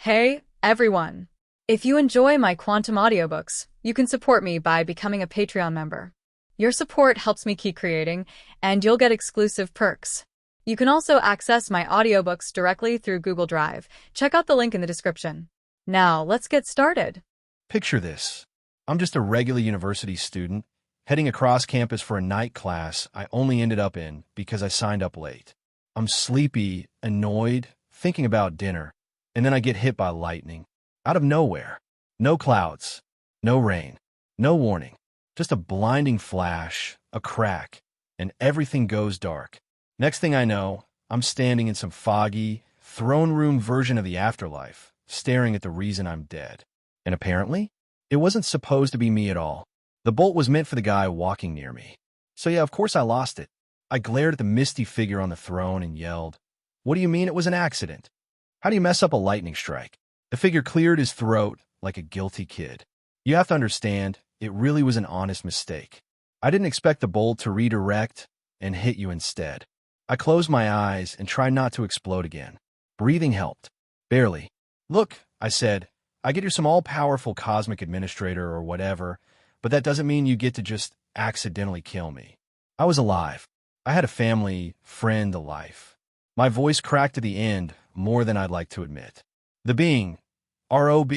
Hey, everyone! If you enjoy my quantum audiobooks, you can support me by becoming a Patreon member. Your support helps me keep creating, and you'll get exclusive perks. You can also access my audiobooks directly through Google Drive. Check out the link in the description. Now, let's get started. Picture this. I'm just a regular university student, heading across campus for a night class I only ended up in because I signed up late. I'm sleepy, annoyed, thinking about dinner, and then I get hit by lightning. Out of nowhere. No clouds, no rain, no warning. Just a blinding flash, a crack, and everything goes dark. Next thing I know, I'm standing in some foggy, throne room version of the afterlife, staring at the reason I'm dead. And apparently, it wasn't supposed to be me at all. The bolt was meant for the guy walking near me. So yeah, of course I lost it. I glared at the misty figure on the throne and yelled, "What do you mean it was an accident? How do you mess up a lightning strike?" The figure cleared his throat like a guilty kid. You have to understand, it really was an honest mistake. I didn't expect the bolt to redirect and hit you instead. I closed my eyes and tried not to explode again. Breathing helped. Barely. "Look," I said, "I get you're some all-powerful cosmic administrator or whatever, but that doesn't mean you get to just accidentally kill me." I was alive. I had a family, friend, a life. My voice cracked at the end more than I'd like to admit. The being, ROB,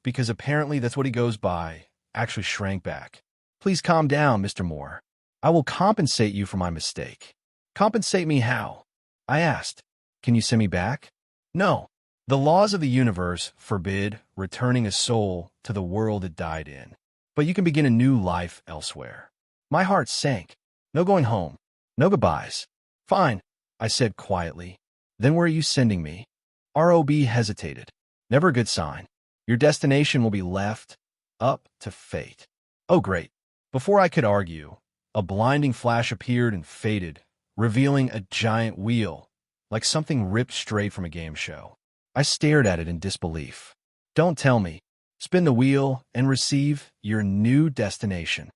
because apparently that's what he goes by, actually shrank back. "Please calm down, Mr. Moore. I will compensate you for my mistake." "Compensate me how?" I asked. "Can you send me back?" "No. The laws of the universe forbid returning a soul to the world it died in. But you can begin a new life elsewhere." My heart sank. No going home. No goodbyes. "Fine," I said quietly. "Then where are you sending me?" ROB hesitated. "Never a good sign. Your destination will be left up to fate." Oh, great. Before I could argue, a blinding flash appeared and faded, revealing a giant wheel, like something ripped straight from a game show. I stared at it in disbelief. "Don't tell me. Spin the wheel and receive your new destination."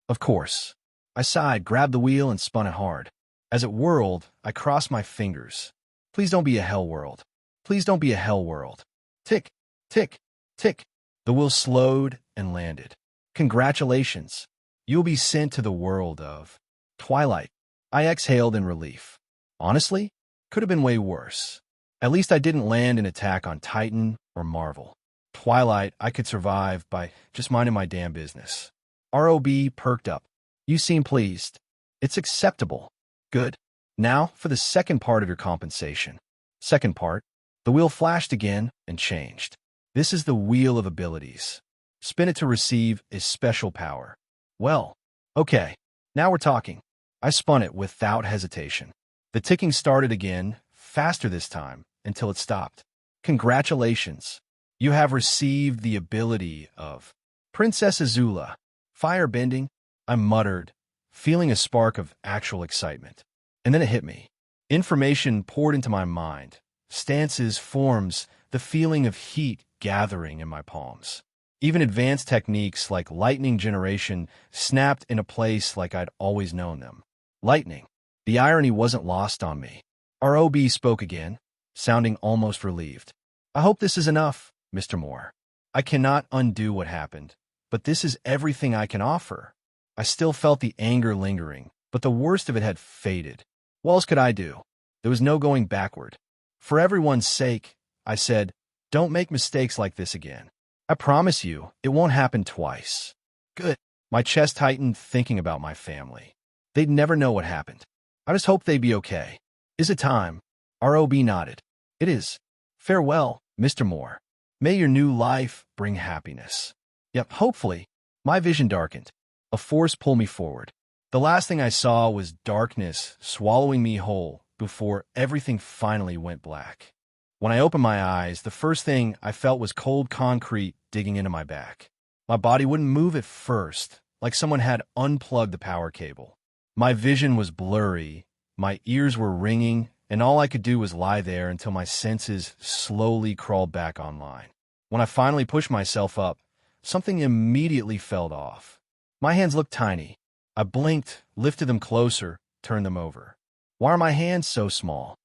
Of course. I sighed, grabbed the wheel, and spun it hard. As it whirled, I crossed my fingers. Please don't be a hell world. Please don't be a hell world. Tick, tick, tick. The wheel slowed and landed. "Congratulations. You'll be sent to the world of Twilight." I exhaled in relief. Honestly, could have been way worse. At least I didn't land an attack on Titan or Marvel. Twilight, I could survive by just minding my damn business. ROB perked up. "You seem pleased. It's acceptable." "Good. Now for the second part of your compensation." Second part. The wheel flashed again and changed. "This is the wheel of abilities. Spin it to receive a special power." "Well, okay. Now we're talking." I spun it without hesitation. The ticking started again, faster this time, until it stopped. "Congratulations. You have received the ability of Princess Azula. Firebending," I muttered, feeling a spark of actual excitement. And then it hit me. Information poured into my mind. Stances, forms, the feeling of heat gathering in my palms. Even advanced techniques like lightning generation snapped in a place like I'd always known them. Lightning. The irony wasn't lost on me. ROB spoke again, sounding almost relieved. "I hope this is enough, Mr. Moore. I cannot undo what happened, but this is everything I can offer." I still felt the anger lingering, but the worst of it had faded. What else could I do? There was no going backward. "For everyone's sake," I said, "don't make mistakes like this again. I promise you, it won't happen twice." "Good." My chest tightened thinking about my family. They'd never know what happened. I just hope they'd be okay. "Is it time?" ROB nodded. "It is. Farewell, Mr. Moore. May your new life bring happiness." Yep, hopefully. My vision darkened. A force pulled me forward. The last thing I saw was darkness swallowing me whole before everything finally went black. When I opened my eyes, the first thing I felt was cold concrete digging into my back. My body wouldn't move at first, like someone had unplugged the power cable. My vision was blurry, my ears were ringing, and all I could do was lie there until my senses slowly crawled back online. When I finally pushed myself up, something immediately fell off. My hands looked tiny. I blinked, lifted them closer, turned them over. Why are my hands so small?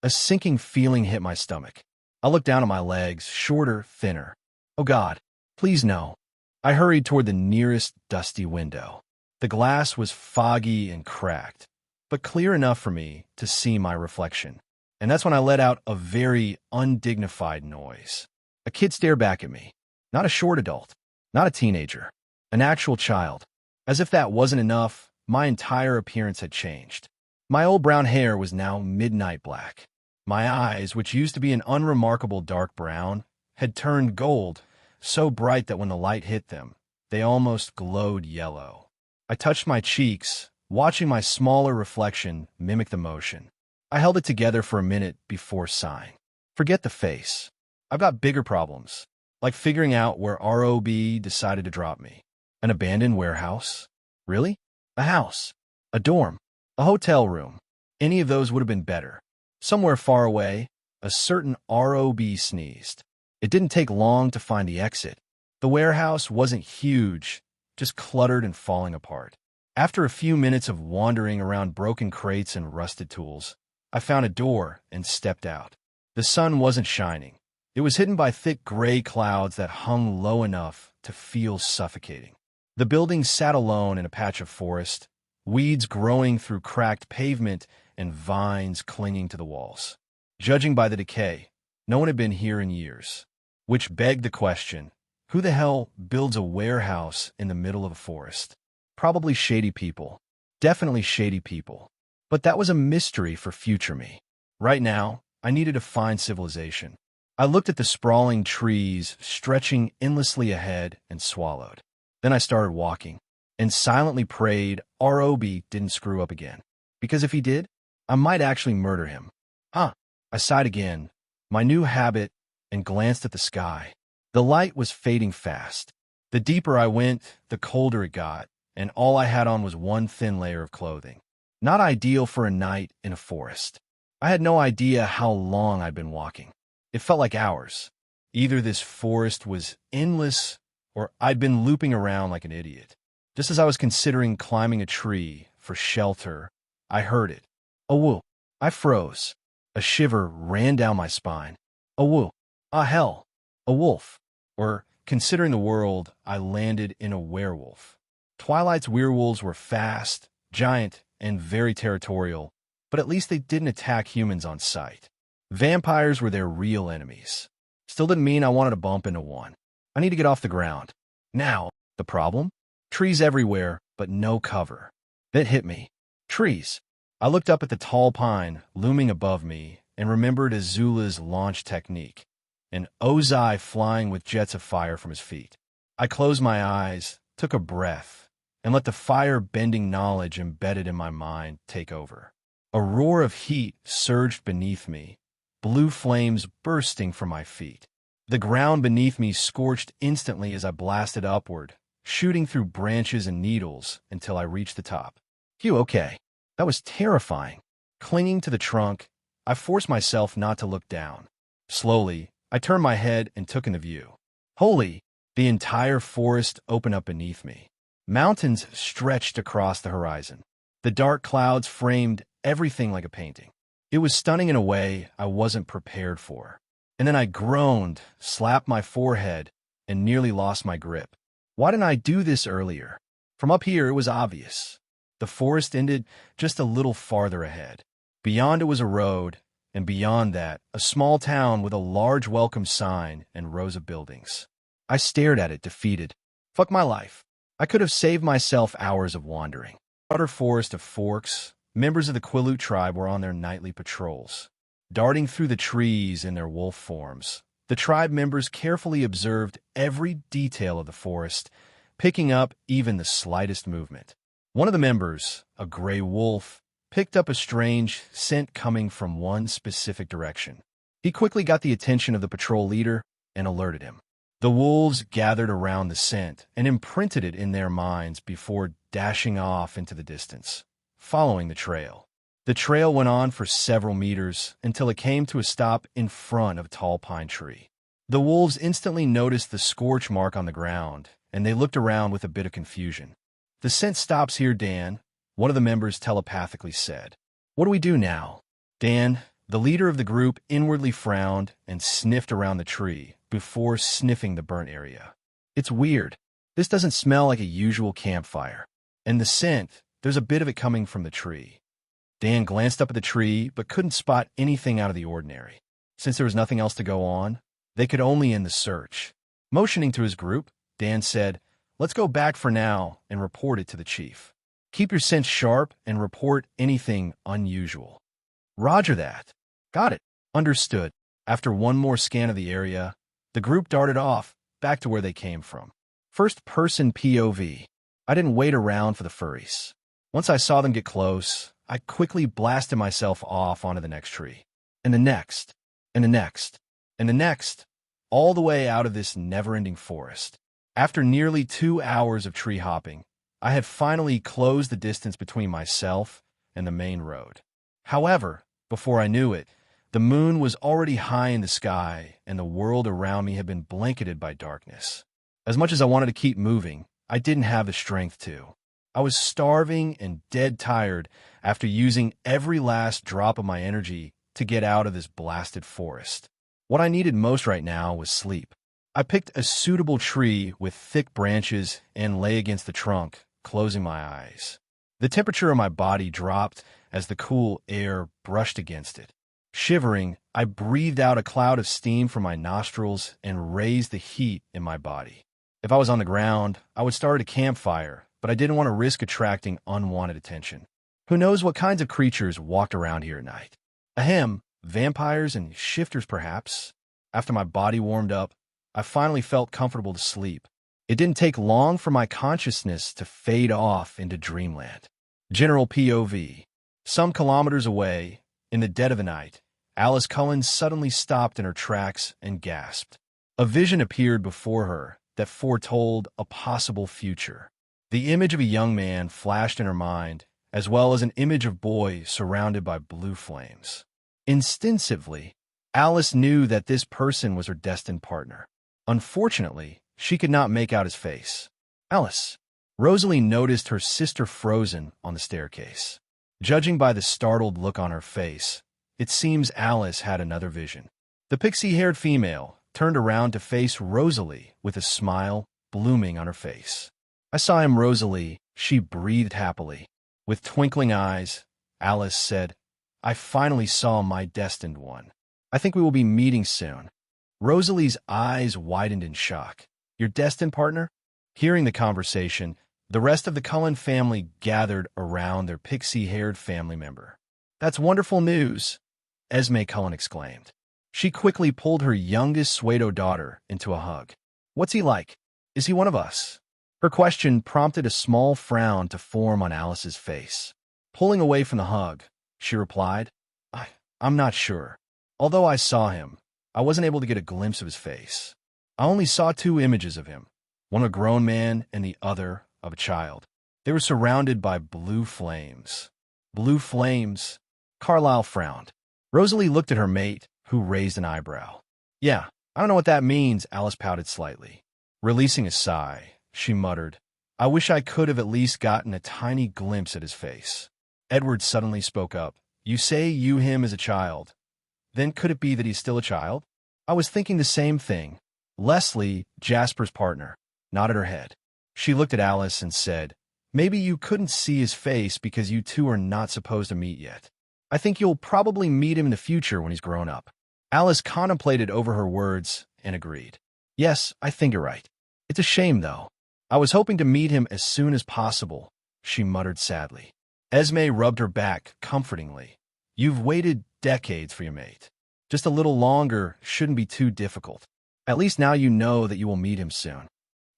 A sinking feeling hit my stomach. I looked down at my legs, shorter, thinner. Oh God, please no. I hurried toward the nearest dusty window. The glass was foggy and cracked, but clear enough for me to see my reflection. And that's when I let out a very undignified noise. A kid stared back at me. Not a short adult, not a teenager, an actual child. As if that wasn't enough, my entire appearance had changed. My old brown hair was now midnight black. My eyes, which used to be an unremarkable dark brown, had turned gold, so bright that when the light hit them, they almost glowed yellow. I touched my cheeks, watching my smaller reflection mimic the motion. I held it together for a minute before sighing. Forget the face. I've got bigger problems, like figuring out where ROB decided to drop me. An abandoned warehouse? Really? A house? A dorm? A hotel room? Any of those would have been better. Somewhere far away, a certain ROB sneezed. It didn't take long to find the exit. The warehouse wasn't huge, just cluttered and falling apart. After a few minutes of wandering around broken crates and rusted tools, I found a door and stepped out. The sun wasn't shining. It was hidden by thick gray clouds that hung low enough to feel suffocating. The building sat alone in a patch of forest, weeds growing through cracked pavement and vines clinging to the walls. Judging by the decay, no one had been here in years. Which begged the question, who the hell builds a warehouse in the middle of a forest? Probably shady people. Definitely shady people. But that was a mystery for future me. Right now, I needed to find civilization. I looked at the sprawling trees stretching endlessly ahead and swallowed. Then I started walking and silently prayed ROB didn't screw up again. Because if he did, I might actually murder him. I sighed again, my new habit, and glanced at the sky. The light was fading fast. The deeper I went, the colder it got, and all I had on was one thin layer of clothing. Not ideal for a night in a forest. I had no idea how long I'd been walking. It felt like hours. Either this forest was endless, or I'd been looping around like an idiot. Just as I was considering climbing a tree for shelter, I heard it. A woo. I froze. A shiver ran down my spine. A woo. Ah, hell. A wolf. Or, considering the world, I landed in a werewolf. Twilight's werewolves were fast, giant, and very territorial, but at least they didn't attack humans on sight. Vampires were their real enemies. Still didn't mean I wanted to bump into one. I need to get off the ground. Now, the problem? Trees everywhere, but no cover. That hit me. Trees. I looked up at the tall pine looming above me and remembered Azula's launch technique, an Ozai flying with jets of fire from his feet. I closed my eyes, took a breath, and let the fire-bending knowledge embedded in my mind take over. A roar of heat surged beneath me, blue flames bursting from my feet. The ground beneath me scorched instantly as I blasted upward, shooting through branches and needles until I reached the top. Phew, okay. That was terrifying. Clinging to the trunk, I forced myself not to look down. Slowly, I turned my head and took in the view. Holy! The entire forest opened up beneath me. Mountains stretched across the horizon. The dark clouds framed everything like a painting. It was stunning in a way I wasn't prepared for. And then I groaned, slapped my forehead, and nearly lost my grip. Why didn't I do this earlier? From up here, it was obvious. The forest ended just a little farther ahead. Beyond it was a road, and beyond that, a small town with a large welcome sign and rows of buildings. I stared at it, defeated. Fuck my life. I could have saved myself hours of wandering. Outer forest of forks, members of the Quileute tribe were on their nightly patrols. Darting through the trees in their wolf forms, the tribe members carefully observed every detail of the forest, picking up even the slightest movement. One of the members, a gray wolf, picked up a strange scent coming from one specific direction. He quickly got the attention of the patrol leader and alerted him. The wolves gathered around the scent and imprinted it in their minds before dashing off into the distance, following the trail. The trail went on for several meters until it came to a stop in front of a tall pine tree. The wolves instantly noticed the scorch mark on the ground, and they looked around with a bit of confusion. "The scent stops here, Dan," one of the members telepathically said. "What do we do now?" Dan, The leader of the group inwardly frowned and sniffed around the tree before sniffing the burnt area. It's weird. This doesn't smell like a usual campfire. And the scent, there's a bit of it coming from the tree. Dan glanced up at the tree, but couldn't spot anything out of the ordinary. Since there was nothing else to go on, they could only end the search. Motioning to his group, Dan said, "Let's go back for now and report it to the chief. Keep your sense sharp and report anything unusual." Roger that. Got it. Understood. After one more scan of the area, the group darted off, back to where they came from. First-person POV. I didn't wait around for the furries. Once I saw them get close, I quickly blasted myself off onto the next tree. And the next. And the next. And the next. All the way out of this never-ending forest. After nearly 2 hours of tree hopping, I had finally closed the distance between myself and the main road. However, before I knew it, the moon was already high in the sky, and the world around me had been blanketed by darkness. As much as I wanted to keep moving, I didn't have the strength to. I was starving and dead tired after using every last drop of my energy to get out of this blasted forest. What I needed most right now was sleep. I picked a suitable tree with thick branches and lay against the trunk, closing my eyes. The temperature of my body dropped as the cool air brushed against it. Shivering, I breathed out a cloud of steam from my nostrils and raised the heat in my body. If I was on the ground, I would start a campfire, but I didn't want to risk attracting unwanted attention. Who knows what kinds of creatures walked around here at night? Ahem, vampires and shifters perhaps. After my body warmed up, I finally felt comfortable to sleep. It didn't take long for my consciousness to fade off into dreamland. General POV. Some kilometers away, in the dead of the night, Alice Cullen suddenly stopped in her tracks and gasped. A vision appeared before her that foretold a possible future. The image of a young man flashed in her mind, as well as an image of boy surrounded by blue flames. Instinctively, Alice knew that this person was her destined partner. Unfortunately, she could not make out his face. Alice. Rosalie noticed her sister frozen on the staircase. Judging by the startled look on her face, it seems Alice had another vision. The pixie-haired female turned around to face Rosalie with a smile blooming on her face. "I saw him, Rosalie," she breathed happily. With twinkling eyes, Alice said, "I finally saw my destined one. I think we will be meeting soon." Rosalie's eyes widened in shock. "Your destined partner?" Hearing the conversation, the rest of the Cullen family gathered around their pixie-haired family member. "That's wonderful news," Esme Cullen exclaimed. She quickly pulled her youngest pseudo daughter into a hug. "What's he like? Is he one of us?" Her question prompted a small frown to form on Alice's face. Pulling away from the hug, she replied, I'm not sure. Although I saw him, I wasn't able to get a glimpse of his face. I only saw 2 images of him, one of a grown man and the other of a child. They were surrounded by blue flames. Blue flames? Carlyle frowned. Rosalie looked at her mate, who raised an eyebrow. "Yeah, I don't know what that means," Alice pouted slightly. Releasing a sigh, she muttered, "I wish I could have at least gotten a tiny glimpse at his face." Edward suddenly spoke up. "You say you him as a child. Then could it be that he's still a child?" "I was thinking the same thing." Leslie, Jasper's partner, nodded her head. She looked at Alice and said, "Maybe you couldn't see his face because you two are not supposed to meet yet. I think you'll probably meet him in the future when he's grown up." Alice contemplated over her words and agreed. "Yes, I think you're right. It's a shame, though. I was hoping to meet him as soon as possible," she muttered sadly. Esme rubbed her back comfortingly. "You've waited decades for your mate. Just a little longer shouldn't be too difficult. At least now you know that you will meet him soon."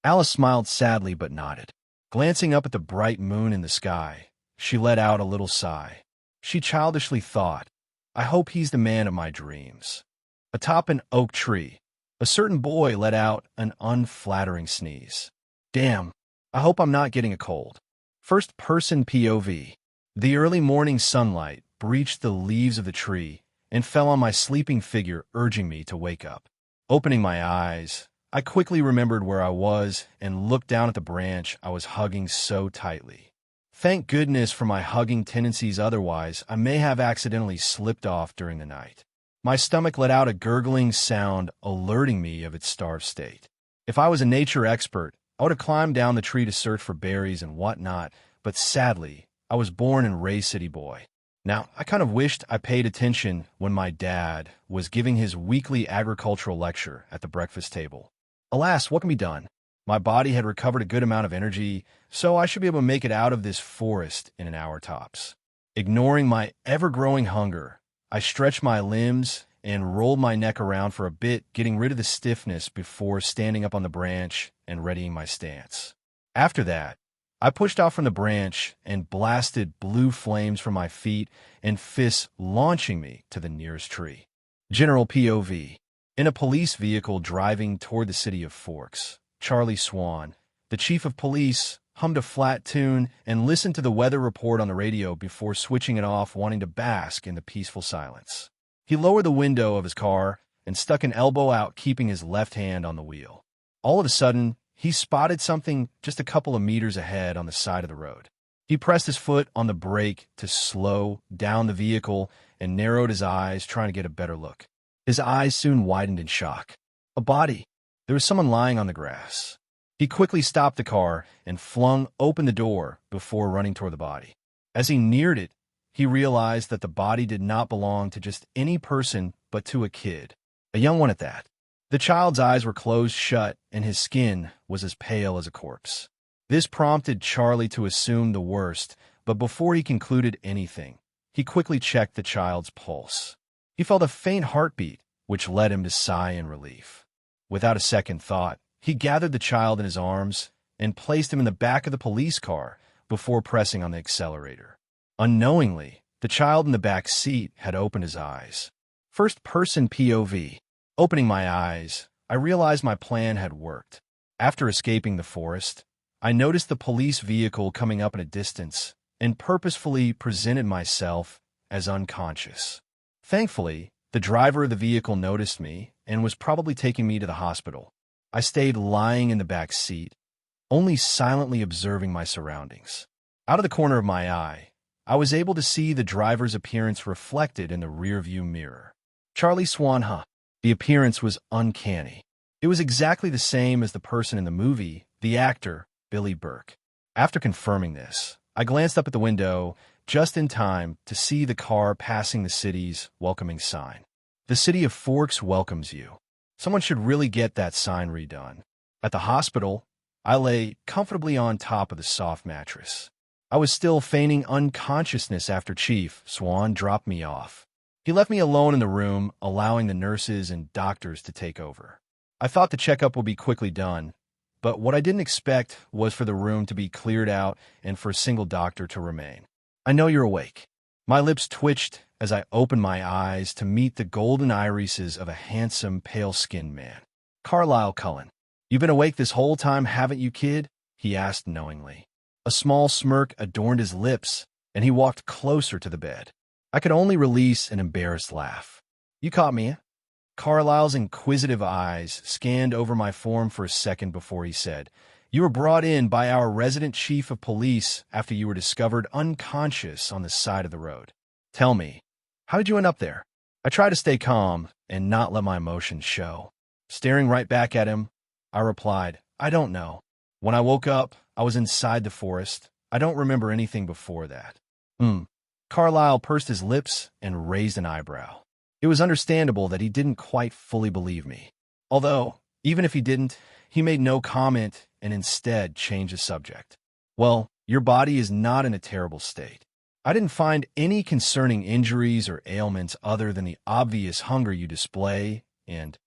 Alice smiled sadly but nodded. Glancing up at the bright moon in the sky, she let out a little sigh. She childishly thought, "I hope he's the man of my dreams." Atop an oak tree, a certain boy let out an unflattering sneeze. "Damn, I hope I'm not getting a cold." First-person POV. The early morning sunlight breached the leaves of the tree and fell on my sleeping figure, urging me to wake up. Opening my eyes, I quickly remembered where I was and looked down at the branch I was hugging so tightly. Thank goodness for my hugging tendencies, otherwise I may have accidentally slipped off during the night. My stomach let out a gurgling sound, alerting me of its starved state. If I was a nature expert, I would have climbed down the tree to search for berries and whatnot, but sadly, I was born and raised city boy. Now, I kind of wished I paid attention when my dad was giving his weekly agricultural lecture at the breakfast table. Alas, what can be done? My body had recovered a good amount of energy, so I should be able to make it out of this forest in an hour tops. Ignoring my ever-growing hunger, I stretched my limbs and rolled my neck around for a bit, getting rid of the stiffness before standing up on the branch and readying my stance. After that, I pushed off from the branch and blasted blue flames from my feet and fists, launching me to the nearest tree. General POV. In a police vehicle driving toward the city of Forks, Charlie Swan, the chief of police, hummed a flat tune and listened to the weather report on the radio before switching it off, wanting to bask in the peaceful silence. He lowered the window of his car and stuck an elbow out, keeping his left hand on the wheel. All of a sudden, he spotted something just a couple of meters ahead on the side of the road. He pressed his foot on the brake to slow down the vehicle and narrowed his eyes, trying to get a better look. His eyes soon widened in shock. A body. There was someone lying on the grass. He quickly stopped the car and flung open the door before running toward the body. As he neared it, he realized that the body did not belong to just any person, but to a kid. A young one at that. The child's eyes were closed shut, and his skin was as pale as a corpse. This prompted Charlie to assume the worst, but before he concluded anything, he quickly checked the child's pulse. He felt a faint heartbeat, which led him to sigh in relief. Without a second thought, he gathered the child in his arms and placed him in the back of the police car before pressing on the accelerator. Unknowingly, the child in the back seat had opened his eyes. First-person POV. Opening my eyes, I realized my plan had worked. After escaping the forest, I noticed the police vehicle coming up in a distance and purposefully presented myself as unconscious. Thankfully, the driver of the vehicle noticed me and was probably taking me to the hospital. I stayed lying in the back seat, only silently observing my surroundings. Out of the corner of my eye, I was able to see the driver's appearance reflected in the rearview mirror. Charlie Swan, huh? The appearance was uncanny. It was exactly the same as the person in the movie, the actor, Billy Burke. After confirming this, I glanced up at the window just in time to see the car passing the city's welcoming sign. The city of Forks welcomes you. Someone should really get that sign redone. At the hospital, I lay comfortably on top of the soft mattress. I was still feigning unconsciousness after Chief Swan dropped me off. He left me alone in the room, allowing the nurses and doctors to take over. I thought the checkup would be quickly done, but what I didn't expect was for the room to be cleared out and for a single doctor to remain. I know you're awake. My lips twitched as I opened my eyes to meet the golden irises of a handsome, pale-skinned man. Carlisle Cullen. You've been awake this whole time, haven't you, kid? He asked knowingly. A small smirk adorned his lips, and he walked closer to the bed. I could only release an embarrassed laugh. You caught me, eh? Carlisle's inquisitive eyes scanned over my form for a second before he said, You were brought in by our resident chief of police after you were discovered unconscious on the side of the road. Tell me, how did you end up there? I tried to stay calm and not let my emotions show. Staring right back at him, I replied, I don't know. When I woke up, I was inside the forest. I don't remember anything before that. Carlisle pursed his lips and raised an eyebrow. It was understandable that he didn't quite fully believe me. Although, even if he didn't, he made no comment and instead changed the subject. Well, your body is not in a terrible state. I didn't find any concerning injuries or ailments other than the obvious hunger you display, and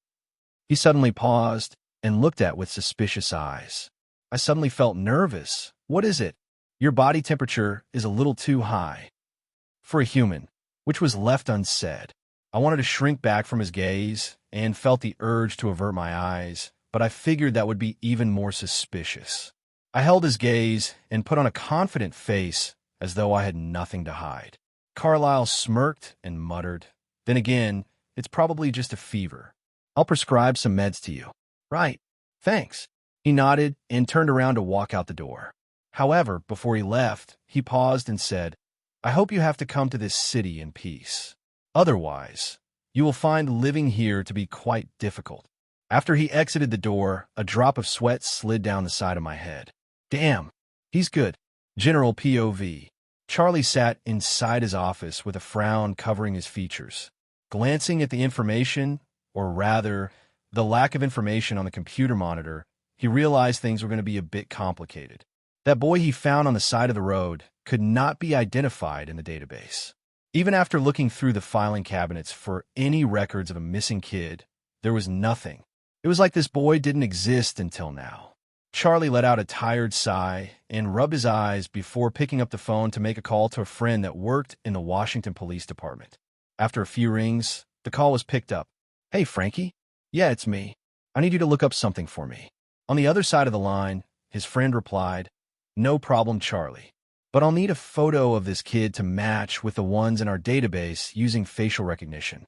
he suddenly paused and looked at with suspicious eyes. I suddenly felt nervous. What is it? Your body temperature is a little too high for a human, which was left unsaid. I wanted to shrink back from his gaze and felt the urge to avert my eyes, but I figured that would be even more suspicious. I held his gaze and put on a confident face as though I had nothing to hide. Carlisle smirked and muttered, Then again, it's probably just a fever. I'll prescribe some meds to you. Right. Thanks. He nodded and turned around to walk out the door. However, before he left, he paused and said, "I hope you have to come to this city in peace. Otherwise, you will find living here to be quite difficult." After he exited the door, a drop of sweat slid down the side of my head. Damn, he's good. General POV. Charlie sat inside his office with a frown covering his features. Glancing at the information, or rather, the lack of information on the computer monitor, he realized things were going to be a bit complicated. That boy he found on the side of the road could not be identified in the database. Even after looking through the filing cabinets for any records of a missing kid, there was nothing. It was like this boy didn't exist until now. Charlie let out a tired sigh and rubbed his eyes before picking up the phone to make a call to a friend that worked in the Washington Police Department. After a few rings, the call was picked up. "Hey, Frankie? Yeah, it's me. I need you to look up something for me." On the other side of the line, his friend replied, "No problem, Charlie. But I'll need a photo of this kid to match with the ones in our database using facial recognition."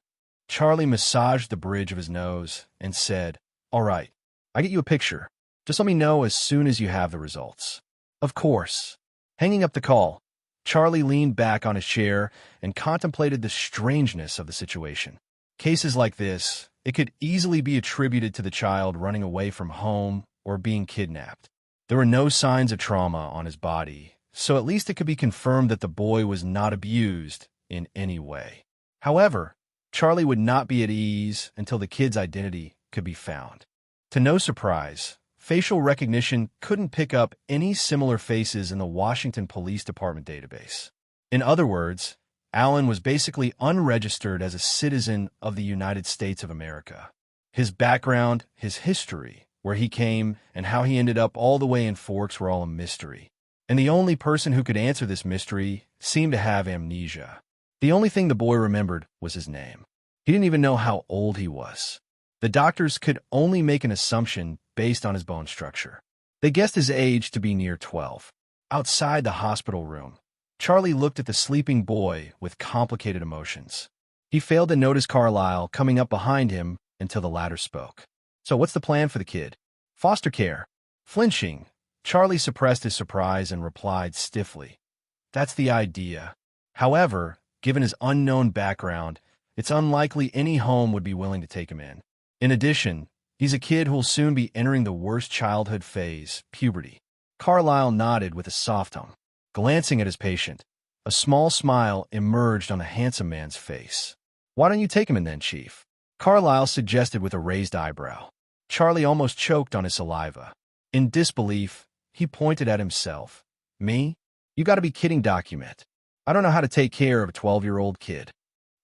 Charlie massaged the bridge of his nose and said, "All right, I get you a picture. Just let me know as soon as you have the results." Of course. Hanging up the call, Charlie leaned back on his chair and contemplated the strangeness of the situation. Cases like this, it could easily be attributed to the child running away from home or being kidnapped. There were no signs of trauma on his body, so at least it could be confirmed that the boy was not abused in any way. However, Charlie would not be at ease until the kid's identity could be found. To no surprise, facial recognition couldn't pick up any similar faces in the Washington Police Department database. In other words, Alan was basically unregistered as a citizen of the United States of America. His background, his history, where he came, and how he ended up all the way in Forks were all a mystery. And the only person who could answer this mystery seemed to have amnesia. The only thing the boy remembered was his name. He didn't even know how old he was. The doctors could only make an assumption based on his bone structure. They guessed his age to be near 12. Outside the hospital room, Charlie looked at the sleeping boy with complicated emotions. He failed to notice Carlisle coming up behind him until the latter spoke. "So what's the plan for the kid?" "Foster care." Flinching, Charlie suppressed his surprise and replied stiffly, "That's the idea. However, given his unknown background, it's unlikely any home would be willing to take him in. In addition, he's a kid who'll soon be entering the worst childhood phase, puberty." Carlisle nodded with a soft hum. Glancing at his patient, a small smile emerged on the handsome man's face. "Why don't you take him in then, Chief?" Carlisle suggested with a raised eyebrow. Charlie almost choked on his saliva. In disbelief, he pointed at himself. "Me? You gotta be kidding, document. I don't know how to take care of a 12-year-old kid."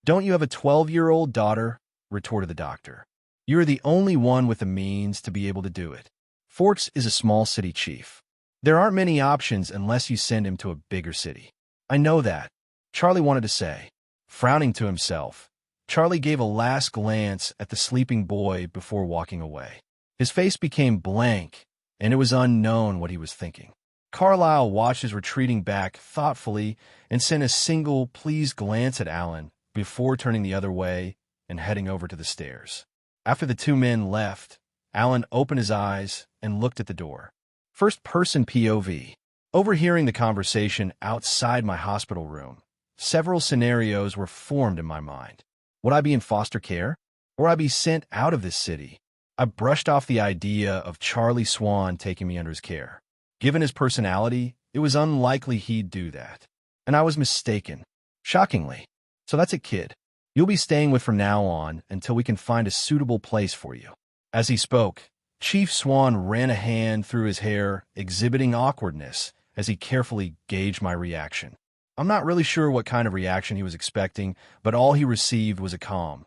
"Don't you have a 12-year-old daughter?" retorted the doctor. "You're the only one with the means to be able to do it. Forks is a small city, Chief. There aren't many options unless you send him to a bigger city." "I know that," Charlie wanted to say. Frowning to himself, Charlie gave a last glance at the sleeping boy before walking away. His face became blank, and it was unknown what he was thinking. Carlisle watched his retreating back thoughtfully and sent a single pleased glance at Alan before turning the other way and heading over to the stairs. After the two men left, Alan opened his eyes and looked at the door. First-person POV. Overhearing the conversation outside my hospital room, several scenarios were formed in my mind. Would I be in foster care? Or would I be sent out of this city? I brushed off the idea of Charlie Swan taking me under his care. Given his personality, it was unlikely he'd do that. And I was mistaken. Shockingly. "So that's it, kid. You'll be staying with from now on until we can find a suitable place for you." As he spoke, Chief Swan ran a hand through his hair, exhibiting awkwardness as he carefully gauged my reaction. I'm not really sure what kind of reaction he was expecting, but all he received was a calm,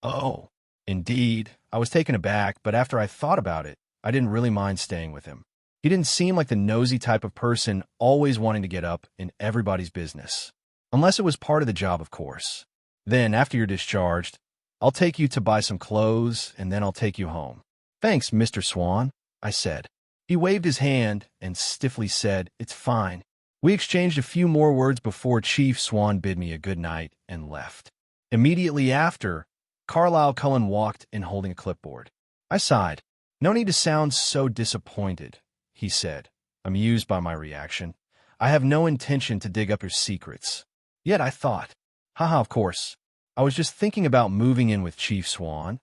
"Oh." Indeed, I was taken aback, but after I thought about it, I didn't really mind staying with him. He didn't seem like the nosy type of person always wanting to get up in everybody's business. Unless it was part of the job, of course. "Then, after you're discharged, I'll take you to buy some clothes, and then I'll take you home." "Thanks, Mr. Swan," I said. He waved his hand and stiffly said, "It's fine." We exchanged a few more words before Chief Swan bid me a good night and left. Immediately after, Carlisle Cullen walked in holding a clipboard. I sighed. "No need to sound so disappointed," he said. amused by my reaction. I have no intention to dig up your secrets. Yet I thought, haha, of course. I was just thinking about moving in with Chief Swan.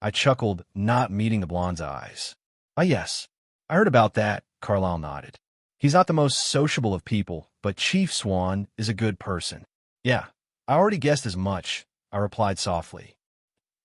I chuckled, not meeting the blonde's eyes. Ah, yes. I heard about that, Carlyle nodded. He's not the most sociable of people, but Chief Swan is a good person. Yeah, I already guessed as much, I replied softly.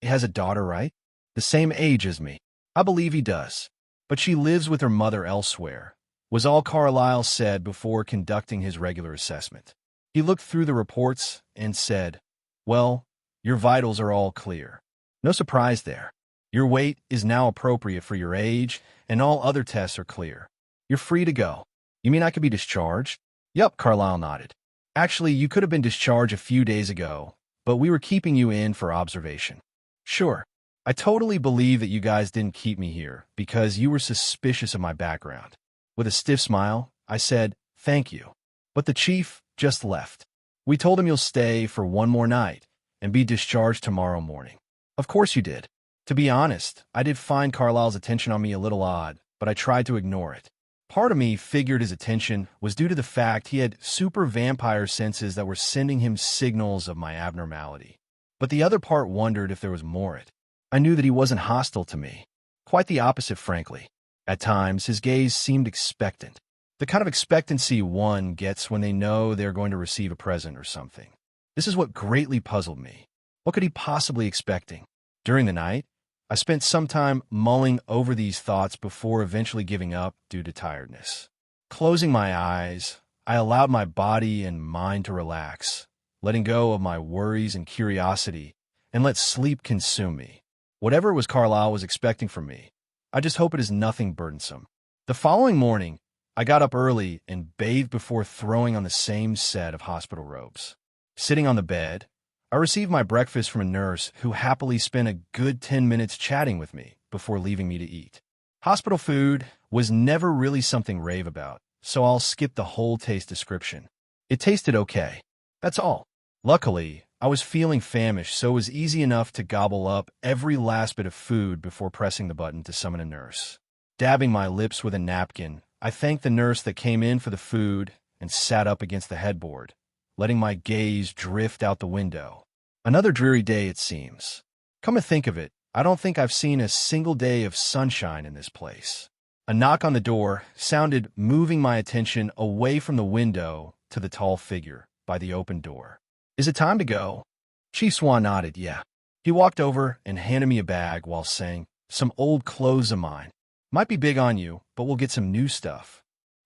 He has a daughter, right? The same age as me. I believe he does. But she lives with her mother elsewhere, was all Carlyle said before conducting his regular assessment. He looked through the reports and said, well, your vitals are all clear. No surprise there. Your weight is now appropriate for your age, and all other tests are clear. You're free to go. You mean I could be discharged? Yup, Carlyle nodded. Actually, you could have been discharged a few days ago, but we were keeping you in for observation. Sure. I totally believe that you guys didn't keep me here because you were suspicious of my background. With a stiff smile, I said, thank you. But the chief just left. We told him you'll stay for one more night and be discharged tomorrow morning. Of course you did. To be honest, I did find Carlyle's attention on me a little odd, but I tried to ignore it. Part of me figured his attention was due to the fact he had super vampire senses that were sending him signals of my abnormality. But the other part wondered if there was more it. I knew that he wasn't hostile to me. Quite the opposite, frankly. At times, his gaze seemed expectant. The kind of expectancy one gets when they know they're going to receive a present or something. This is what greatly puzzled me. What could he possibly be expecting? During the night, I spent some time mulling over these thoughts before eventually giving up due to tiredness. Closing my eyes, I allowed my body and mind to relax, letting go of my worries and curiosity, and let sleep consume me. Whatever it was Carlyle was expecting from me, I just hope it is nothing burdensome. The following morning, I got up early and bathed before throwing on the same set of hospital robes. Sitting on the bed, I received my breakfast from a nurse who happily spent a good 10 minutes chatting with me before leaving me to eat. Hospital food was never really something to rave about, so I'll skip the whole taste description. It tasted okay. That's all. Luckily, I was feeling famished, so it was easy enough to gobble up every last bit of food before pressing the button to summon a nurse. Dabbing my lips with a napkin, I thanked the nurse that came in for the food and sat up against the headboard, letting my gaze drift out the window. Another dreary day, it seems. Come to think of it, I don't think I've seen a single day of sunshine in this place. A knock on the door sounded, moving my attention away from the window to the tall figure by the open door. Is it time to go? Chief Swan nodded, yeah. He walked over and handed me a bag while saying, some old clothes of mine. Might be big on you, but we'll get some new stuff.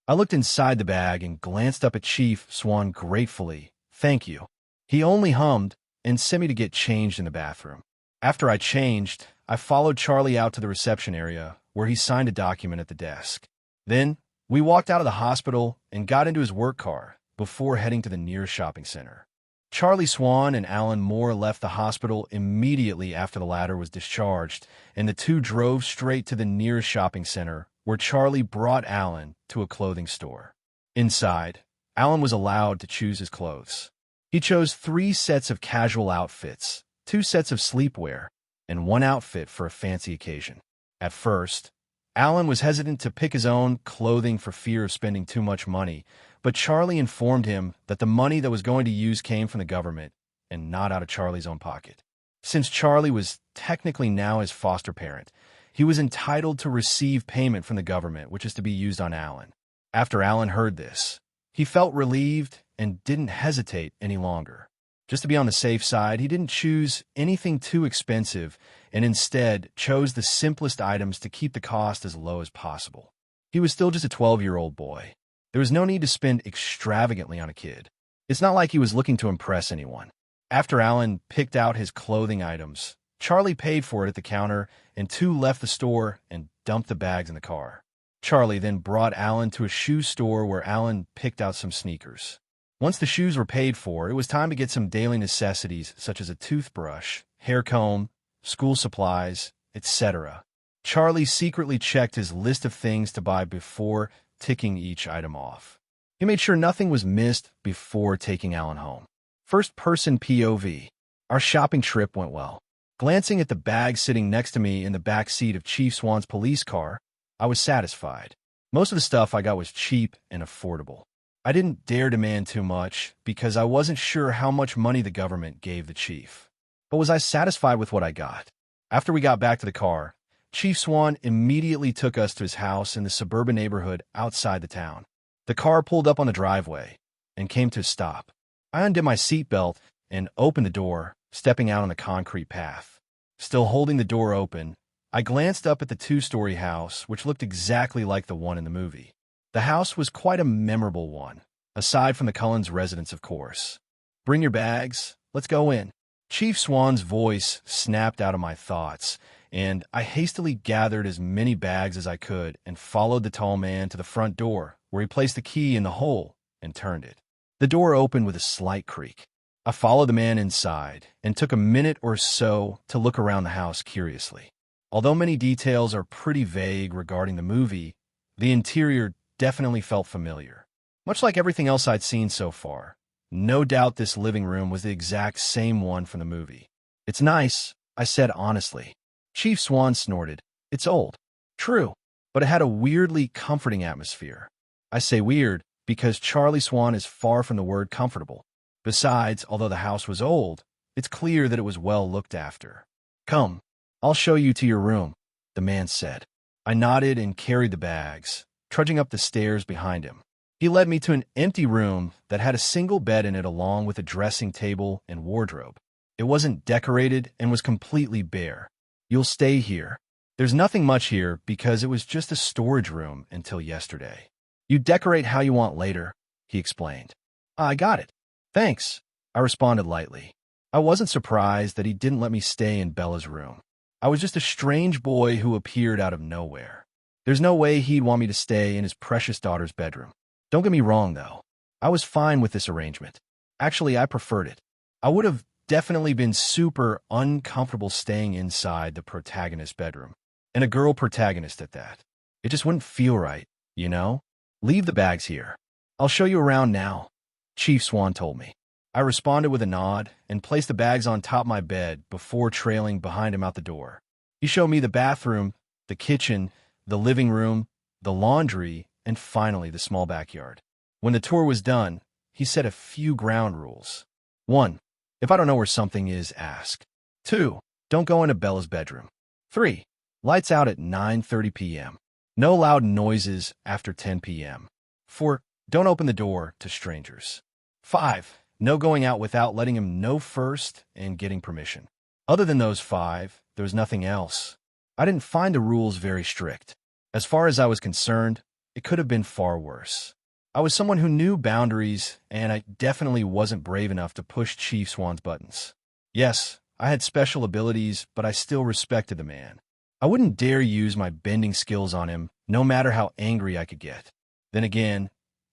I looked inside the bag and glanced up at Chief Swan gratefully. Thank you. He only hummed and sent me to get changed in the bathroom. After I changed, I followed Charlie out to the reception area where he signed a document at the desk. Then, we walked out of the hospital and got into his work car before heading to the nearest shopping center. Charlie Swan and Alan Moore left the hospital immediately after the latter was discharged, and the two drove straight to the nearest shopping center, where Charlie brought Alan to a clothing store. Inside, Alan was allowed to choose his clothes. He chose 3 sets of casual outfits, 2 sets of sleepwear, and 1 outfit for a fancy occasion. At first, Alan was hesitant to pick his own clothing for fear of spending too much money, but Charlie informed him that the money that was going to use came from the government and not out of Charlie's own pocket. Since Charlie was technically now his foster parent, he was entitled to receive payment from the government, which is to be used on Alan. After Alan heard this, he felt relieved and didn't hesitate any longer. Just to be on the safe side, he didn't choose anything too expensive and instead chose the simplest items to keep the cost as low as possible. He was still just a 12-year-old boy. There was no need to spend extravagantly on a kid. It's not like he was looking to impress anyone. After Alan picked out his clothing items, Charlie paid for it at the counter, and 2 left the store and dumped the bags in the car. Charlie then brought Alan to a shoe store where Alan picked out some sneakers. Once the shoes were paid for, it was time to get some daily necessities such as a toothbrush, hair comb, school supplies, etc. Charlie secretly checked his list of things to buy before ticking each item off. He made sure nothing was missed before taking Alan home. First-person POV. Our shopping trip went well. Glancing at the bag sitting next to me in the back seat of Chief Swan's police car, I was satisfied. Most of the stuff I got was cheap and affordable. I didn't dare demand too much because I wasn't sure how much money the government gave the chief. But was I satisfied with what I got? After we got back to the car, Chief Swan immediately took us to his house in the suburban neighborhood outside the town. The car pulled up on the driveway and came to a stop. I undid my seatbelt and opened the door, stepping out on the concrete path. Still holding the door open, I glanced up at the two-story house, which looked exactly like the one in the movie. The house was quite a memorable one, aside from the Cullens' residence, of course. "Bring your bags. Let's go in." Chief Swan's voice snapped out of my thoughts, and I hastily gathered as many bags as I could and followed the tall man to the front door, where he placed the key in the hole and turned it. The door opened with a slight creak. I followed the man inside and took a minute or so to look around the house curiously. Although many details are pretty vague regarding the movie, the interior definitely felt familiar. Much like everything else I'd seen so far, no doubt this living room was the exact same one from the movie. "It's nice," I said honestly. Chief Swan snorted. "It's old." "True, but it had a weirdly comforting atmosphere." I say weird because Charlie Swan is far from the word comfortable. Besides, although the house was old, it's clear that it was well looked after. "Come, I'll show you to your room," the man said. I nodded and carried the bags, trudging up the stairs behind him. He led me to an empty room that had a single bed in it along with a dressing table and wardrobe. It wasn't decorated and was completely bare. "You'll stay here. There's nothing much here because it was just a storage room until yesterday. You decorate how you want later," he explained. "I got it. Thanks," I responded lightly. I wasn't surprised that he didn't let me stay in Bella's room. I was just a strange boy who appeared out of nowhere. There's no way he'd want me to stay in his precious daughter's bedroom. Don't get me wrong, though. I was fine with this arrangement. Actually, I preferred it. I would have definitely been super uncomfortable staying inside the protagonist's bedroom. And a girl protagonist at that. It just wouldn't feel right, you know? "Leave the bags here. I'll show you around now," Chief Swan told me. I responded with a nod and placed the bags on top of my bed before trailing behind him out the door. He showed me the bathroom, the kitchen, the living room, the laundry, and finally the small backyard. When the tour was done, he set a few ground rules. 1. If I don't know where something is, ask. 2. Don't go into Bella's bedroom. 3. Lights out at 9:30 p.m. No loud noises after 10 p.m. 4. Don't open the door to strangers. 5. No going out without letting him know first and getting permission. Other than those 5, there was nothing else. I didn't find the rules very strict. As far as I was concerned, it could have been far worse. I was someone who knew boundaries, and I definitely wasn't brave enough to push Chief Swan's buttons. Yes, I had special abilities, but I still respected the man. I wouldn't dare use my bending skills on him, no matter how angry I could get. Then again,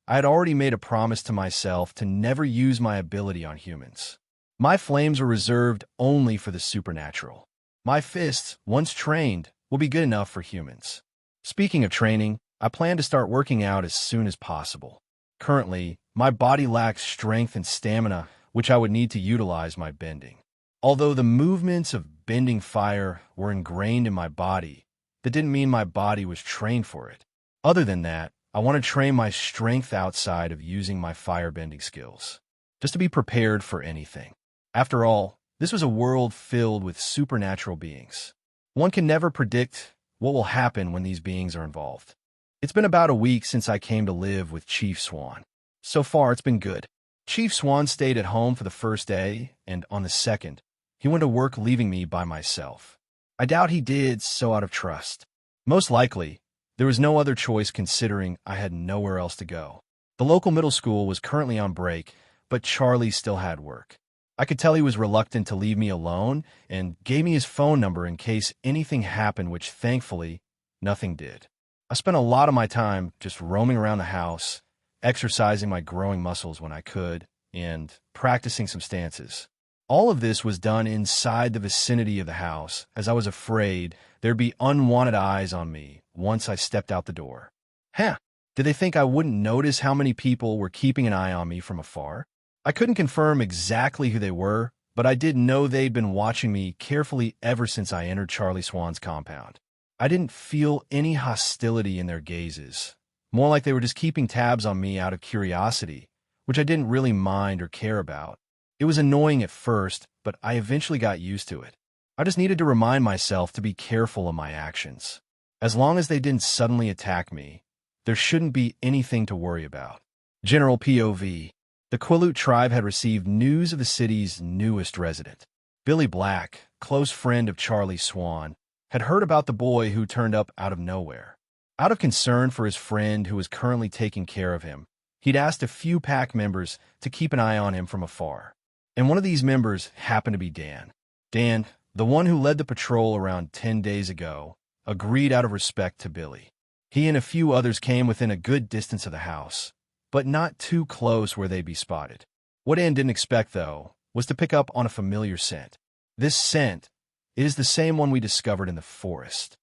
I had already made a promise to myself to never use my ability on humans. My flames were reserved only for the supernatural. My fists, once trained, will be good enough for humans. Speaking of training, I plan to start working out as soon as possible. Currently, my body lacks strength and stamina, which I would need to utilize my bending. Although the movements of bending fire were ingrained in my body, that didn't mean my body was trained for it. Other than that, I want to train my strength outside of using my fire-bending skills, just to be prepared for anything. After all, this was a world filled with supernatural beings. One can never predict what will happen when these beings are involved. It's been about a week since I came to live with Chief Swan. So far, it's been good. Chief Swan stayed at home for the first day, and on the second, he went to work leaving me by myself. I doubt he did so out of trust. Most likely, there was no other choice considering I had nowhere else to go. The local middle school was currently on break, but Charlie still had work. I could tell he was reluctant to leave me alone and gave me his phone number in case anything happened, which thankfully, nothing did. I spent a lot of my time just roaming around the house, exercising my growing muscles when I could, and practicing some stances. All of this was done inside the vicinity of the house, as I was afraid there'd be unwanted eyes on me once I stepped out the door. Did they think I wouldn't notice how many people were keeping an eye on me from afar? I couldn't confirm exactly who they were, but I did know they'd been watching me carefully ever since I entered Charlie Swan's compound. I didn't feel any hostility in their gazes, More like they were just keeping tabs on me out of curiosity, which I didn't really mind or care about. It was annoying at first, but I eventually got used to it. I just needed to remind myself to be careful of my actions. As long as they didn't suddenly attack me, there shouldn't be anything to worry about. General POV. The Quileute tribe had received news of the city's newest resident. Billy Black, close friend of Charlie Swan, had heard about the boy who turned up out of nowhere. Out of concern for his friend who was currently taking care of him, he'd asked a few pack members to keep an eye on him from afar. And one of these members happened to be Dan. Dan, the one who led the patrol around 10 days ago, agreed out of respect to Billy. He and a few others came within a good distance of the house, but not too close where they'd be spotted. What Dan didn't expect, though, was to pick up on a familiar scent. This scent is the same one we discovered in the forest.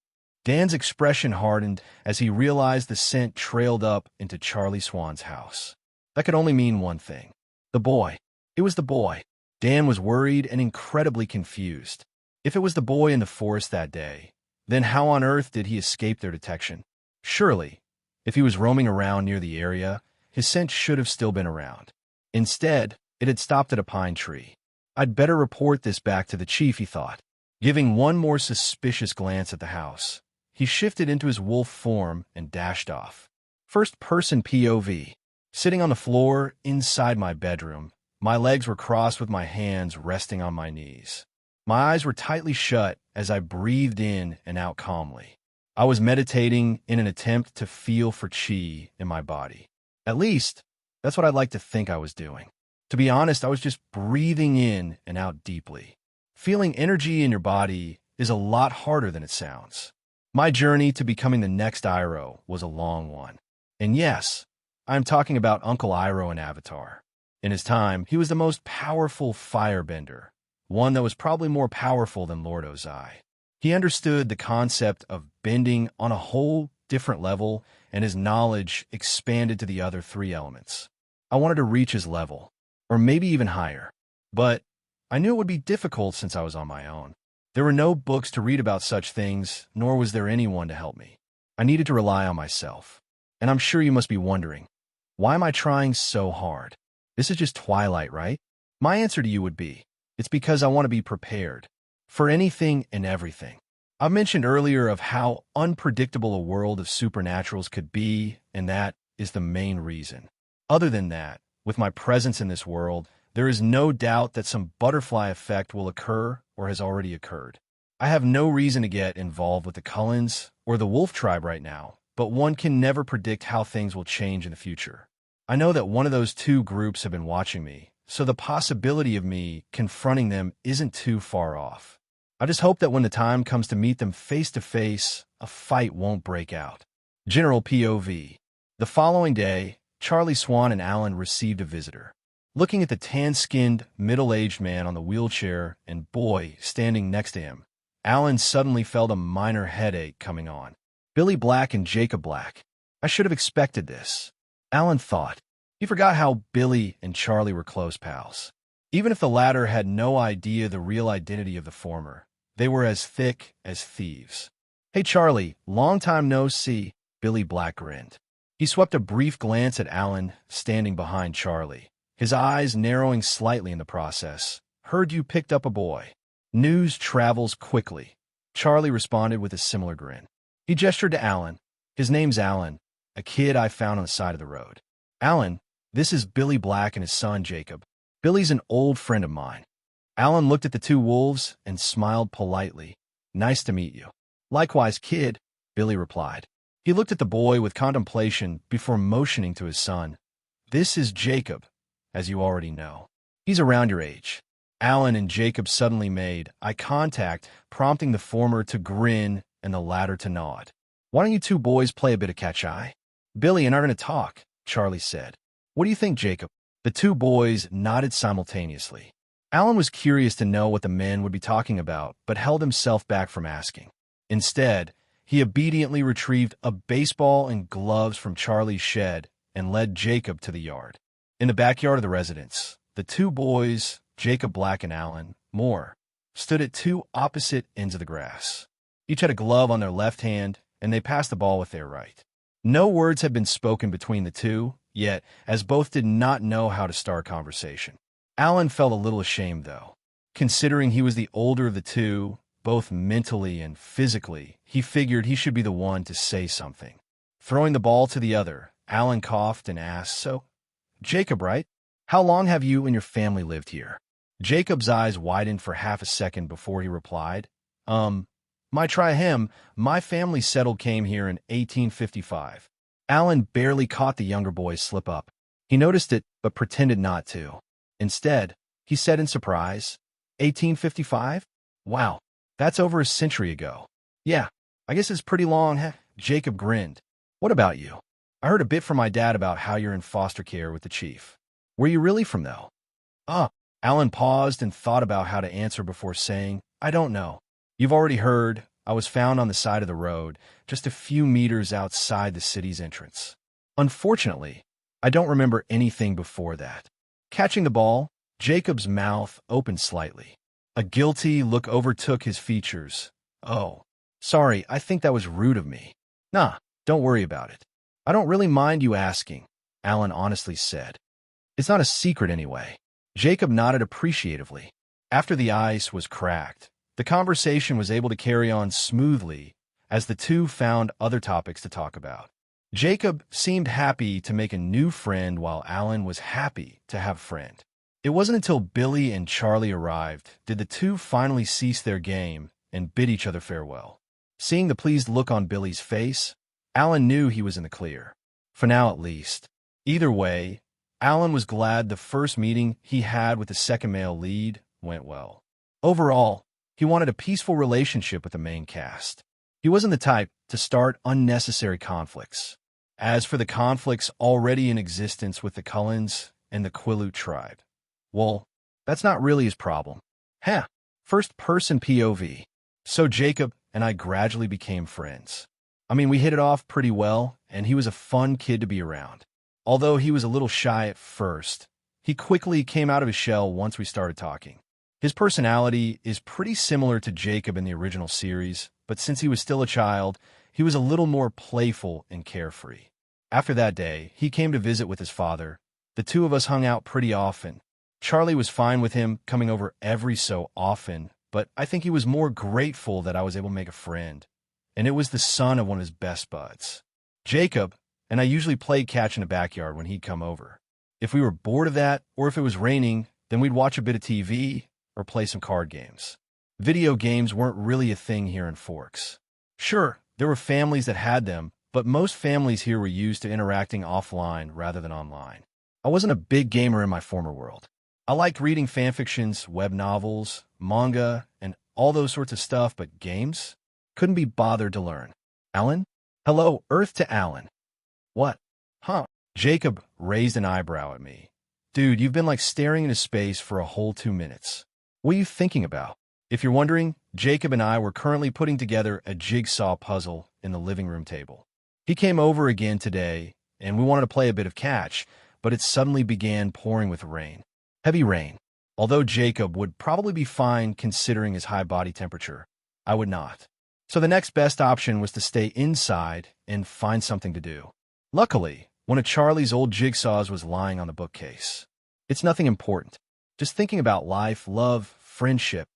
Dan's expression hardened as he realized the scent trailed up into Charlie Swan's house. That could only mean one thing. The boy. It was the boy. Dan was worried and incredibly confused. If it was the boy in the forest that day, then how on earth did he escape their detection? Surely, if he was roaming around near the area, his scent should have still been around. Instead, it had stopped at a pine tree. I'd better report this back to the chief, he thought. Giving one more suspicious glance at the house, he shifted into his wolf form and dashed off. First-person POV. Sitting on the floor inside my bedroom, my legs were crossed with my hands resting on my knees. My eyes were tightly shut as I breathed in and out calmly. I was meditating in an attempt to feel for chi in my body. At least, that's what I'd like to think I was doing. To be honest, I was just breathing in and out deeply. Feeling energy in your body is a lot harder than it sounds. My journey to becoming the next Iroh was a long one. And yes, I'm talking about Uncle Iroh in Avatar. In his time, he was the most powerful firebender, one that was probably more powerful than Lord Ozai. He understood the concept of bending on a whole different level, and his knowledge expanded to the other three elements. I wanted to reach his level, or maybe even higher. But I knew it would be difficult since I was on my own. There were no books to read about such things, nor was there anyone to help me. I needed to rely on myself. And I'm sure you must be wondering, why am I trying so hard? This is just Twilight, right? My answer to you would be, it's because I want to be prepared for anything and everything. I mentioned earlier of how unpredictable a world of supernaturals could be, and that is the main reason. Other than that, with my presence in this world, there is no doubt that some butterfly effect will occur or has already occurred. I have no reason to get involved with the Cullens or the Wolf Tribe right now, but one can never predict how things will change in the future. I know that one of those two groups have been watching me, so the possibility of me confronting them isn't too far off. I just hope that when the time comes to meet them face to face, a fight won't break out. General POV. The following day, Charlie Swan and Alan received a visitor. Looking at the tan-skinned, middle-aged man on the wheelchair and boy standing next to him, Alan suddenly felt a minor headache coming on. Billy Black and Jacob Black. I should have expected this, Alan thought. He forgot how Billy and Charlie were close pals. Even if the latter had no idea the real identity of the former, they were as thick as thieves. Hey Charlie, long time no see, Billy Black grinned. He swept a brief glance at Alan, standing behind Charlie, his eyes narrowing slightly in the process. Heard you picked up a boy. News travels quickly, Charlie responded with a similar grin. He gestured to Alan. His name's Alan, a kid I found on the side of the road. Alan, this is Billy Black and his son Jacob. Billy's an old friend of mine. Alan looked at the two wolves and smiled politely. Nice to meet you. Likewise, kid, Billy replied. He looked at the boy with contemplation before motioning to his son. This is Jacob, as you already know. He's around your age. Alan and Jacob suddenly made eye contact, prompting the former to grin and the latter to nod. Why don't you two boys play a bit of catch-eye? Billy and I are going to talk, Charlie said. What do you think, Jacob? The two boys nodded simultaneously. Alan was curious to know what the men would be talking about, but held himself back from asking. Instead, he obediently retrieved a baseball and gloves from Charlie's shed and led Jacob to the yard. In the backyard of the residence, the two boys, Jacob Black and Alan Moore, stood at two opposite ends of the grass. Each had a glove on their left hand, and they passed the ball with their right. No words had been spoken between the two, yet, as both did not know how to start conversation. Alan felt a little ashamed, though. Considering he was the older of the two, both mentally and physically, he figured he should be the one to say something. Throwing the ball to the other, Alan coughed and asked, "So, Jacob, right? How long have you and your family lived here?" Jacob's eyes widened for half a second before he replied, Try him. My family came here in 1855. Alan barely caught the younger boy's slip up. He noticed it, but pretended not to. Instead, he said in surprise, 1855? Wow, that's over a century ago. Yeah, I guess it's pretty long, huh? Jacob grinned. What about you? I heard a bit from my dad about how you're in foster care with the chief. Where you really from, though? Alan paused and thought about how to answer before saying, I don't know. You've already heard. I was found on the side of the road, just a few meters outside the city's entrance. Unfortunately, I don't remember anything before that. Catching the ball, Jacob's mouth opened slightly. A guilty look overtook his features. Oh, sorry, I think that was rude of me. Nah, don't worry about it. I don't really mind you asking, Alan honestly said. It's not a secret anyway. Jacob nodded appreciatively. After the ice was cracked, the conversation was able to carry on smoothly as the two found other topics to talk about. Jacob seemed happy to make a new friend while Alan was happy to have a friend. It wasn't until Billy and Charlie arrived did the two finally cease their game and bid each other farewell. Seeing the pleased look on Billy's face, Alan knew he was in the clear. For now at least. Either way, Alan was glad the first meeting he had with the second male lead went well. Overall, he wanted a peaceful relationship with the main cast. He wasn't the type to start unnecessary conflicts. As for the conflicts already in existence with the Cullens and the Quileute tribe, well, that's not really his problem. First-person POV. So Jacob and I gradually became friends. We hit it off pretty well, and he was a fun kid to be around. Although he was a little shy at first, he quickly came out of his shell once we started talking. His personality is pretty similar to Jacob in the original series, but since he was still a child, he was a little more playful and carefree. After that day, he came to visit with his father. The two of us hung out pretty often. Charlie was fine with him coming over every so often, but I think he was more grateful that I was able to make a friend. And it was the son of one of his best buds. Jacob and I usually played catch in the backyard when he'd come over. If we were bored of that, or if it was raining, then we'd watch a bit of TV or play some card games. Video games weren't really a thing here in Forks. Sure, there were families that had them, but most families here were used to interacting offline rather than online. I wasn't a big gamer in my former world. I liked reading fanfictions, web novels, manga, and all those sorts of stuff, but games? Couldn't be bothered to learn. Alan? Hello, Earth to Alan. What? Jacob raised an eyebrow at me. Dude, you've been staring into space for a whole 2 minutes. What are you thinking about? If you're wondering, Jacob and I were currently putting together a jigsaw puzzle in the living room table. He came over again today, and we wanted to play a bit of catch, but it suddenly began pouring with rain. Heavy rain. Although Jacob would probably be fine considering his high body temperature, I would not. So the next best option was to stay inside and find something to do. Luckily, one of Charlie's old jigsaws was lying on the bookcase. It's nothing important. Just thinking about life, love, friendship.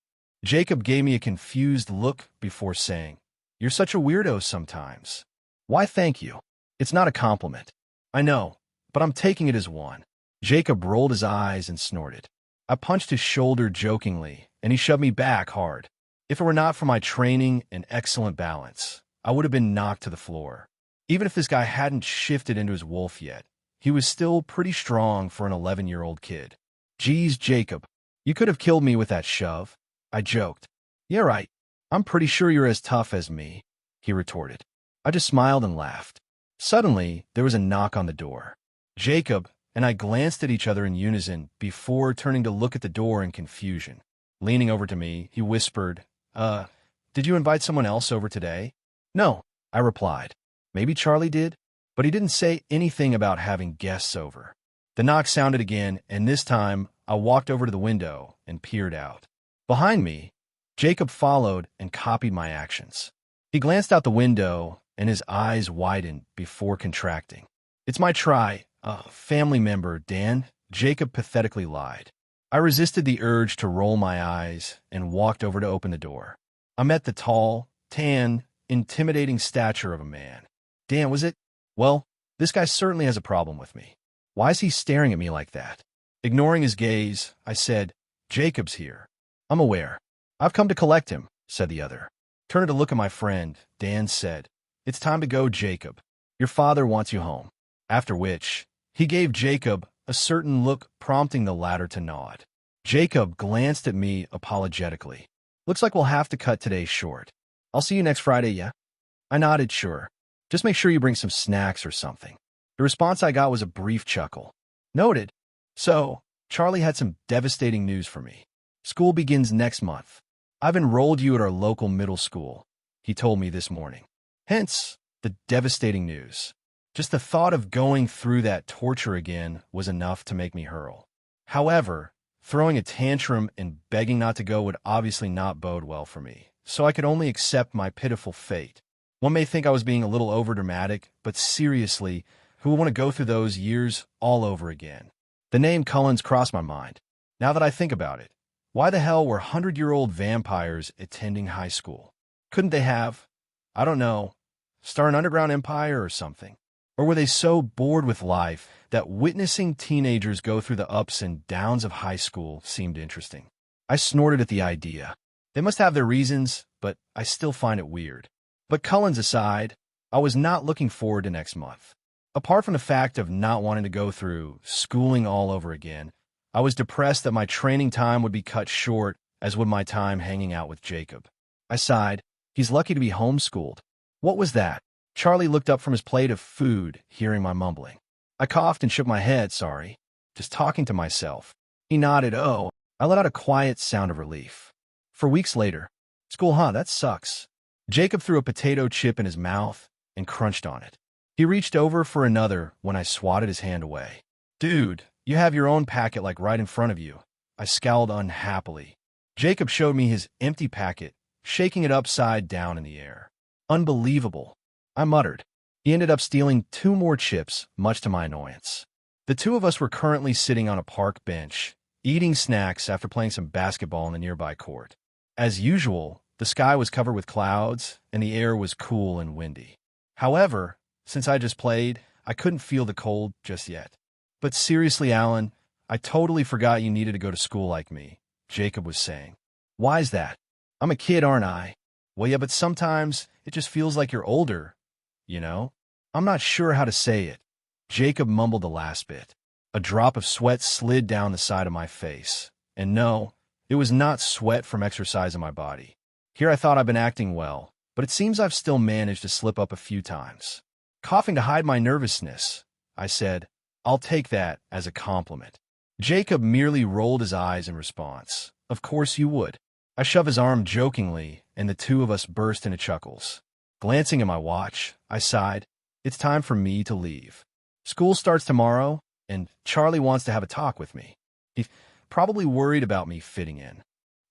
Jacob gave me a confused look before saying, You're such a weirdo sometimes. Why, thank you. It's not a compliment. I know, but I'm taking it as one. Jacob rolled his eyes and snorted. I punched his shoulder jokingly, and he shoved me back hard. If it were not for my training and excellent balance, I would have been knocked to the floor. Even if this guy hadn't shifted into his wolf yet, he was still pretty strong for an 11-year-old kid. Geez, Jacob, you could have killed me with that shove. I joked. Yeah, right. I'm pretty sure you're as tough as me, he retorted. I just smiled and laughed. Suddenly, there was a knock on the door. Jacob and I glanced at each other in unison before turning to look at the door in confusion. Leaning over to me, he whispered, did you invite someone else over today? No, I replied. Maybe Charlie did, but he didn't say anything about having guests over. The knock sounded again, and this time I walked over to the window and peered out. Behind me, Jacob followed and copied my actions. He glanced out the window and his eyes widened before contracting. "It's my family member, Dan," Jacob pathetically lied. I resisted the urge to roll my eyes and walked over to open the door. I met the tall, tan, intimidating stature of a man. "Dan, was it? Well, this guy certainly has a problem with me. Why is he staring at me like that?" Ignoring his gaze, I said, "Jacob's here." "I'm aware. I've come to collect him," said the other. Turning to look at my friend, Dan said, "It's time to go, Jacob. Your father wants you home." After which, he gave Jacob a certain look, prompting the latter to nod. Jacob glanced at me apologetically. "Looks like we'll have to cut today short. I'll see you next Friday, yeah?" I nodded, "Sure. Just make sure you bring some snacks or something." The response I got was a brief chuckle. "Noted." So, Charlie had some devastating news for me. "School begins next month. I've enrolled you at our local middle school," he told me this morning. Hence, the devastating news. Just the thought of going through that torture again was enough to make me hurl. However, throwing a tantrum and begging not to go would obviously not bode well for me, so I could only accept my pitiful fate. One may think I was being a little overdramatic, but seriously, who would want to go through those years all over again? The name Cullens crossed my mind. Now that I think about it, why the hell were 100-year-old vampires attending high school? Couldn't they have, I don't know, start an underground empire or something? Or were they so bored with life that witnessing teenagers go through the ups and downs of high school seemed interesting? I snorted at the idea. They must have their reasons, but I still find it weird. But Cullens aside, I was not looking forward to next month. Apart from the fact of not wanting to go through schooling all over again, I was depressed that my training time would be cut short, as would my time hanging out with Jacob. I sighed. He's lucky to be homeschooled. What was that? Charlie looked up from his plate of food, hearing my mumbling. I coughed and shook my head, sorry. Just talking to myself. He nodded, oh. I let out a quiet sound of relief. For weeks later, "School, huh? That sucks." Jacob threw a potato chip in his mouth and crunched on it. He reached over for another when I swatted his hand away. "Dude, you have your own packet like right in front of you." I scowled unhappily. Jacob showed me his empty packet, shaking it upside down in the air. "Unbelievable," I muttered. He ended up stealing 2 more chips, much to my annoyance. The two of us were currently sitting on a park bench, eating snacks after playing some basketball in the nearby court. As usual, the sky was covered with clouds, and the air was cool and windy. However, since I just played, I couldn't feel the cold just yet. "But seriously, Alan, I totally forgot you needed to go to school like me," Jacob was saying. "Why's that? I'm a kid, aren't I?" "Well, yeah, but sometimes it just feels like you're older, you know?" I'm not sure how to say it. Jacob mumbled the last bit. A drop of sweat slid down the side of my face. And no, it was not sweat from exercise in my body. Here I thought I'd been acting well, but it seems I've still managed to slip up a few times. Coughing to hide my nervousness, I said, "I'll take that as a compliment." Jacob merely rolled his eyes in response. "Of course you would." I shoved his arm jokingly, and the two of us burst into chuckles. Glancing at my watch, I sighed. It's time for me to leave. School starts tomorrow, and Charlie wants to have a talk with me. He's probably worried about me fitting in.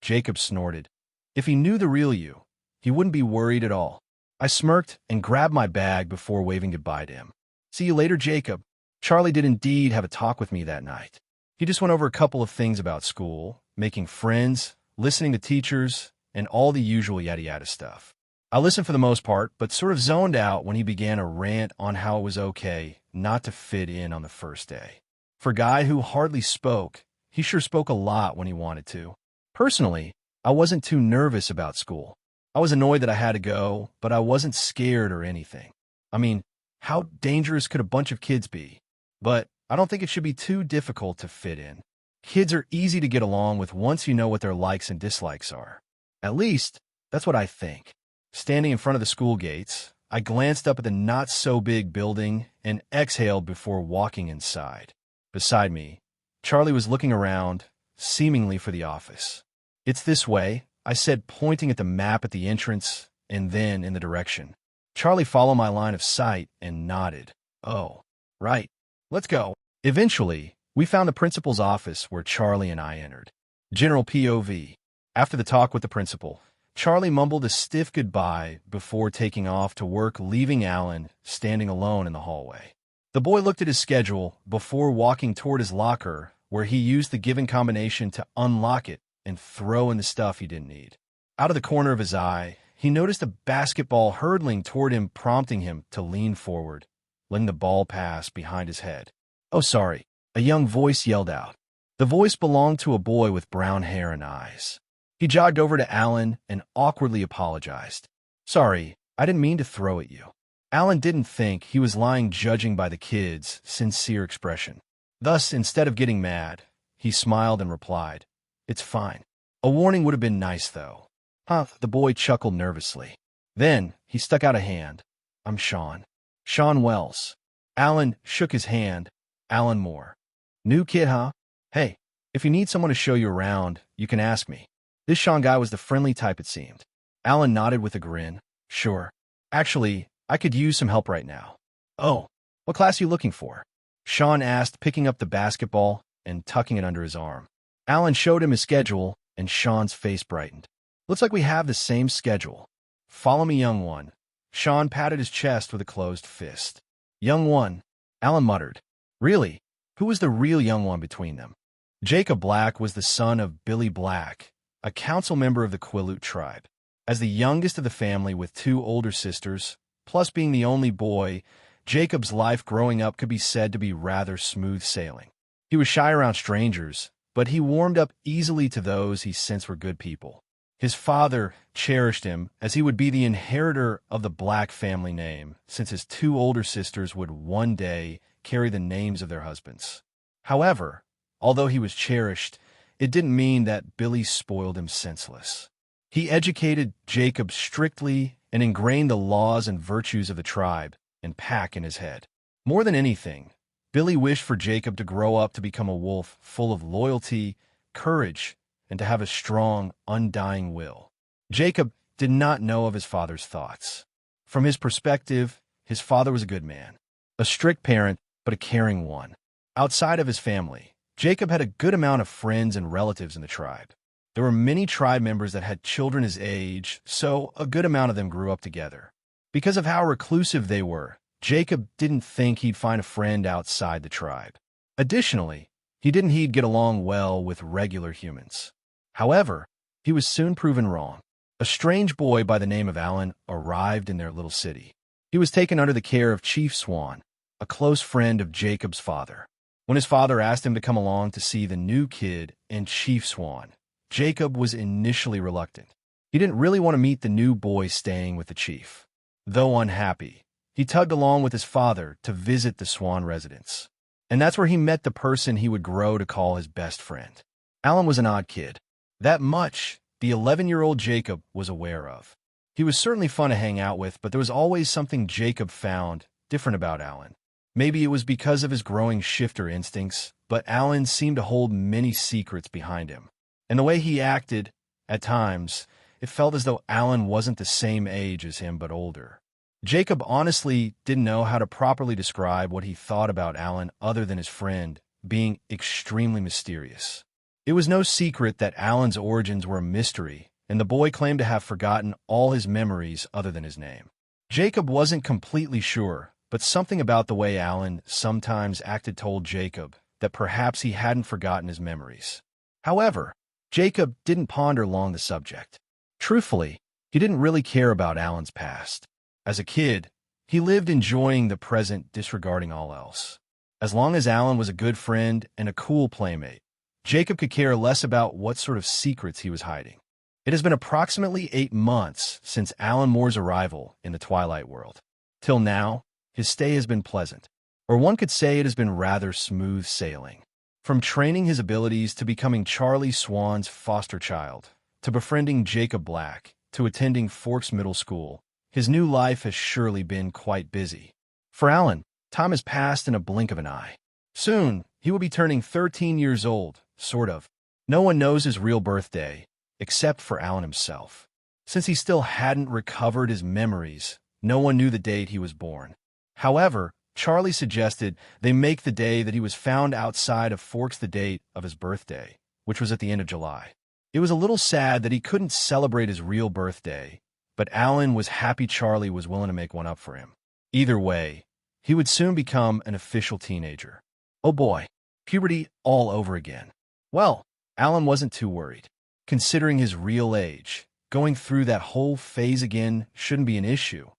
Jacob snorted. If he knew the real you, he wouldn't be worried at all. I smirked and grabbed my bag before waving goodbye to him. "See you later, Jacob." Charlie did indeed have a talk with me that night. He just went over a couple of things about school, making friends, listening to teachers, and all the usual yada-yada stuff. I listened for the most part, but sort of zoned out when he began a rant on how it was okay not to fit in on the first day. For a guy who hardly spoke, he sure spoke a lot when he wanted to. Personally, I wasn't too nervous about school. I was annoyed that I had to go, but I wasn't scared or anything. I mean, how dangerous could a bunch of kids be? But I don't think it should be too difficult to fit in. Kids are easy to get along with once you know what their likes and dislikes are. At least, that's what I think. Standing in front of the school gates, I glanced up at the not-so-big building and exhaled before walking inside. Beside me, Charlie was looking around, seemingly for the office. "It's this way," I said, pointing at the map at the entrance and then in the direction. Charlie followed my line of sight and nodded. "Oh, right. Let's go." Eventually, we found the principal's office where Charlie and I entered. General POV. After the talk with the principal, Charlie mumbled a stiff goodbye before taking off to work, leaving Alan standing alone in the hallway. The boy looked at his schedule before walking toward his locker, where he used the given combination to unlock it and throw in the stuff he didn't need. Out of the corner of his eye, he noticed a basketball hurtling toward him, prompting him to lean forward, letting the ball pass behind his head. "Oh, sorry," a young voice yelled out. The voice belonged to a boy with brown hair and eyes. He jogged over to Alan and awkwardly apologized. "Sorry, I didn't mean to throw at you." Alan didn't think he was lying, judging by the kid's sincere expression. Thus, instead of getting mad, he smiled and replied, "It's fine. A warning would have been nice, though." "Huh," the boy chuckled nervously. Then he stuck out a hand. "I'm Sean. Sean Wells." Alan shook his hand. "Alan Moore. New kid, huh? Hey, if you need someone to show you around, you can ask me." This Sean guy was the friendly type, it seemed. Alan nodded with a grin. "Sure. Actually, I could use some help right now." "Oh, what class are you looking for?" Sean asked, picking up the basketball and tucking it under his arm. Alan showed him his schedule, and Sean's face brightened. "Looks like we have the same schedule. Follow me, young one." Sean patted his chest with a closed fist. "Young one," Alan muttered. Really? Who was the real young one between them? Jacob Black was the son of Billy Black, a council member of the Quileute tribe. As the youngest of the family with two older sisters, plus being the only boy, Jacob's life growing up could be said to be rather smooth sailing. He was shy around strangers, but he warmed up easily to those he sensed were good people. His father cherished him, as he would be the inheritor of the Black family name, since his two older sisters would one day carry the names of their husbands. However, although he was cherished, it didn't mean that Billy spoiled him senseless. He educated Jacob strictly and ingrained the laws and virtues of the tribe and pack in his head. More than anything, Billy wished for Jacob to grow up to become a wolf full of loyalty, courage, and to have a strong, undying will. Jacob did not know of his father's thoughts. From his perspective, his father was a good man, a strict parent, but a caring one. Outside of his family, Jacob had a good amount of friends and relatives in the tribe. There were many tribe members that had children his age, so a good amount of them grew up together. Because of how reclusive they were, Jacob didn't think he'd find a friend outside the tribe. Additionally, he didn't he'd get along well with regular humans. However, he was soon proven wrong. A strange boy by the name of Alan arrived in their little city. He was taken under the care of Chief Swan, a close friend of Jacob's father. When his father asked him to come along to see the new kid and Chief Swan, Jacob was initially reluctant. He didn't really want to meet the new boy staying with the chief. Though unhappy, he tugged along with his father to visit the Swan residence. And that's where he met the person he would grow to call his best friend. Alan was an odd kid. That much the 11-year-old Jacob was aware of. He was certainly fun to hang out with, but there was always something Jacob found different about Alan. Maybe it was because of his growing shifter instincts, but Alan seemed to hold many secrets behind him. And the way he acted, at times, it felt as though Alan wasn't the same age as him but older. Jacob honestly didn't know how to properly describe what he thought about Alan other than his friend being extremely mysterious. It was no secret that Alan's origins were a mystery, and the boy claimed to have forgotten all his memories other than his name. Jacob wasn't completely sure, but something about the way Alan sometimes acted told Jacob that perhaps he hadn't forgotten his memories. However, Jacob didn't ponder long the subject. Truthfully, he didn't really care about Alan's past. As a kid, he lived enjoying the present, disregarding all else. As long as Alan was a good friend and a cool playmate, Jacob could care less about what sort of secrets he was hiding. It has been approximately 8 months since Alan Moore's arrival in the Twilight world. Till now, his stay has been pleasant, or one could say it has been rather smooth sailing. From training his abilities to becoming Charlie Swan's foster child, to befriending Jacob Black, to attending Forks Middle School, his new life has surely been quite busy. For Alan, time has passed in a blink of an eye. Soon, he will be turning 13 years old, sort of. No one knows his real birthday, except for Alan himself. Since he still hadn't recovered his memories, no one knew the date he was born. However, Charlie suggested they make the day that he was found outside of Forks the date of his birthday, which was at the end of July. It was a little sad that he couldn't celebrate his real birthday, but Alan was happy Charlie was willing to make one up for him. Either way, he would soon become an official teenager. Oh boy, puberty all over again. Well, Alan wasn't too worried. Considering his real age, going through that whole phase again shouldn't be an issue,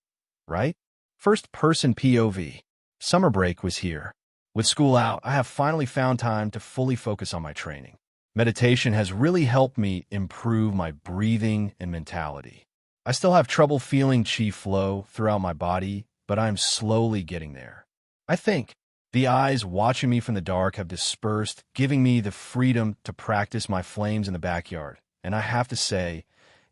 right? First-person POV. Summer break was here. With school out, I have finally found time to fully focus on my training. Meditation has really helped me improve my breathing and mentality. I still have trouble feeling chi flow throughout my body, but I'm slowly getting there. I think the eyes watching me from the dark have dispersed, giving me the freedom to practice my flames in the backyard. And I have to say,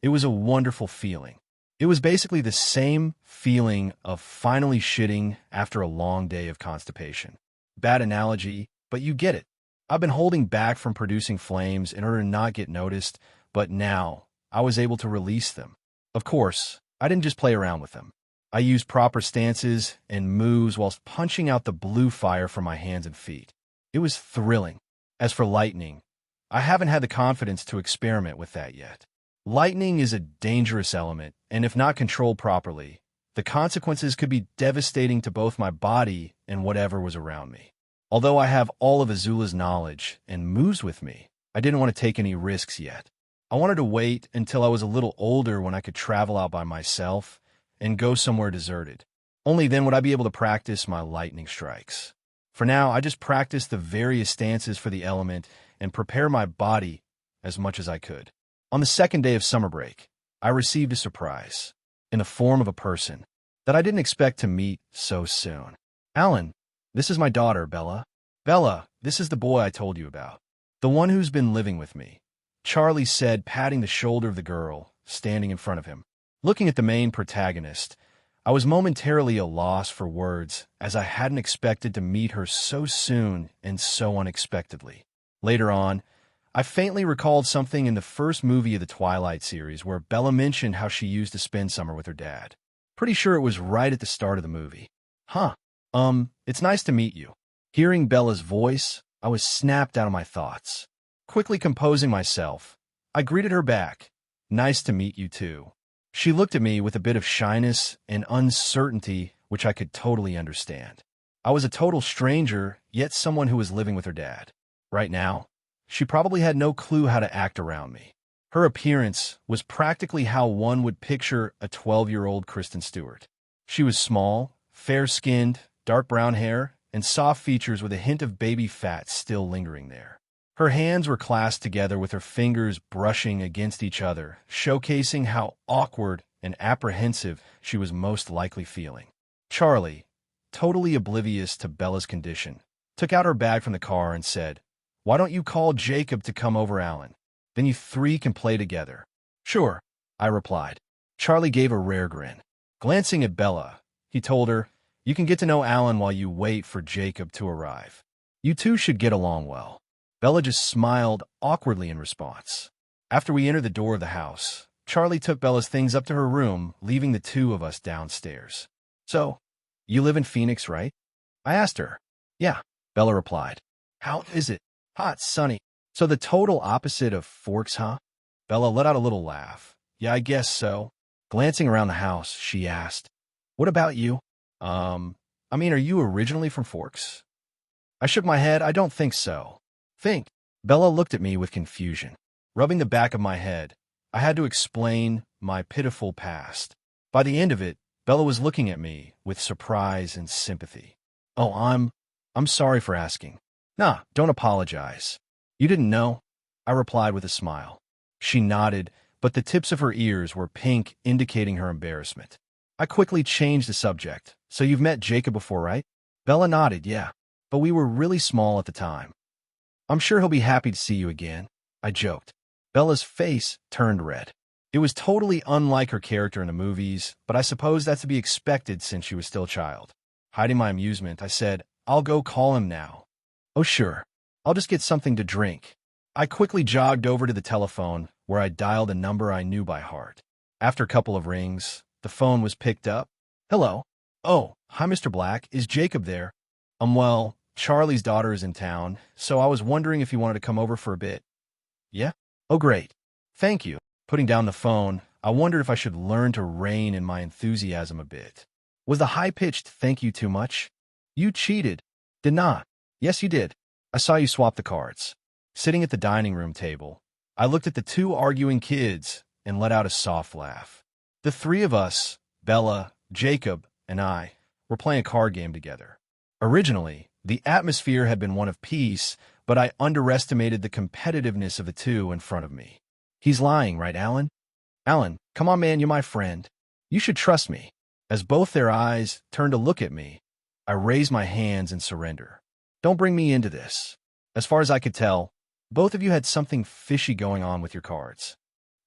it was a wonderful feeling. It was basically the same feeling of finally shitting after a long day of constipation. Bad analogy, but you get it. I've been holding back from producing flames in order to not get noticed, but now I was able to release them. Of course, I didn't just play around with them. I used proper stances and moves whilst punching out the blue fire from my hands and feet. It was thrilling. As for lightning, I haven't had the confidence to experiment with that yet. Lightning is a dangerous element, and if not controlled properly, the consequences could be devastating to both my body and whatever was around me. Although I have all of Azula's knowledge and moves with me, I didn't want to take any risks yet. I wanted to wait until I was a little older when I could travel out by myself and go somewhere deserted. Only then would I be able to practice my lightning strikes. For now, I just practiced the various stances for the element and prepare my body as much as I could. On the second day of summer break, I received a surprise in the form of a person that I didn't expect to meet so soon. Alan, this is my daughter, Bella. Bella, this is the boy I told you about. The one who's been living with me, Charlie said, patting the shoulder of the girl standing in front of him. Looking at the main protagonist, I was momentarily at a loss for words, as I hadn't expected to meet her so soon and so unexpectedly. Later on, I faintly recalled something in the first movie of the Twilight series where Bella mentioned how she used to spend summer with her dad. Pretty sure it was right at the start of the movie. It's nice to meet you. Hearing Bella's voice, I was snapped out of my thoughts. Quickly composing myself, I greeted her back. Nice to meet you too. She looked at me with a bit of shyness and uncertainty, which I could totally understand. I was a total stranger, yet someone who was living with her dad. Right now, she probably had no clue how to act around me. Her appearance was practically how one would picture a 12-year-old Kristen Stewart. She was small, fair-skinned, dark brown hair, and soft features with a hint of baby fat still lingering there. Her hands were clasped together with her fingers brushing against each other, showcasing how awkward and apprehensive she was most likely feeling. Charlie, totally oblivious to Bella's condition, took out her bag from the car and said, "Why don't you call Jacob to come over, Alan? Then you three can play together." "Sure," I replied. Charlie gave a rare grin. Glancing at Bella, he told her, "You can get to know Alan while you wait for Jacob to arrive. You two should get along well." Bella just smiled awkwardly in response. After we entered the door of the house, Charlie took Bella's things up to her room, leaving the two of us downstairs. "So, you live in Phoenix, right?" I asked her. "Yeah," Bella replied. "How is it? Hot, sunny. So the total opposite of Forks, huh?" Bella let out a little laugh. "Yeah, I guess so." Glancing around the house, she asked, "What about you? Are you originally from Forks?" I shook my head. "I don't think so." "Think." Bella looked at me with confusion. Rubbing the back of my head, I had to explain my pitiful past. By the end of it, Bella was looking at me with surprise and sympathy. "Oh, I'm sorry for asking." "Nah, don't apologize. You didn't know?" I replied with a smile. She nodded, but the tips of her ears were pink, indicating her embarrassment. I quickly changed the subject. "So you've met Jacob before, right?" Bella nodded, "Yeah, but we were really small at the time." "I'm sure he'll be happy to see you again," I joked. Bella's face turned red. It was totally unlike her character in the movies, but I suppose that's to be expected since she was still a child. Hiding my amusement, I said, "I'll go call him now." "Oh, sure. I'll just get something to drink." I quickly jogged over to the telephone, where I dialed a number I knew by heart. After a couple of rings, the phone was picked up. "Hello." "Oh, hi, Mr. Black. Is Jacob there?" Well, Charlie's daughter is in town, so I was wondering if you wanted to come over for a bit." "Yeah?" "Oh, great. Thank you. Putting down the phone, I wondered if I should learn to rein in my enthusiasm a bit. Was the high-pitched thank you too much? You cheated. Did not. Yes, you did. I saw you swap the cards. Sitting at the dining room table, I looked at the two arguing kids and let out a soft laugh. The three of us, Bella, Jacob, and I, were playing a card game together. Originally, the atmosphere had been one of peace, but I underestimated the competitiveness of the two in front of me. He's lying, right, Alan? Alan, come on, man, you're my friend. You should trust me. As both their eyes turned to look at me, I raised my hands in surrender. Don't bring me into this. As far as I could tell, both of you had something fishy going on with your cards.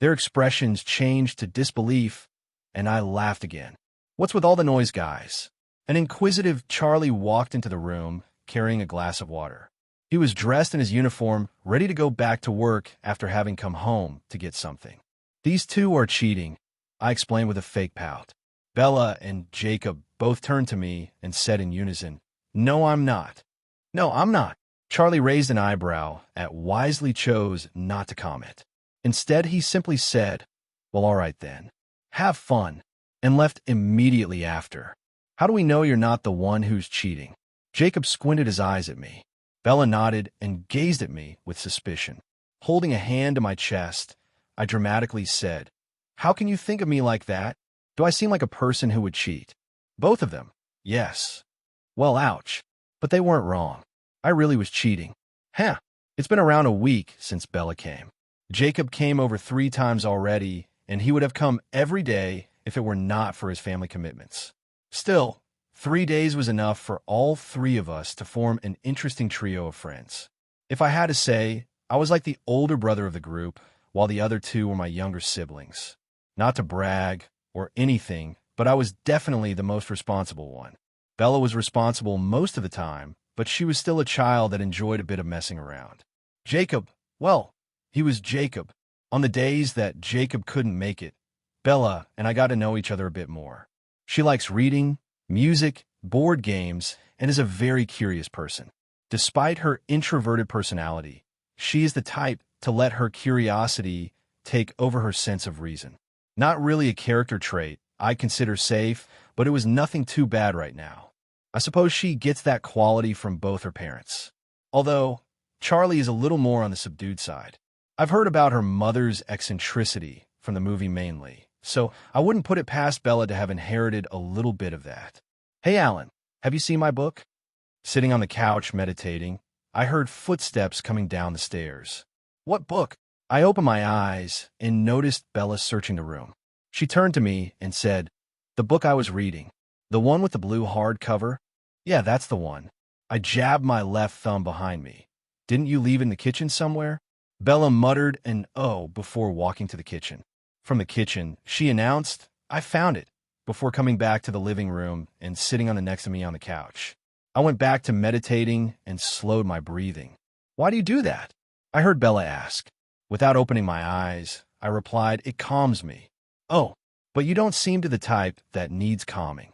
Their expressions changed to disbelief, and I laughed again. What's with all the noise, guys? An inquisitive Charlie walked into the room, carrying a glass of water. He was dressed in his uniform, ready to go back to work after having come home to get something. These two are cheating, I explained with a fake pout. Bella and Jacob both turned to me and said in unison, No, I'm not. No, I'm not. Charlie raised an eyebrow at wisely chose not to comment. Instead, he simply said, Well, all right then. Have fun, and left immediately after. How do we know you're not the one who's cheating? Jacob squinted his eyes at me. Bella nodded and gazed at me with suspicion. Holding a hand to my chest, I dramatically said, How can you think of me like that? Do I seem like a person who would cheat? Both of them. Yes. Well, ouch. But they weren't wrong. I really was cheating. Huh. It's been around a week since Bella came. Jacob came over 3 times already, and he would have come every day if it were not for his family commitments. Still, 3 days was enough for all 3 of us to form an interesting trio of friends. If I had to say, I was like the older brother of the group, while the other 2 were my younger siblings. Not to brag or anything, but I was definitely the most responsible one. Bella was responsible most of the time, but she was still a child that enjoyed a bit of messing around. Jacob, well, he was Jacob. On the days that Jacob couldn't make it, Bella and I got to know each other a bit more. She likes reading, music, board games, and is a very curious person. Despite her introverted personality, she is the type to let her curiosity take over her sense of reason. Not really a character trait I consider safe, but it was nothing too bad right now. I suppose she gets that quality from both her parents. Although, Charlie is a little more on the subdued side. I've heard about her mother's eccentricity from the movie mainly, so I wouldn't put it past Bella to have inherited a little bit of that. Hey, Alan, have you seen my book? Sitting on the couch meditating, I heard footsteps coming down the stairs. What book? I opened my eyes and noticed Bella searching the room. She turned to me and said, The book I was reading. The one with the blue hardcover? Yeah, that's the one. I jabbed my left thumb behind me. Didn't you leave it in the kitchen somewhere? Bella muttered an "oh" before walking to the kitchen. From the kitchen, she announced, I found it, before coming back to the living room and sitting on the next to me on the couch. I went back to meditating and slowed my breathing. Why do you do that? I heard Bella ask. Without opening my eyes, I replied, It calms me. Oh, but you don't seem to the type that needs calming.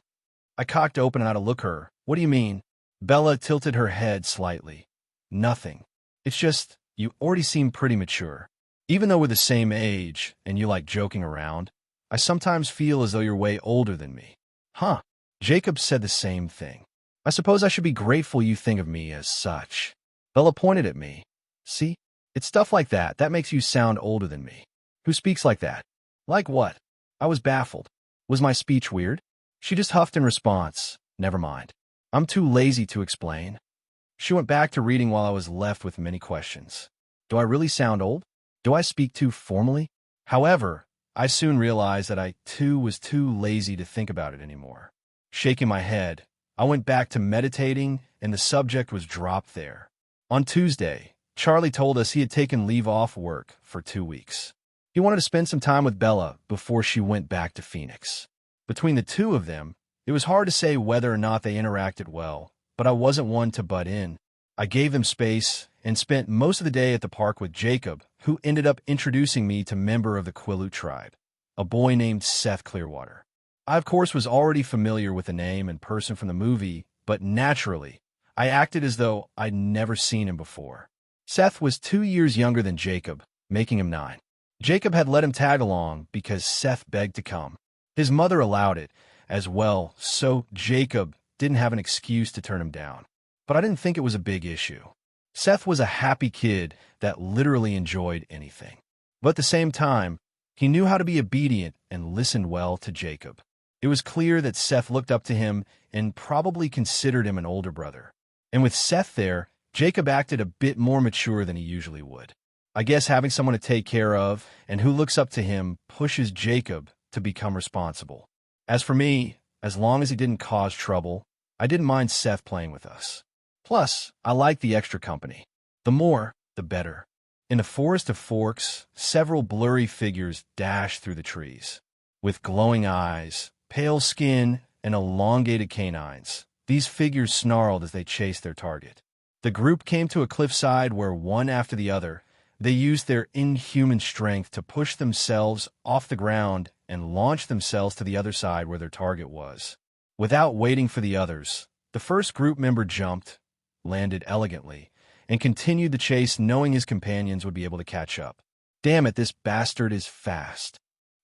I cocked open and had to look her. What do you mean? Bella tilted her head slightly. Nothing. It's just, you already seem pretty mature. Even though we're the same age and you like joking around, I sometimes feel as though you're way older than me. Huh. Jacob said the same thing. I suppose I should be grateful you think of me as such. Bella pointed at me. See? It's stuff like that that makes you sound older than me. Who speaks like that? Like what? I was baffled. Was my speech weird? She just huffed in response. Never mind. I'm too lazy to explain. She went back to reading while I was left with many questions. Do I really sound old? Do I speak too formally? However, I soon realized that I, too, was too lazy to think about it anymore. Shaking my head, I went back to meditating, and the subject was dropped there. On Tuesday, Charlie told us he had taken leave off work for 2 weeks. He wanted to spend some time with Bella before she went back to Phoenix. Between the two of them, it was hard to say whether or not they interacted well, but I wasn't one to butt in. I gave them space and spent most of the day at the park with Jacob, who ended up introducing me to a member of the Quileute tribe, a boy named Seth Clearwater. I, of course, was already familiar with the name and person from the movie, but naturally, I acted as though I'd never seen him before. Seth was 2 years younger than Jacob, making him 9. Jacob had let him tag along because Seth begged to come. His mother allowed it as well, so Jacob didn't have an excuse to turn him down. But I didn't think it was a big issue. Seth was a happy kid that literally enjoyed anything. But at the same time, he knew how to be obedient and listened well to Jacob. It was clear that Seth looked up to him and probably considered him an older brother. And with Seth there, Jacob acted a bit more mature than he usually would. I guess having someone to take care of and who looks up to him pushes Jacob to become responsible. As for me, as long as he didn't cause trouble, I didn't mind Seth playing with us. Plus, I liked the extra company. The more, the better. In the forest of forks, several blurry figures dashed through the trees. With glowing eyes, pale skin, and elongated canines, these figures snarled as they chased their target. The group came to a cliffside where, one after the other, they used their inhuman strength to push themselves off the ground and launch themselves to the other side where their target was. Without waiting for the others, the first group member jumped, landed elegantly, and continued the chase knowing his companions would be able to catch up. "Damn it, this bastard is fast,"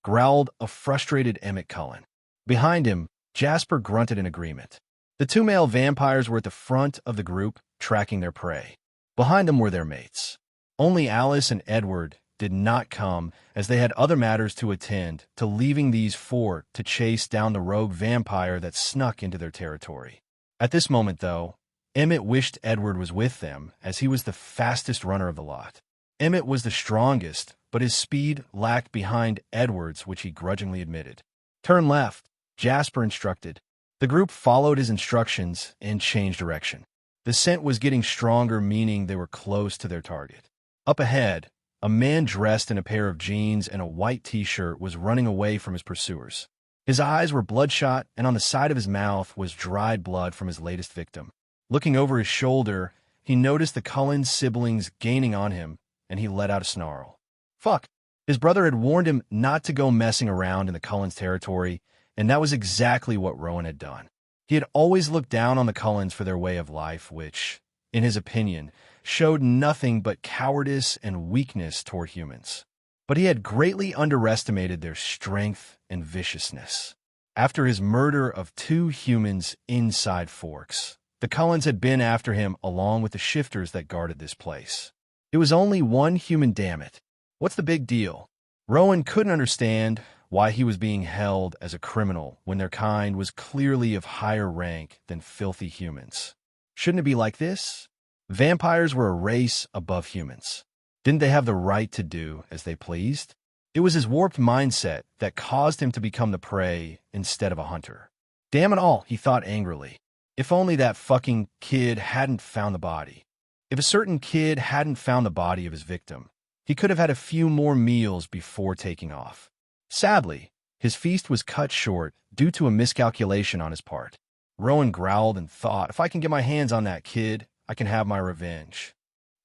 growled a frustrated Emmett Cullen. Behind him, Jasper grunted in agreement. The two male vampires were at the front of the group, tracking their prey. Behind them were their mates. Only Alice and Edward did not come, as they had other matters to attend to, leaving these four to chase down the rogue vampire that snuck into their territory. At this moment, though, Emmett wished Edward was with them, as he was the fastest runner of the lot. Emmett was the strongest, but his speed lagged behind Edward's, which he grudgingly admitted. "Turn left," Jasper instructed. The group followed his instructions and changed direction. The scent was getting stronger, meaning they were close to their target. Up ahead, a man dressed in a pair of jeans and a white t-shirt was running away from his pursuers. His eyes were bloodshot, and on the side of his mouth was dried blood from his latest victim. Looking over his shoulder, he noticed the Cullen siblings gaining on him, and he let out a snarl. Fuck! His brother had warned him not to go messing around in the Cullens' territory, and that was exactly what Rowan had done. He had always looked down on the Cullens for their way of life, which, in his opinion, showed nothing but cowardice and weakness toward humans. But he had greatly underestimated their strength and viciousness. After his murder of 2 humans inside Forks, the Cullens had been after him along with the shifters that guarded this place. It was only one human, damn it. What's the big deal? Rowan couldn't understand why he was being held as a criminal when their kind was clearly of higher rank than filthy humans. Shouldn't it be like this? Vampires were a race above humans. Didn't they have the right to do as they pleased? It was his warped mindset that caused him to become the prey instead of a hunter. Damn it all, he thought angrily. If only that fucking kid hadn't found the body. If a certain kid hadn't found the body of his victim, he could have had a few more meals before taking off. Sadly, his feast was cut short due to a miscalculation on his part. Rowan growled and thought, if I can get my hands on that kid, I can have my revenge.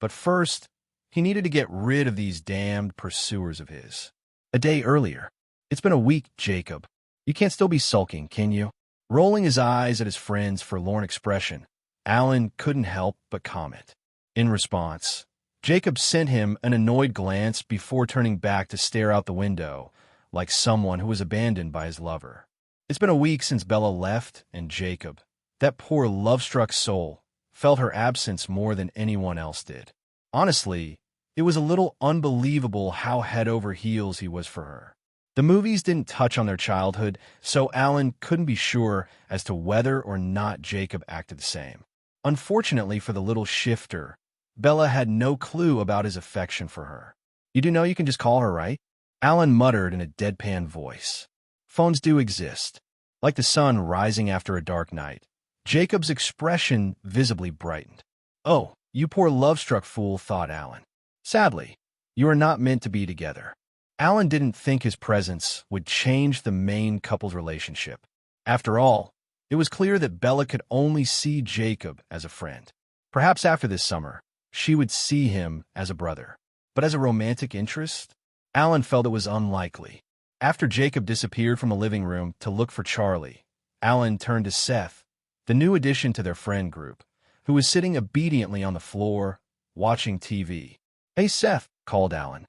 But first, he needed to get rid of these damned pursuers of his. A day earlier. It's been a week, Jacob. You can't still be sulking, can you? Rolling his eyes at his friend's forlorn expression, Alan couldn't help but comment. In response, Jacob sent him an annoyed glance before turning back to stare out the window, like someone who was abandoned by his lover. It's been a week since Bella left, and Jacob, that poor love-struck soul, felt her absence more than anyone else did. Honestly, it was a little unbelievable how head over heels he was for her. The movies didn't touch on their childhood, so Alan couldn't be sure as to whether or not Jacob acted the same. Unfortunately for the little shifter, Bella had no clue about his affection for her. You do know you can just call her, right? Alan muttered in a deadpan voice. Phones do exist. Like the sun rising after a dark night, Jacob's expression visibly brightened. Oh, you poor love-struck fool, thought Alan. Sadly, you are not meant to be together. Alan didn't think his presence would change the main couple's relationship. After all, it was clear that Bella could only see Jacob as a friend. Perhaps after this summer, she would see him as a brother. But as a romantic interest, Alan felt it was unlikely. After Jacob disappeared from the living room to look for Charlie, Alan turned to Seth, the new addition to their friend group, who was sitting obediently on the floor, watching TV. Hey, Seth, called Alan.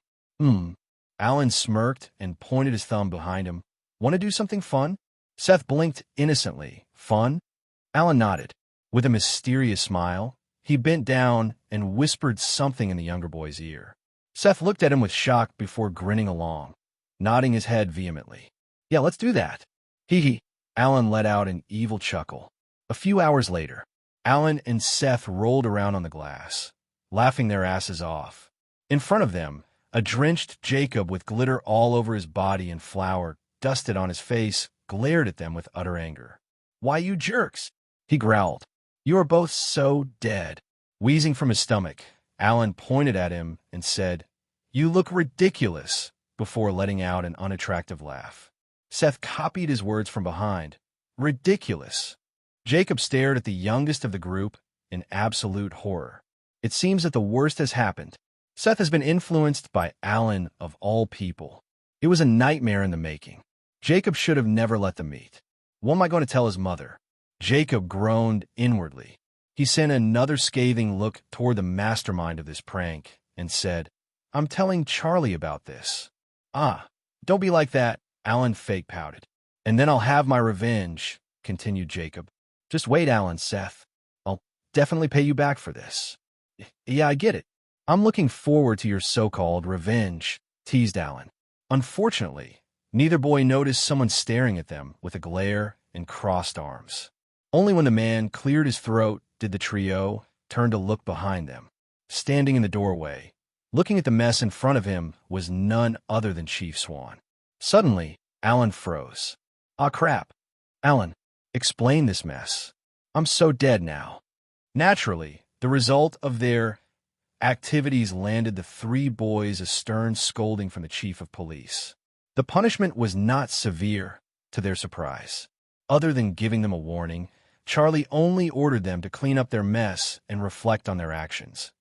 Alan smirked and pointed his thumb behind him. Want to do something fun? Seth blinked innocently. Fun? Alan nodded. With a mysterious smile, he bent down and whispered something in the younger boy's ear. Seth looked at him with shock before grinning along, nodding his head vehemently. Yeah, let's do that. Hee hee. Alan let out an evil chuckle. A few hours later, Alan and Seth rolled around on the glass, laughing their asses off. In front of them, a drenched Jacob with glitter all over his body and flour dusted on his face glared at them with utter anger. Why, you jerks! He growled. You are both so dead. Wheezing from his stomach, Alan pointed at him and said, You look ridiculous, before letting out an unattractive laugh. Seth copied his words from behind. Ridiculous. Jacob stared at the youngest of the group in absolute horror. It seems that the worst has happened. Seth has been influenced by Alan of all people. It was a nightmare in the making. Jacob should have never let them meet. What am I going to tell his mother? Jacob groaned inwardly. He sent another scathing look toward the mastermind of this prank and said, I'm telling Charlie about this. Ah, don't be like that, Alan fake pouted. And then I'll have my revenge, continued Jacob. Just wait, Alan, Seth. I'll definitely pay you back for this. Yeah, I get it. I'm looking forward to your so-called revenge, teased Alan. Unfortunately, neither boy noticed someone staring at them with a glare and crossed arms. Only when the man cleared his throat did the trio turn to look behind them. Standing in the doorway, looking at the mess in front of him, was none other than Chief Swan. Suddenly, Alan froze. Ah, crap. Alan, explain this mess. I'm so dead now. Naturally, the result of their activities landed the three boys a stern scolding from the chief of police. The punishment was not severe, to their surprise. Other than giving them a warning, Charlie only ordered them to clean up their mess and reflect on their actions,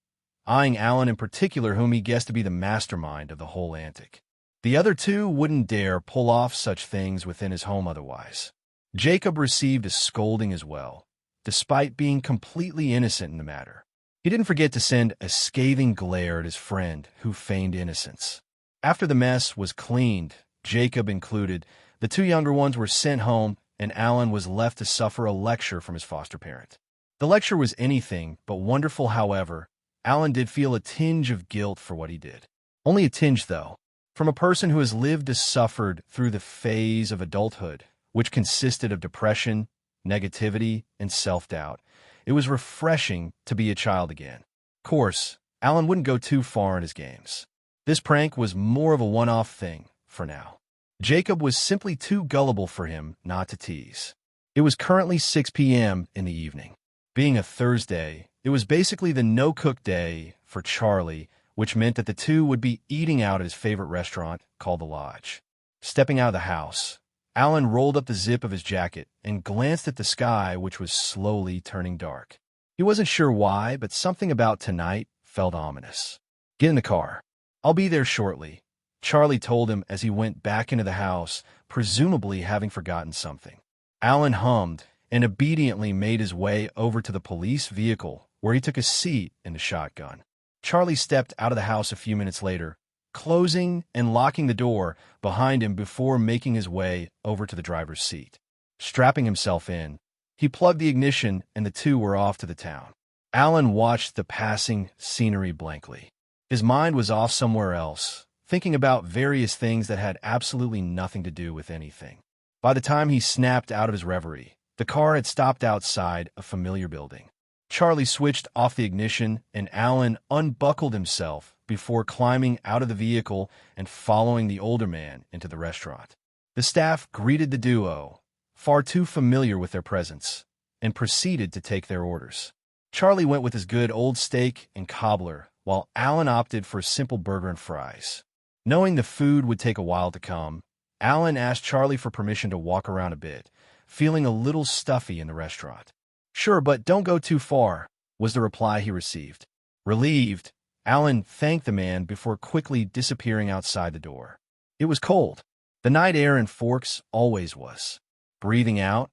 eyeing Alan in particular, whom he guessed to be the mastermind of the whole antic. The other two wouldn't dare pull off such things within his home otherwise. Jacob received a scolding as well, despite being completely innocent in the matter. He didn't forget to send a scathing glare at his friend, who feigned innocence. After the mess was cleaned, Jacob included, the two younger ones were sent home, and Alan was left to suffer a lecture from his foster parent. The lecture was anything but wonderful, however. Alan did feel a tinge of guilt for what he did. Only a tinge, though. From a person who has lived and suffered through the phase of adulthood, which consisted of depression, negativity, and self-doubt, it was refreshing to be a child again. Of course, Alan wouldn't go too far in his games. This prank was more of a one-off thing, for now. Jacob was simply too gullible for him not to tease. It was currently 6 p.m. in the evening. Being a Thursday, it was basically the no-cook day for Charlie, which meant that the two would be eating out at his favorite restaurant called The Lodge. Stepping out of the house, Alan rolled up the zip of his jacket and glanced at the sky, which was slowly turning dark. He wasn't sure why, but something about tonight felt ominous. Get in the car. I'll be there shortly, Charlie told him as he went back into the house, presumably having forgotten something. Alan hummed and obediently made his way over to the police vehicle, where he took a seat in the shotgun. Charlie stepped out of the house a few minutes later, closing and locking the door behind him before making his way over to the driver's seat. Strapping himself in, he plugged the ignition and the two were off to the town. Alan watched the passing scenery blankly. His mind was off somewhere else, thinking about various things that had absolutely nothing to do with anything. By the time he snapped out of his reverie, the car had stopped outside a familiar building. Charlie switched off the ignition and Alan unbuckled himself before climbing out of the vehicle and following the older man into the restaurant. The staff greeted the duo, far too familiar with their presence, and proceeded to take their orders. Charlie went with his good old steak and cobbler, while Alan opted for a simple burger and fries. Knowing the food would take a while to come, Alan asked Charlie for permission to walk around a bit, feeling a little stuffy in the restaurant. Sure, but don't go too far, was the reply he received. Relieved, Alan thanked the man before quickly disappearing outside the door. It was cold. The night air in Forks always was. Breathing out,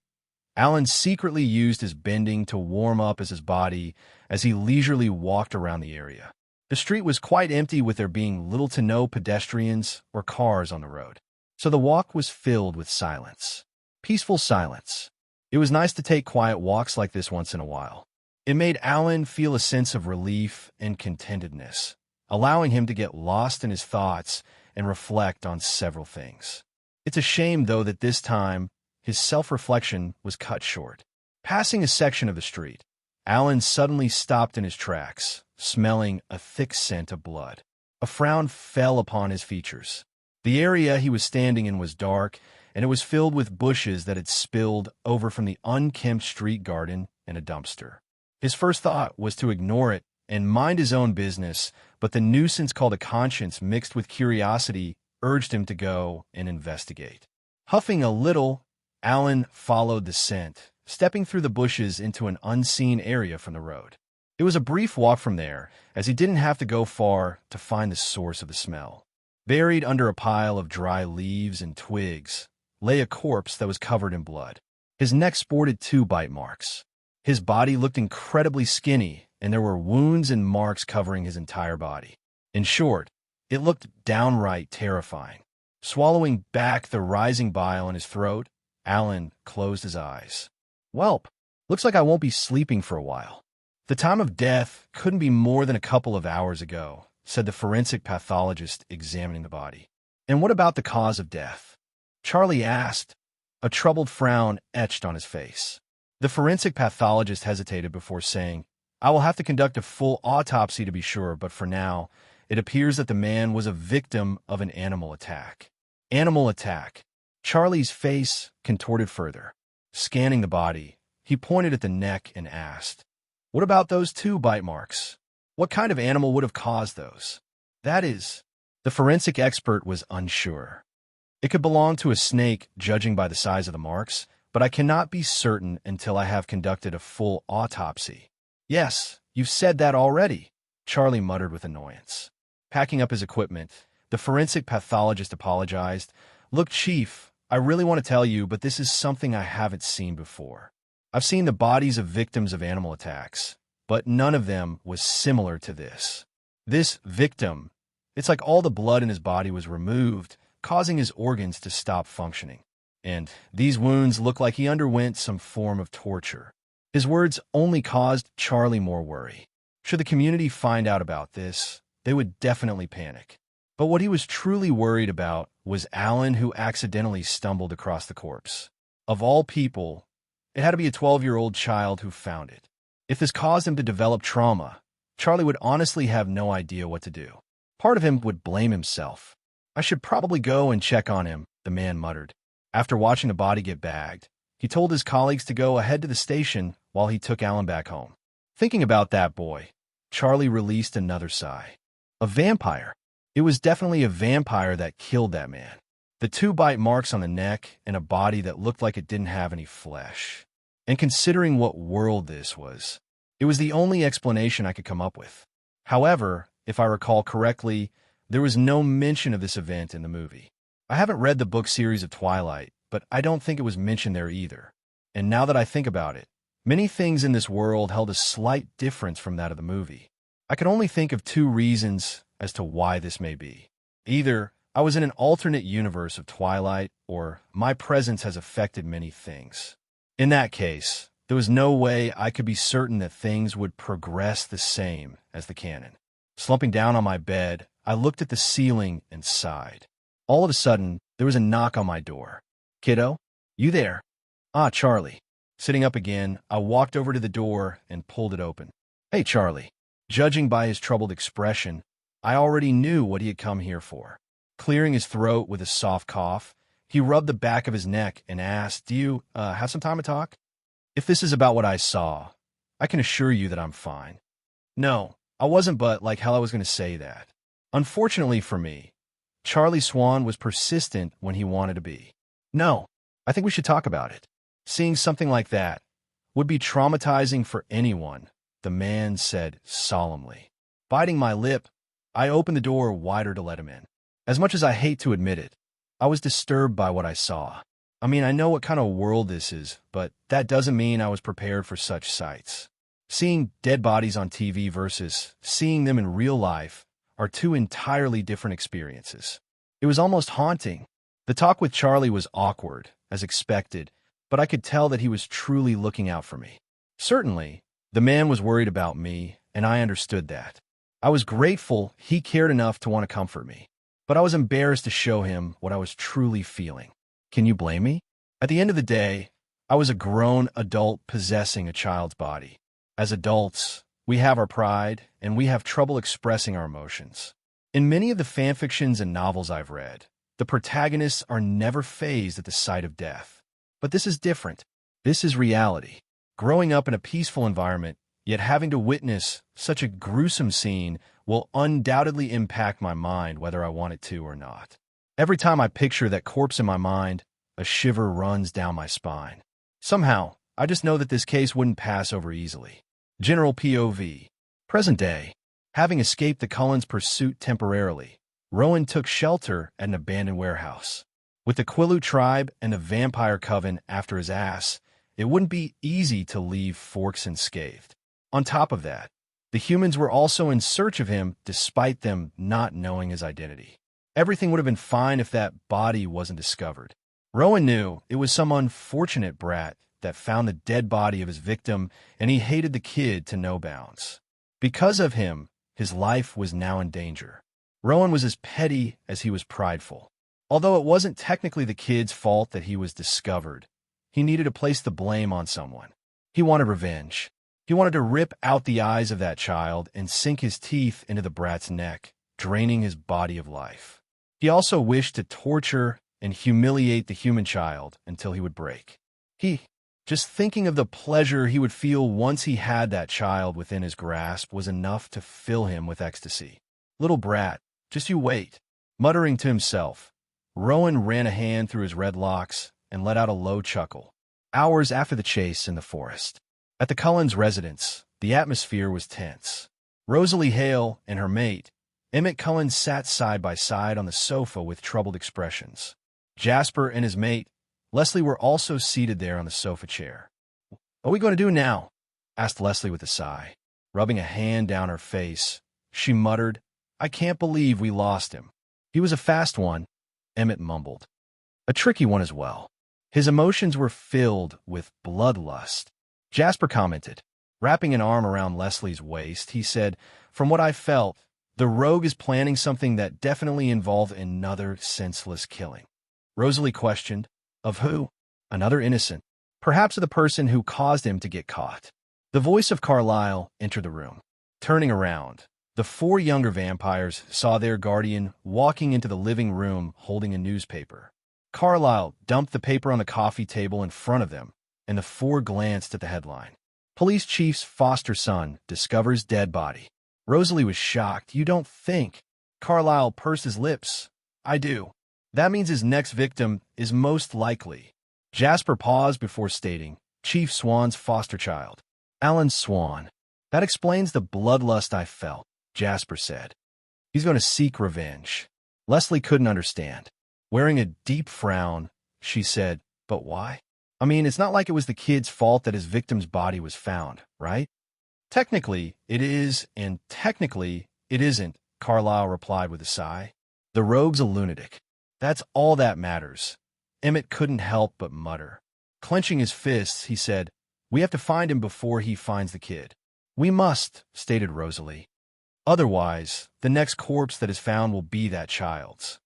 Alan secretly used his bending to warm up his body as he leisurely walked around the area. The street was quite empty, with there being little to no pedestrians or cars on the road. So the walk was filled with silence. Peaceful silence. It was nice to take quiet walks like this once in a while. It made Alan feel a sense of relief and contentedness, allowing him to get lost in his thoughts and reflect on several things. It's a shame, though, that this time his self-reflection was cut short. Passing a section of the street, Alan suddenly stopped in his tracks, smelling a thick scent of blood. A frown fell upon his features. The area he was standing in was dark, and it was filled with bushes that had spilled over from the unkempt street garden and a dumpster. His first thought was to ignore it and mind his own business, but the nuisance called a conscience, mixed with curiosity, urged him to go and investigate. Huffing a little, Alan followed the scent, stepping through the bushes into an unseen area from the road. It was a brief walk from there, as he didn't have to go far to find the source of the smell. Buried under a pile of dry leaves and twigs lay a corpse that was covered in blood. His neck sported 2 bite marks. His body looked incredibly skinny, and there were wounds and marks covering his entire body. In short, it looked downright terrifying. Swallowing back the rising bile in his throat, Alan closed his eyes. Welp, looks like I won't be sleeping for a while. The time of death couldn't be more than a couple of hours ago, said the forensic pathologist examining the body. And what about the cause of death? Charlie asked, a troubled frown etched on his face. The forensic pathologist hesitated before saying, I will have to conduct a full autopsy to be sure, but for now, it appears that the man was a victim of an animal attack. Animal attack. Charlie's face contorted further. Scanning the body, he pointed at the neck and asked, what about those 2 bite marks? What kind of animal would have caused those? That is, the forensic expert was unsure. It could belong to a snake, judging by the size of the marks, but I cannot be certain until I have conducted a full autopsy. Yes, you've said that already, Charlie muttered with annoyance. Packing up his equipment, the forensic pathologist apologized. Look, Chief, I really want to tell you, but this is something I haven't seen before. I've seen the bodies of victims of animal attacks, but none of them was similar to this. This victim, it's like all the blood in his body was removed, causing his organs to stop functioning. And these wounds look like he underwent some form of torture. His words only caused Charlie more worry. Should the community find out about this, they would definitely panic. But what he was truly worried about was Alan, who accidentally stumbled across the corpse. Of all people, it had to be a 12-year-old child who found it. If this caused him to develop trauma, Charlie would honestly have no idea what to do. Part of him would blame himself. I should probably go and check on him, the man muttered. After watching the body get bagged, he told his colleagues to go ahead to the station while he took Alan back home. Thinking about that boy, Charlie released another sigh. A vampire. It was definitely a vampire that killed that man. The 2 bite marks on the neck and a body that looked like it didn't have any flesh. And considering what world this was, it was the only explanation I could come up with. However, if I recall correctly, there was no mention of this event in the movie. I haven't read the book series of Twilight, but I don't think it was mentioned there either. And now that I think about it, many things in this world held a slight difference from that of the movie. I can only think of 2 reasons as to why this may be. Either I was in an alternate universe of Twilight, or my presence has affected many things. In that case, there was no way I could be certain that things would progress the same as the canon. Slumping down on my bed, I looked at the ceiling and sighed. All of a sudden, there was a knock on my door. Kiddo? You there? Ah, Charlie. Sitting up again, I walked over to the door and pulled it open. Hey, Charlie. Judging by his troubled expression, I already knew what he had come here for. Clearing his throat with a soft cough, he rubbed the back of his neck and asked, Do you have some time to talk? If this is about what I saw, I can assure you that I'm fine. No, I wasn't, but like hell I was going to say that. Unfortunately for me, Charlie Swan was persistent when he wanted to be. No, I think we should talk about it. Seeing something like that would be traumatizing for anyone, the man said solemnly. Biting my lip, I opened the door wider to let him in. As much as I hate to admit it, I was disturbed by what I saw. I mean, I know what kind of world this is, but that doesn't mean I was prepared for such sights. Seeing dead bodies on TV versus seeing them in real life are two entirely different experiences. It was almost haunting. The talk with Charlie was awkward, as expected, but I could tell that he was truly looking out for me. Certainly, the man was worried about me, and I understood that. I was grateful he cared enough to want to comfort me, but I was embarrassed to show him what I was truly feeling. Can you blame me? At the end of the day, I was a grown adult possessing a child's body. As adults, we have our pride, and we have trouble expressing our emotions. In many of the fanfictions and novels I've read, the protagonists are never fazed at the sight of death. But this is different. This is reality. Growing up in a peaceful environment, yet having to witness such a gruesome scene will undoubtedly impact my mind whether I want it to or not. Every time I picture that corpse in my mind, a shiver runs down my spine. Somehow, I just know that this case wouldn't pass over easily. General POV. Present day. Having escaped the Cullens' pursuit temporarily, Rowan took shelter at an abandoned warehouse. With the Quileute tribe and the vampire coven after his ass, it wouldn't be easy to leave Forks unscathed. On top of that, the humans were also in search of him despite them not knowing his identity. Everything would have been fine if that body wasn't discovered. Rowan knew it was some unfortunate brat that found the dead body of his victim, and he hated the kid to no bounds. Because of him, his life was now in danger. Rowan was as petty as he was prideful. Although it wasn't technically the kid's fault that he was discovered, he needed to place the blame on someone. He wanted revenge. He wanted to rip out the eyes of that child and sink his teeth into the brat's neck, draining his body of life. He also wished to torture and humiliate the human child until he would break. Just thinking of the pleasure he would feel once he had that child within his grasp was enough to fill him with ecstasy. Little brat, just you wait. Muttering to himself, Rowan ran a hand through his red locks and let out a low chuckle. Hours after the chase in the forest. At the Cullens' residence, the atmosphere was tense. Rosalie Hale and her mate, Emmett Cullen, sat side by side on the sofa with troubled expressions. Jasper and his mate, Leslie, were also seated there on the sofa chair. "What are we going to do now?" asked Leslie with a sigh. Rubbing a hand down her face, she muttered, "I can't believe we lost him." "He was a fast one," Emmett mumbled. "A tricky one as well." His emotions were filled with bloodlust. Jasper commented. Wrapping an arm around Leslie's waist, he said, "From what I felt, the rogue is planning something that definitely involved another senseless killing." Rosalie questioned, "Of who?" "Another innocent. Perhaps of the person who caused him to get caught." The voice of Carlyle entered the room. Turning around, the four younger vampires saw their guardian walking into the living room holding a newspaper. Carlyle dumped the paper on the coffee table in front of them, and the four glanced at the headline. "Police Chief's foster son discovers dead body." Rosalie was shocked. "You don't think?" Carlyle pursed his lips. "I do. That means his next victim is most likely." Jasper paused before stating, "Chief Swan's foster child. Alan Swan." "That explains the bloodlust I felt," Jasper said. "He's going to seek revenge." Leslie couldn't understand. Wearing a deep frown, she said, "But why? I mean, it's not like it was the kid's fault that his victim's body was found, right?" "Technically, it is, and technically, it isn't," Carlyle replied with a sigh. "The rogue's a lunatic. That's all that matters." Emmett couldn't help but mutter. Clenching his fists, he said, "We have to find him before he finds the kid." "We must," stated Rosalie. "Otherwise, the next corpse that is found will be that child's."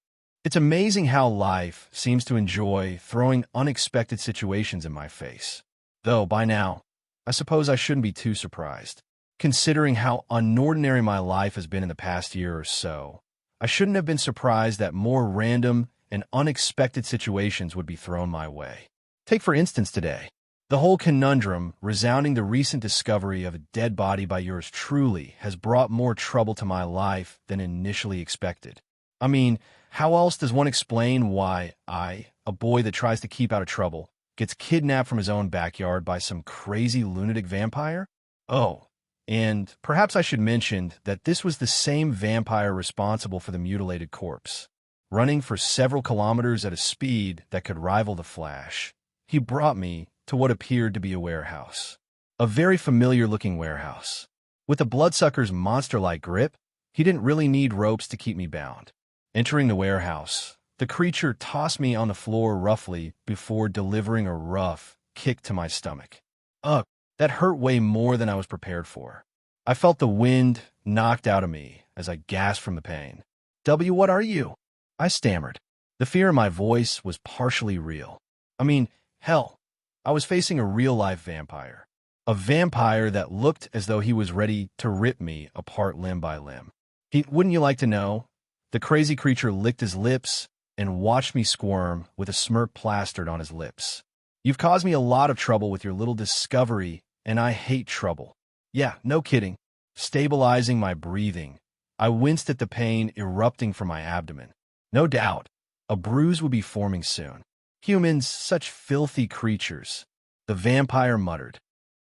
It's amazing how life seems to enjoy throwing unexpected situations in my face. Though, by now, I suppose I shouldn't be too surprised. Considering how unordinary my life has been in the past year or so, I shouldn't have been surprised that more random and unexpected situations would be thrown my way. Take, for instance, today. The whole conundrum resounding the recent discovery of a dead body by yours truly has brought more trouble to my life than initially expected. I mean, how else does one explain why I, a boy that tries to keep out of trouble, gets kidnapped from his own backyard by some crazy lunatic vampire? Oh, and perhaps I should mention that this was the same vampire responsible for the mutilated corpse. Running for several kilometers at a speed that could rival the Flash, he brought me to what appeared to be a warehouse. A very familiar-looking warehouse. With the bloodsucker's monster-like grip, he didn't really need ropes to keep me bound. Entering the warehouse, the creature tossed me on the floor roughly before delivering a rough kick to my stomach. Ugh, that hurt way more than I was prepared for. I felt the wind knocked out of me as I gasped from the pain. What are you?" I stammered. The fear in my voice was partially real. I mean, hell, I was facing a real-life vampire. A vampire that looked as though he was ready to rip me apart limb by limb. Wouldn't you like to know? The crazy creature licked his lips and watched me squirm with a smirk plastered on his lips. "You've caused me a lot of trouble with your little discovery, and I hate trouble." Yeah, no kidding. Stabilizing my breathing, I winced at the pain erupting from my abdomen. No doubt, a bruise would be forming soon. "Humans, such filthy creatures," the vampire muttered.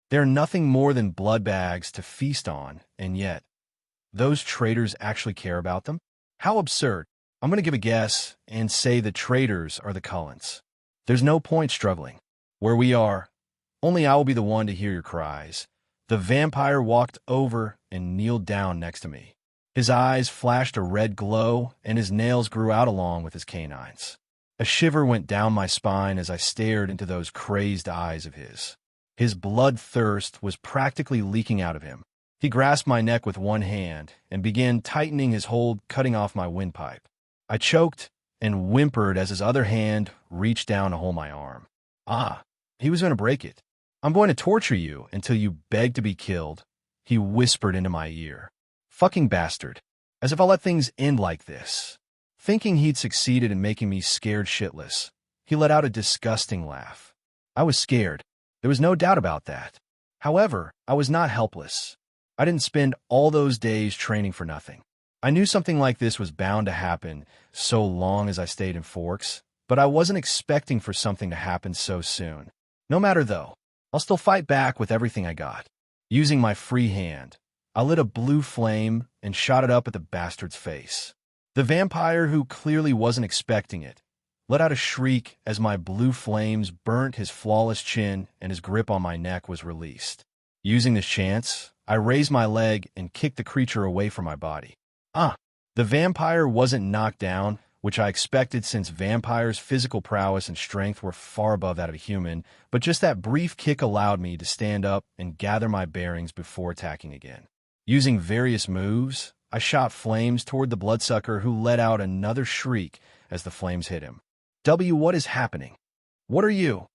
"They're nothing more than blood bags to feast on, and yet, those traitors actually care about them? How absurd." I'm going to give a guess and say the traitors are the Cullens. There's no point struggling. Where we are, only I will be the one to hear your cries. The vampire walked over and kneeled down next to me. His eyes flashed a red glow, and his nails grew out along with his canines. A shiver went down my spine as I stared into those crazed eyes of his. His bloodthirst was practically leaking out of him. He grasped my neck with one hand and began tightening his hold, cutting off my windpipe. I choked and whimpered as his other hand reached down to hold my arm. He was going to break it. "I'm going to torture you until you beg to be killed," he whispered into my ear. Fucking bastard. As if I'll let things end like this. Thinking he'd succeeded in making me scared shitless, he let out a disgusting laugh. I was scared. There was no doubt about that. However, I was not helpless. I didn't spend all those days training for nothing. I knew something like this was bound to happen so long as I stayed in Forks, but I wasn't expecting for something to happen so soon. No matter though, I'll still fight back with everything I got. Using my free hand, I lit a blue flame and shot it up at the bastard's face. The vampire, who clearly wasn't expecting it, let out a shriek as my blue flames burnt his flawless chin and his grip on my neck was released. Using this chance, I raised my leg and kicked the creature away from my body. The vampire wasn't knocked down, which I expected since vampires' physical prowess and strength were far above that of a human, but just that brief kick allowed me to stand up and gather my bearings before attacking again. Using various moves, I shot flames toward the bloodsucker, who let out another shriek as the flames hit him. What is happening? What are you?"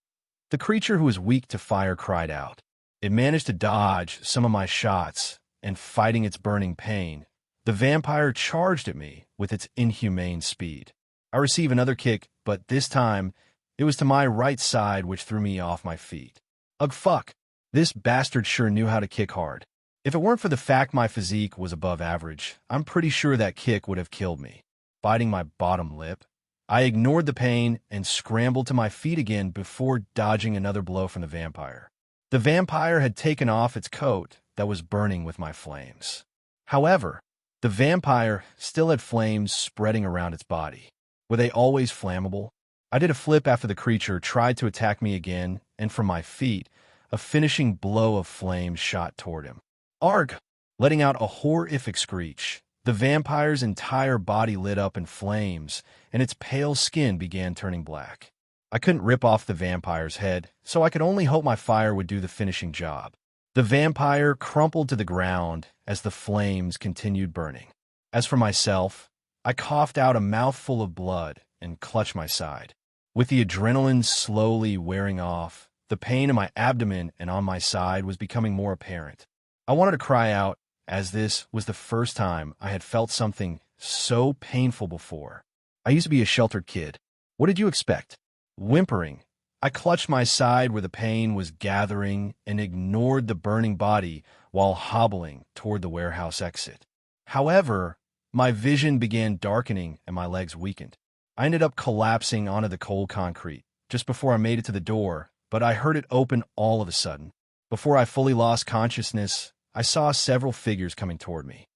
The creature, who was weak to fire, cried out. It managed to dodge some of my shots, and fighting its burning pain, the vampire charged at me with its inhumane speed. I received another kick, but this time, it was to my right side, which threw me off my feet. Ugh, fuck. This bastard sure knew how to kick hard. If it weren't for the fact my physique was above average, I'm pretty sure that kick would have killed me. Biting my bottom lip, I ignored the pain and scrambled to my feet again before dodging another blow from the vampire. The vampire had taken off its coat that was burning with my flames. However, the vampire still had flames spreading around its body. Were they always flammable? I did a flip after the creature tried to attack me again, and from my feet, a finishing blow of flames shot toward him. Arg! Letting out a horrific screech, the vampire's entire body lit up in flames, and its pale skin began turning black. I couldn't rip off the vampire's head, so I could only hope my fire would do the finishing job. The vampire crumpled to the ground as the flames continued burning. As for myself, I coughed out a mouthful of blood and clutched my side. With the adrenaline slowly wearing off, the pain in my abdomen and on my side was becoming more apparent. I wanted to cry out, as this was the first time I had felt something so painful before. I used to be a sheltered kid. What did you expect? Whimpering, I clutched my side where the pain was gathering and ignored the burning body while hobbling toward the warehouse exit. However, my vision began darkening and my legs weakened. I ended up collapsing onto the cold concrete just before I made it to the door, but I heard it open all of a sudden. Before I fully lost consciousness, I saw several figures coming toward me.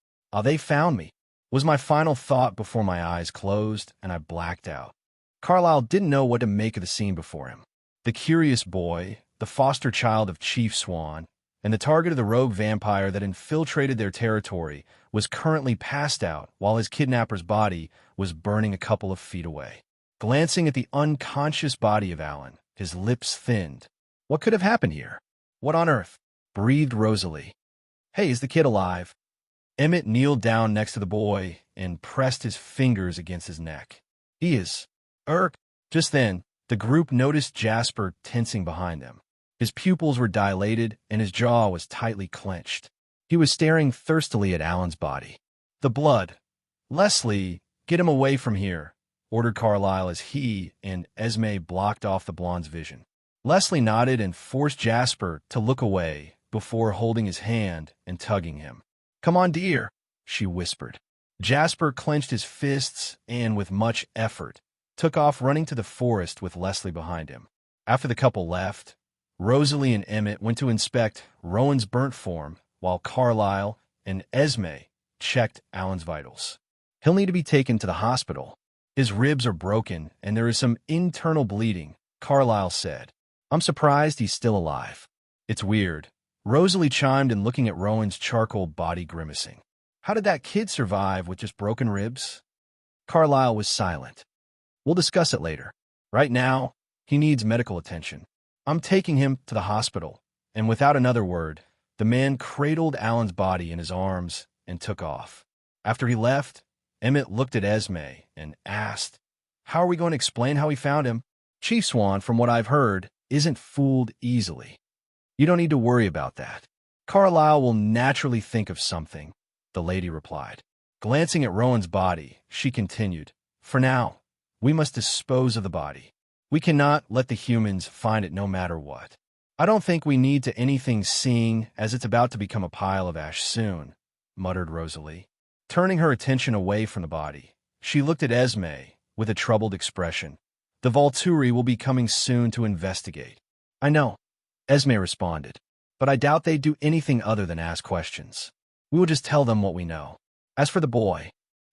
They found me, was my final thought before my eyes closed and I blacked out. Carlyle didn't know what to make of the scene before him. The curious boy, the foster child of Chief Swan, and the target of the rogue vampire that infiltrated their territory was currently passed out while his kidnapper's body was burning a couple of feet away. Glancing at the unconscious body of Alan, his lips thinned. What could have happened here? What on earth? Breathed Rosalie. Hey, is the kid alive? Emmett kneeled down next to the boy and pressed his fingers against his neck. He is. Just then, the group noticed Jasper tensing behind them. His pupils were dilated and his jaw was tightly clenched. He was staring thirstily at Alan's body. The blood. Leslie, get him away from here, ordered Carlyle as he and Esme blocked off the blonde's vision. Leslie nodded and forced Jasper to look away before holding his hand and tugging him. Come on, dear, she whispered. Jasper clenched his fists and, with much effort, took off running to the forest with Leslie behind him. After the couple left, Rosalie and Emmett went to inspect Rowan's burnt form while Carlyle and Esme checked Alan's vitals. He'll need to be taken to the hospital. His ribs are broken and there is some internal bleeding, Carlyle said. I'm surprised he's still alive. It's weird. Rosalie chimed in, looking at Rowan's charcoal body grimacing. How did that kid survive with just broken ribs? Carlyle was silent. We'll discuss it later. Right now, he needs medical attention. I'm taking him to the hospital. And without another word, the man cradled Alan's body in his arms and took off. After he left, Emmett looked at Esme and asked, How are we going to explain how we found him? Chief Swan, from what I've heard, isn't fooled easily. You don't need to worry about that. Carlyle will naturally think of something, the lady replied. Glancing at Rowan's body, she continued, For now, we must dispose of the body. We cannot let the humans find it no matter what. I don't think we need to anything seeing as it's about to become a pile of ash soon, muttered Rosalie. Turning her attention away from the body, she looked at Esme with a troubled expression. The Volturi will be coming soon to investigate. I know, Esme responded, but I doubt they do anything other than ask questions. We will just tell them what we know. As for the boy,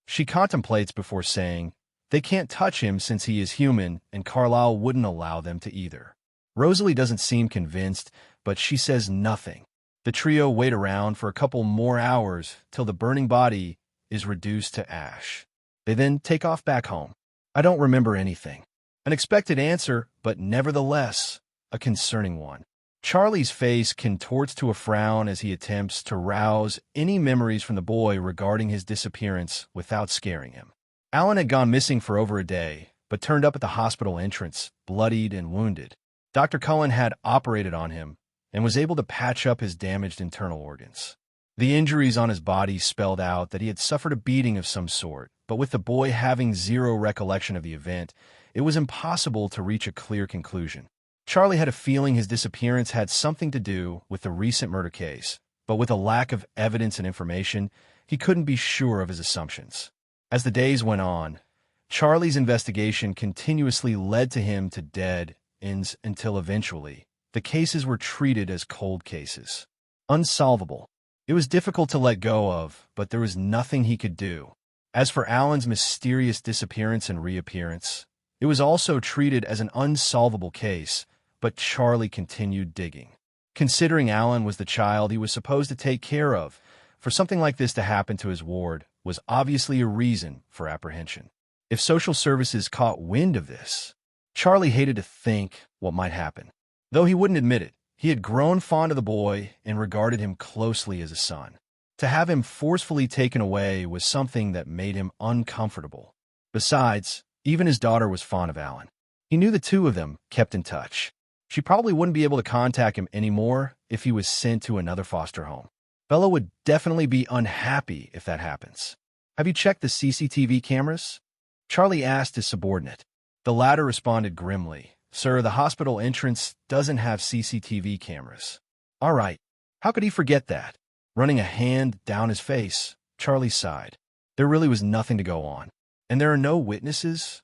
she contemplates before saying, they can't touch him since he is human, and Carlyle wouldn't allow them to either. Rosalie doesn't seem convinced, but she says nothing. The trio wait around for a couple more hours till the burning body is reduced to ash. They then take off back home. I don't remember anything. An expected answer, but nevertheless, a concerning one. Charlie's face contorts to a frown as he attempts to rouse any memories from the boy regarding his disappearance without scaring him. Alan had gone missing for over a day, but turned up at the hospital entrance, bloodied and wounded. Dr. Cullen had operated on him and was able to patch up his damaged internal organs. The injuries on his body spelled out that he had suffered a beating of some sort, but with the boy having zero recollection of the event, it was impossible to reach a clear conclusion. Charlie had a feeling his disappearance had something to do with the recent murder case, but with a lack of evidence and information, he couldn't be sure of his assumptions. As the days went on, Charlie's investigation continuously led to him to dead ends until eventually, the cases were treated as cold cases. Unsolvable. It was difficult to let go of, but there was nothing he could do. As for Alan's mysterious disappearance and reappearance, it was also treated as an unsolvable case, but Charlie continued digging. Considering Alan was the child he was supposed to take care of, for something like this to happen to his ward was obviously a reason for apprehension. If social services caught wind of this, Charlie hated to think what might happen. Though he wouldn't admit it, he had grown fond of the boy and regarded him closely as a son. To have him forcefully taken away was something that made him uncomfortable. Besides, even his daughter was fond of Alan. He knew the two of them kept in touch. She probably wouldn't be able to contact him anymore if he was sent to another foster home. Bella would definitely be unhappy if that happens. Have you checked the CCTV cameras? Charlie asked his subordinate. The latter responded grimly, Sir, the hospital entrance doesn't have CCTV cameras. All right. How could he forget that? Running a hand down his face, Charlie sighed. There really was nothing to go on. And there are no witnesses?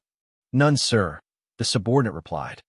None, sir, the subordinate replied.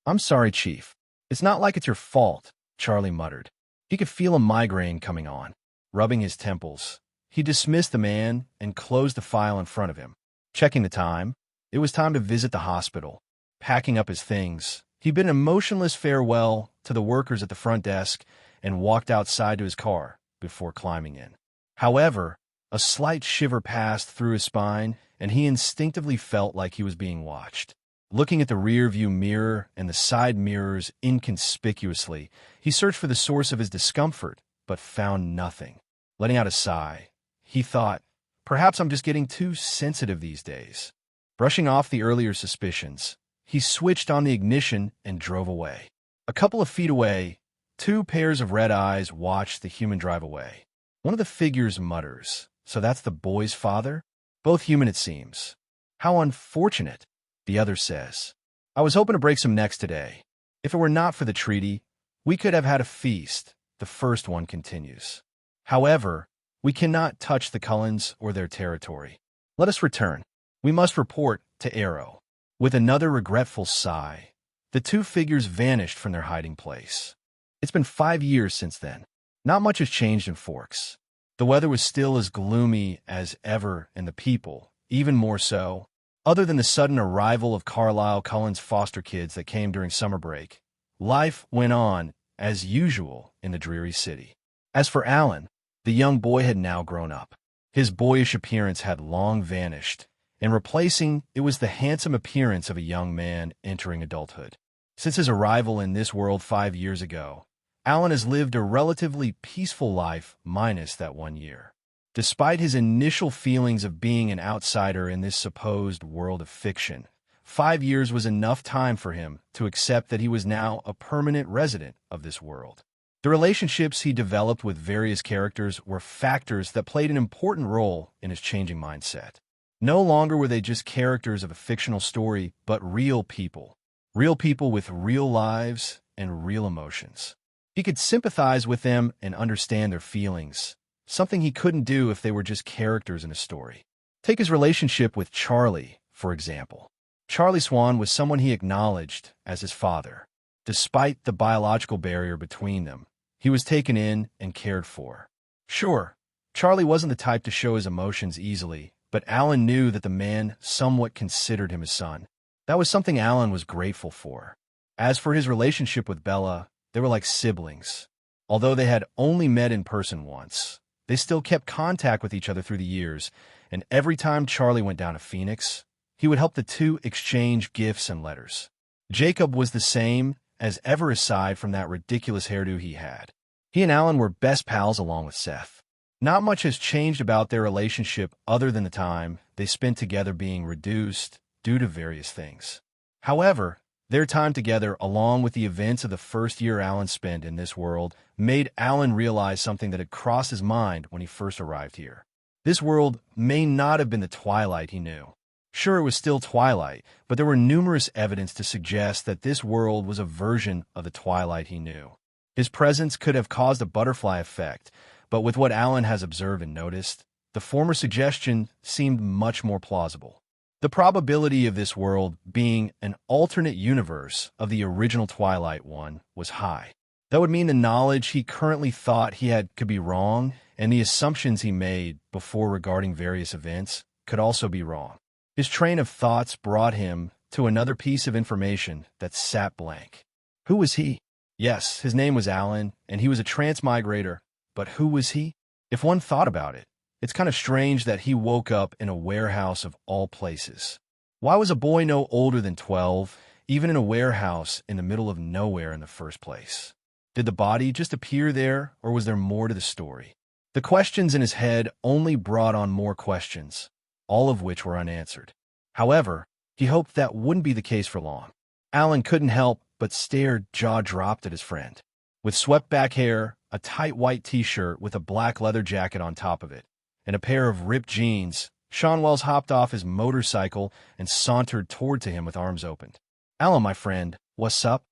I'm sorry, Chief. It's not like it's your fault, Charlie muttered. He could feel a migraine coming on. Rubbing his temples, he dismissed the man and closed the file in front of him. Checking the time, it was time to visit the hospital. Packing up his things, he bid an emotionless farewell to the workers at the front desk and walked outside to his car before climbing in. However, a slight shiver passed through his spine, and he instinctively felt like he was being watched. Looking at the rear-view mirror and the side mirrors inconspicuously, he searched for the source of his discomfort, but found nothing. Letting out a sigh, he thought, perhaps I'm just getting too sensitive these days. Brushing off the earlier suspicions, he switched on the ignition and drove away. A couple of feet away, two pairs of red eyes watched the human drive away. One of the figures mutters, "So that's the boy's father?" Both human, it seems. "How unfortunate," the other says. "I was hoping to break some necks today. If it were not for the treaty, we could have had a feast," the first one continues. "However, we cannot touch the Cullens or their territory. Let us return. We must report to Arrow." With another regretful sigh, the two figures vanished from their hiding place. It's been 5 years since then. Not much has changed in Forks. The weather was still as gloomy as ever, and the people, even more so. Other than the sudden arrival of Carlisle Cullen's foster kids that came during summer break, life went on as usual in the dreary city. As for Alan, the young boy had now grown up. His boyish appearance had long vanished, and replacing it was the handsome appearance of a young man entering adulthood. Since his arrival in this world 5 years ago, Alan has lived a relatively peaceful life minus that 1 year. Despite his initial feelings of being an outsider in this supposed world of fiction, 5 years was enough time for him to accept that he was now a permanent resident of this world. The relationships he developed with various characters were factors that played an important role in his changing mindset. No longer were they just characters of a fictional story, but real people with real lives and real emotions. He could sympathize with them and understand their feelings, something he couldn't do if they were just characters in a story. Take his relationship with Charlie, for example. Charlie Swan was someone he acknowledged as his father. Despite the biological barrier between them, he was taken in and cared for. Sure, Charlie wasn't the type to show his emotions easily, but Alan knew that the man somewhat considered him his son. That was something Alan was grateful for. As for his relationship with Bella, they were like siblings. Although they had only met in person once, they still kept contact with each other through the years, and every time Charlie went down to Phoenix, he would help the two exchange gifts and letters. Jacob was the same as ever aside from that ridiculous hairdo he had. He and Alan were best pals along with Seth. Not much has changed about their relationship other than the time they spent together being reduced due to various things. However, their time together, along with the events of the first year Alan spent in this world, made Alan realize something that had crossed his mind when he first arrived here. This world may not have been the Twilight he knew. Sure, it was still Twilight, but there were numerous evidence to suggest that this world was a version of the Twilight he knew. His presence could have caused a butterfly effect, but with what Alan has observed and noticed, the former suggestion seemed much more plausible. The probability of this world being an alternate universe of the original Twilight one was high. That would mean the knowledge he currently thought he had could be wrong, and the assumptions he made before regarding various events could also be wrong. His train of thoughts brought him to another piece of information that sat blank. Who was he? Yes, his name was Alan, and he was a transmigrator, but who was he? If one thought about it, it's kind of strange that he woke up in a warehouse of all places. Why was a boy no older than 12, even in a warehouse in the middle of nowhere in the first place? Did the body just appear there, or was there more to the story? The questions in his head only brought on more questions, all of which were unanswered. However, he hoped that wouldn't be the case for long. Alan couldn't help but stare jaw-dropped at his friend. With swept-back hair, a tight white t-shirt with a black leather jacket on top of it, and a pair of ripped jeans, Sean Wells hopped off his motorcycle and sauntered toward to him with arms opened. "Alan, my friend, what's up?"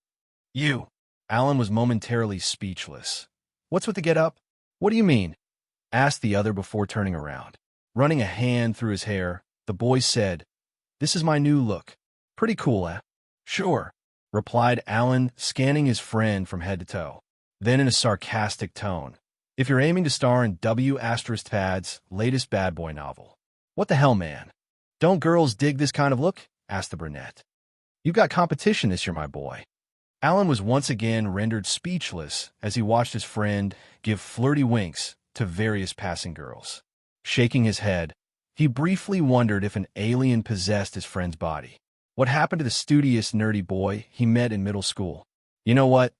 "You." Alan was momentarily speechless. "What's with the get-up?" "What do you mean?" asked the other before turning around. Running a hand through his hair, the boy said, "This is my new look. Pretty cool, eh?" "Sure," replied Alan, scanning his friend from head to toe. Then in a sarcastic tone, "If you're aiming to star in W. Pad's latest bad boy novel." "What the hell, man? Don't girls dig this kind of look?" asked the brunette. "You've got competition this year, my boy." Alan was once again rendered speechless as he watched his friend give flirty winks to various passing girls. Shaking his head, he briefly wondered if an alien possessed his friend's body. What happened to the studious, nerdy boy he met in middle school? You know what?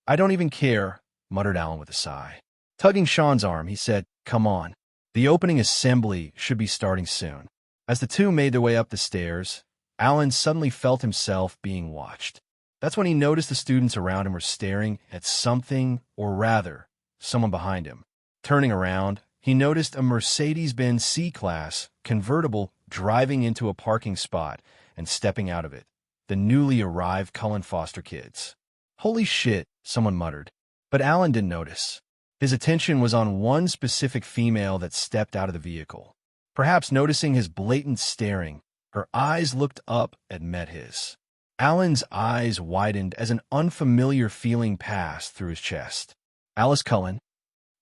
I don't even care, muttered Alan with a sigh. Tugging Sean's arm, he said, "Come on. The opening assembly should be starting soon." As the two made their way up the stairs, Alan suddenly felt himself being watched. That's when he noticed the students around him were staring at something, or rather, someone behind him. Turning around, he noticed a Mercedes-Benz C-Class convertible driving into a parking spot and stepping out of it. The newly arrived Cullen foster kids. "Holy shit," someone muttered. But Alan didn't notice. His attention was on one specific female that stepped out of the vehicle. Perhaps noticing his blatant staring, her eyes looked up and met his. Alan's eyes widened as an unfamiliar feeling passed through his chest. Alice Cullen.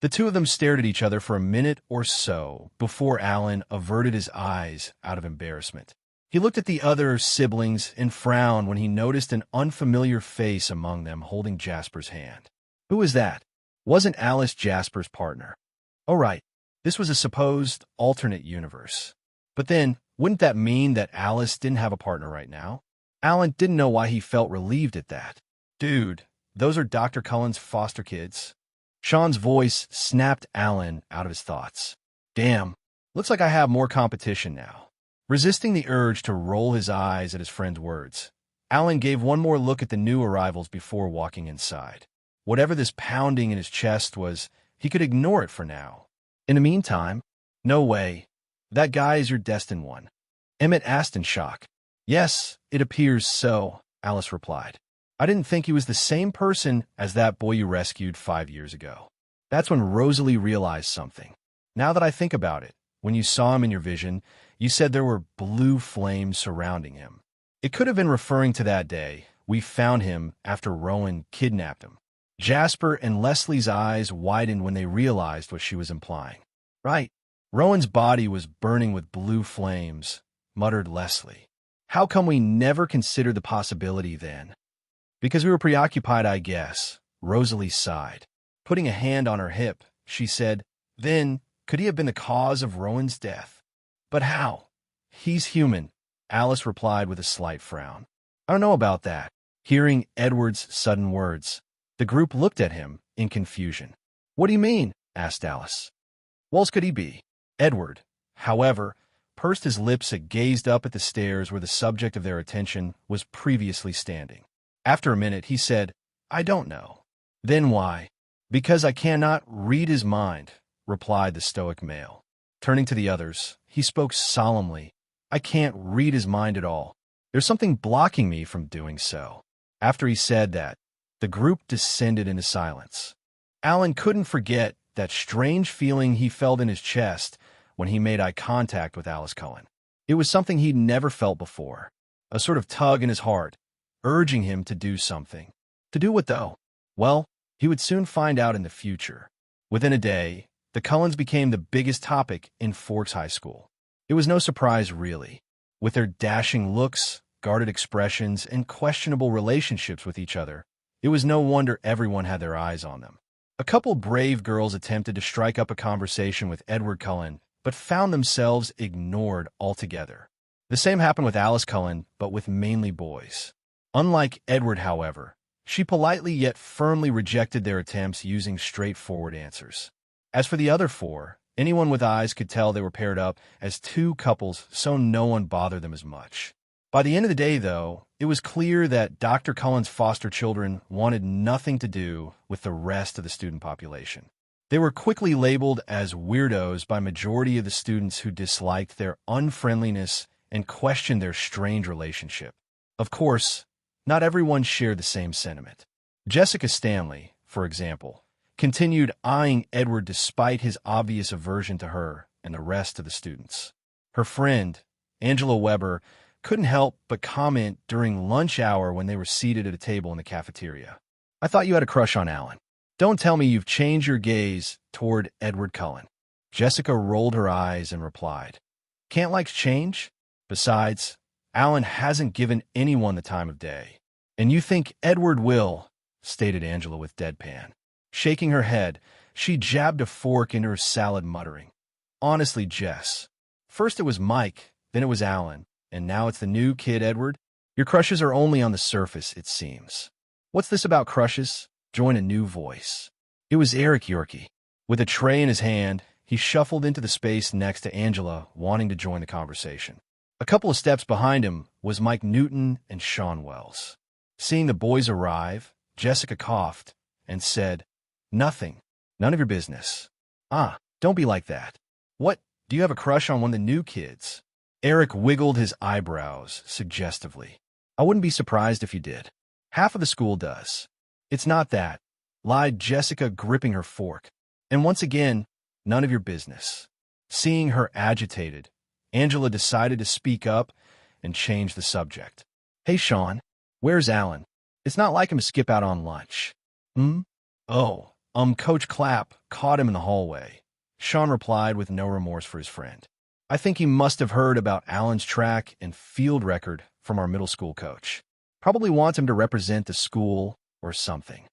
The two of them stared at each other for a minute or so before Alan averted his eyes out of embarrassment. He looked at the other siblings and frowned when he noticed an unfamiliar face among them holding Jasper's hand. Who was that? Wasn't Alice Jasper's partner? Oh, right. This was a supposed alternate universe. But then, wouldn't that mean that Alice didn't have a partner right now? Alan didn't know why he felt relieved at that. Dude, those are Dr. Cullen's foster kids. Sean's voice snapped Alan out of his thoughts. Damn, looks like I have more competition now. Resisting the urge to roll his eyes at his friend's words, Alan gave one more look at the new arrivals before walking inside. Whatever this pounding in his chest was, he could ignore it for now. In the meantime, no way. That guy is your destined one. Emmett asked in shock. Yes, it appears so, Alice replied. I didn't think he was the same person as that boy you rescued 5 years ago. That's when Rosalie realized something. Now that I think about it, when you saw him in your vision, you said there were blue flames surrounding him. It could have been referring to that day we found him after Rowan kidnapped him. Jasper and Leslie's eyes widened when they realized what she was implying. Right. Rowan's body was burning with blue flames, muttered Leslie. How come we never considered the possibility then? Because we were preoccupied, I guess, Rosalie sighed. Putting a hand on her hip, she said, Then, could he have been the cause of Rowan's death? But how? He's human, Alice replied with a slight frown. I don't know about that. Hearing Edward's sudden words, the group looked at him in confusion. What do you mean? Asked Alice. What else could he be? Edward, however, pursed his lips and gazed up at the stairs where the subject of their attention was previously standing. After a minute, he said, I don't know. Then why? Because I cannot read his mind, replied the stoic male. Turning to the others, he spoke solemnly. I can't read his mind at all. There's something blocking me from doing so. After he said that, the group descended into silence. Alan couldn't forget that strange feeling he felt in his chest when he made eye contact with Alice Cullen. It was something he'd never felt before, a sort of tug in his heart, urging him to do something. To do what, though? Well, he would soon find out in the future. Within a day, the Cullens became the biggest topic in Forks High School. It was no surprise, really. With their dashing looks, guarded expressions, and questionable relationships with each other, it was no wonder everyone had their eyes on them. A couple brave girls attempted to strike up a conversation with Edward Cullen, but found themselves ignored altogether. The same happened with Alice Cullen, but with mainly boys. Unlike Edward, however, she politely yet firmly rejected their attempts using straightforward answers. As for the other four, anyone with eyes could tell they were paired up as two couples, so no one bothered them as much. By the end of the day, though, it was clear that Dr. Cullen's foster children wanted nothing to do with the rest of the student population. They were quickly labeled as weirdos by majority of the students who disliked their unfriendliness and questioned their strange relationship. Of course, not everyone shared the same sentiment. Jessica Stanley, for example, continued eyeing Edward despite his obvious aversion to her and the rest of the students. Her friend, Angela Weber, couldn't help but comment during lunch hour when they were seated at a table in the cafeteria. I thought you had a crush on Alan. Don't tell me you've changed your gaze toward Edward Cullen. Jessica rolled her eyes and replied, Can't likes change? Besides, Alan hasn't given anyone the time of day. And you think Edward will, stated Angela with deadpan. Shaking her head, she jabbed a fork into her salad, muttering, "Honestly, Jess, first it was Mike, then it was Alan, and now it's the new kid, Edward. Your crushes are only on the surface, it seems." "What's this about crushes?" joined a new voice. It was Eric Yorkie. With a tray in his hand, he shuffled into the space next to Angela, wanting to join the conversation. A couple of steps behind him was Mike Newton and Sean Wells. Seeing the boys arrive, Jessica coughed and said, "Nothing. None of your business." "Ah, don't be like that. What, do you have a crush on one of the new kids?" Eric wiggled his eyebrows suggestively. "I wouldn't be surprised if you did. Half of the school does." "It's not that," lied Jessica, gripping her fork. And once again, none of your business. Seeing her agitated, Angela decided to speak up and change the subject. "Hey, Sean, where's Alan? It's not like him to skip out on lunch." "Hmm? Oh, Coach Clapp caught him in the hallway," Sean replied with no remorse for his friend. "I think he must have heard about Alan's track and field record from our middle school coach. Probably wants him to represent the school or something."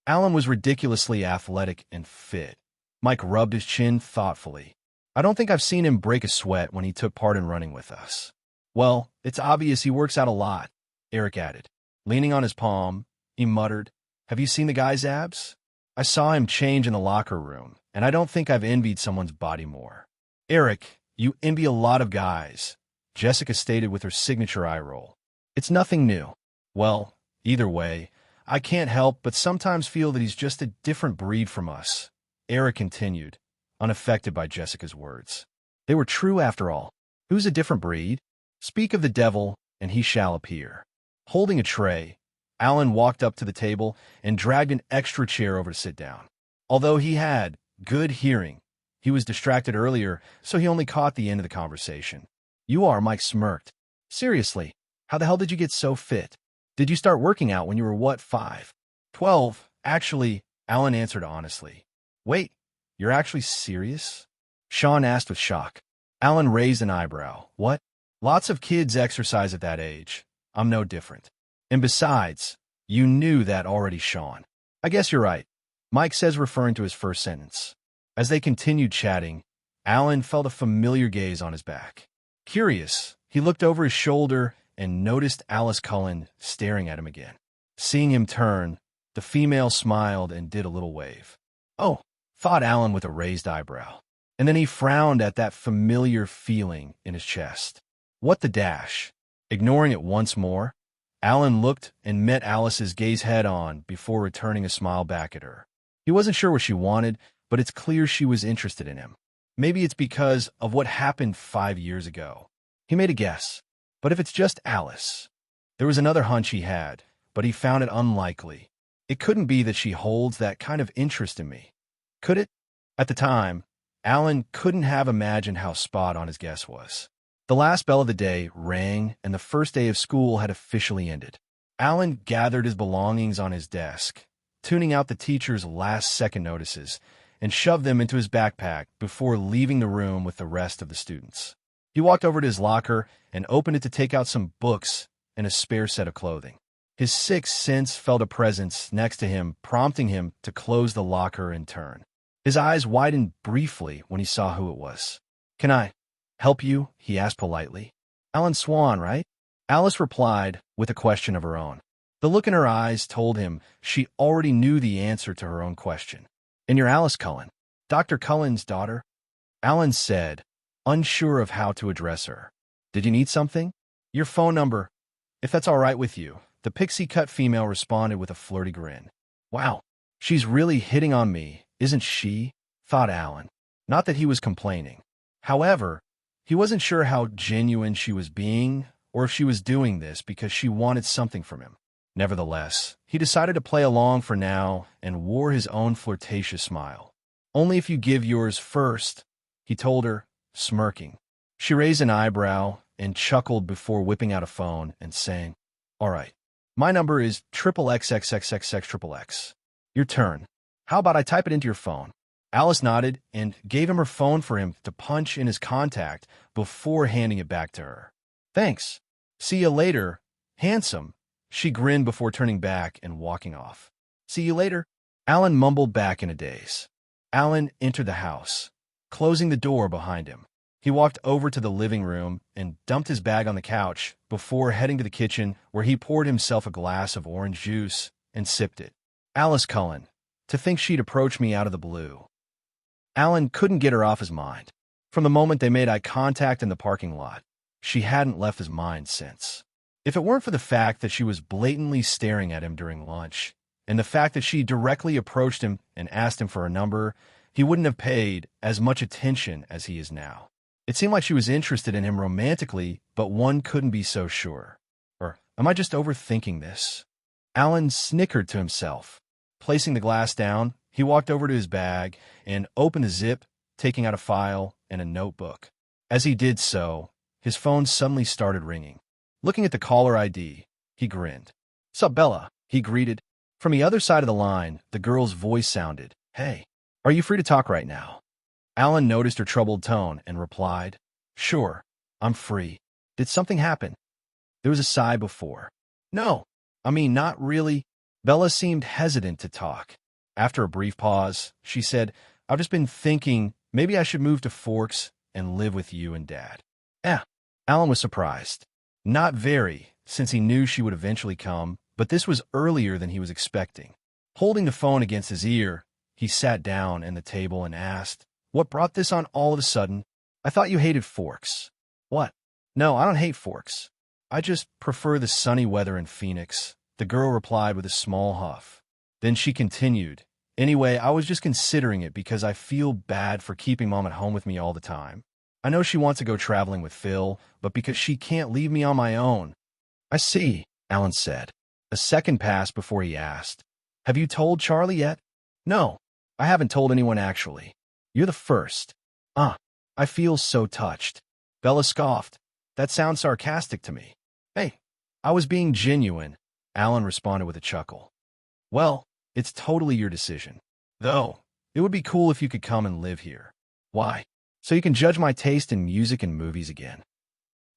Alan was ridiculously athletic and fit. Mike rubbed his chin thoughtfully. "I don't think I've seen him break a sweat when he took part in running with us." "Well, it's obvious he works out a lot," Eric added. Leaning on his palm, he muttered, "Have you seen the guy's abs? I saw him change in the locker room, and I don't think I've envied someone's body more." "Eric, you envy a lot of guys," Jessica stated with her signature eye roll. "It's nothing new." "Well, either way, I can't help but sometimes feel that he's just a different breed from us," Eric continued, unaffected by Jessica's words. They were true after all. Who's a different breed? Speak of the devil, and he shall appear. Holding a tray, Alan walked up to the table and dragged an extra chair over to sit down. Although he had good hearing, he was distracted earlier, so he only caught the end of the conversation. "You are," Mike smirked. "Seriously, how the hell did you get so fit? Did you start working out when you were, what, 5? 12, actually," Alan answered honestly. "Wait, you're actually serious?" Sean asked with shock. Alan raised an eyebrow. "What? Lots of kids exercise at that age. I'm no different. And besides, you knew that already, Sean." "I guess you're right," Mike says, referring to his first sentence. As they continued chatting, Alan felt a familiar gaze on his back. Curious, he looked over his shoulder and noticed Alice Cullen staring at him again. Seeing him turn, the female smiled and did a little wave. "Oh," thought Alan with a raised eyebrow. And then he frowned at that familiar feeling in his chest. What the dash? Ignoring it once more, Alan looked and met Alice's gaze head-on before returning a smile back at her. He wasn't sure what she wanted, but it's clear she was interested in him. Maybe it's because of what happened 5 years ago. He made a guess. But if it's just Alice... There was another hunch he had, but he found it unlikely. It couldn't be that she holds that kind of interest in me. Could it? At the time, Alan couldn't have imagined how spot on his guess was. The last bell of the day rang, and the first day of school had officially ended. Alan gathered his belongings on his desk, tuning out the teacher's last-second notices, and shoved them into his backpack before leaving the room with the rest of the students. He walked over to his locker and opened it to take out some books and a spare set of clothing. His sixth sense felt a presence next to him, prompting him to close the locker and turn. His eyes widened briefly when he saw who it was. "Can I help you?" he asked politely. "Alan Swan, right?" Alice replied with a question of her own. The look in her eyes told him she already knew the answer to her own question. "And you're Alice Cullen, Dr. Cullen's daughter?" Alan said, unsure of how to address her. "Did you need something?" "Your phone number, if that's all right with you," the pixie-cut female responded with a flirty grin. "Wow, she's really hitting on me, isn't she?" thought Alan. Not that he was complaining. However, he wasn't sure how genuine she was being, or if she was doing this because she wanted something from him. Nevertheless, he decided to play along for now and wore his own flirtatious smile. "Only if you give yours first," he told her, smirking. She raised an eyebrow and chuckled before whipping out a phone and saying, "All right, my number is XXXXXXXXX. Your turn. How about I type it into your phone?" Alice nodded and gave him her phone for him to punch in his contact before handing it back to her. "Thanks. See you later, handsome," She grinned before turning back and walking off. See you later. Alan mumbled back in a daze. Alan entered the house, closing the door behind him. He walked over to the living room and dumped his bag on the couch before heading to the kitchen, where he poured himself a glass of orange juice and sipped it. Alice Cullen. To think she'd approach me out of the blue. Alan couldn't get her off his mind. From the moment they made eye contact in the parking lot, she hadn't left his mind since. If it weren't for the fact that she was blatantly staring at him during lunch, and the fact that she directly approached him and asked him for a number, he wouldn't have paid as much attention as he is now. It seemed like she was interested in him romantically, but one couldn't be so sure. Or am I just overthinking this? Alan snickered to himself. Placing the glass down, he walked over to his bag and opened the zip, taking out a file and a notebook. As he did so, his phone suddenly started ringing. Looking at the caller ID, he grinned. "Sup, Bella?" he greeted. From the other side of the line, the girl's voice sounded. "Hey, are you free to talk right now?" Alan noticed her troubled tone and replied, "Sure, I'm free. Did something happen?" There was a sigh before. "No, not really." Bella seemed hesitant to talk. After a brief pause, she said, "I've just been thinking maybe I should move to Forks and live with you and Dad." Alan was surprised. Not very, since he knew she would eventually come, but this was earlier than he was expecting. Holding the phone against his ear, he sat down at the table and asked, "What brought this on all of a sudden? I thought you hated Forks." "What? No, I don't hate Forks. I just prefer the sunny weather in Phoenix," the girl replied with a small huff. Then she continued, "Anyway, I was just considering it because I feel bad for keeping Mom at home with me all the time. I know she wants to go traveling with Phil, but because she can't leave me on my own." "I see," Alan said. A second passed before he asked, "Have you told Charlie yet?" "No, I haven't told anyone actually. You're the first." I feel so touched." Bella scoffed. "That sounds sarcastic to me." "Hey, I was being genuine," Alan responded with a chuckle. "Well, it's totally your decision. Though, it would be cool if you could come and live here." "Why?" "So you can judge my taste in music and movies again."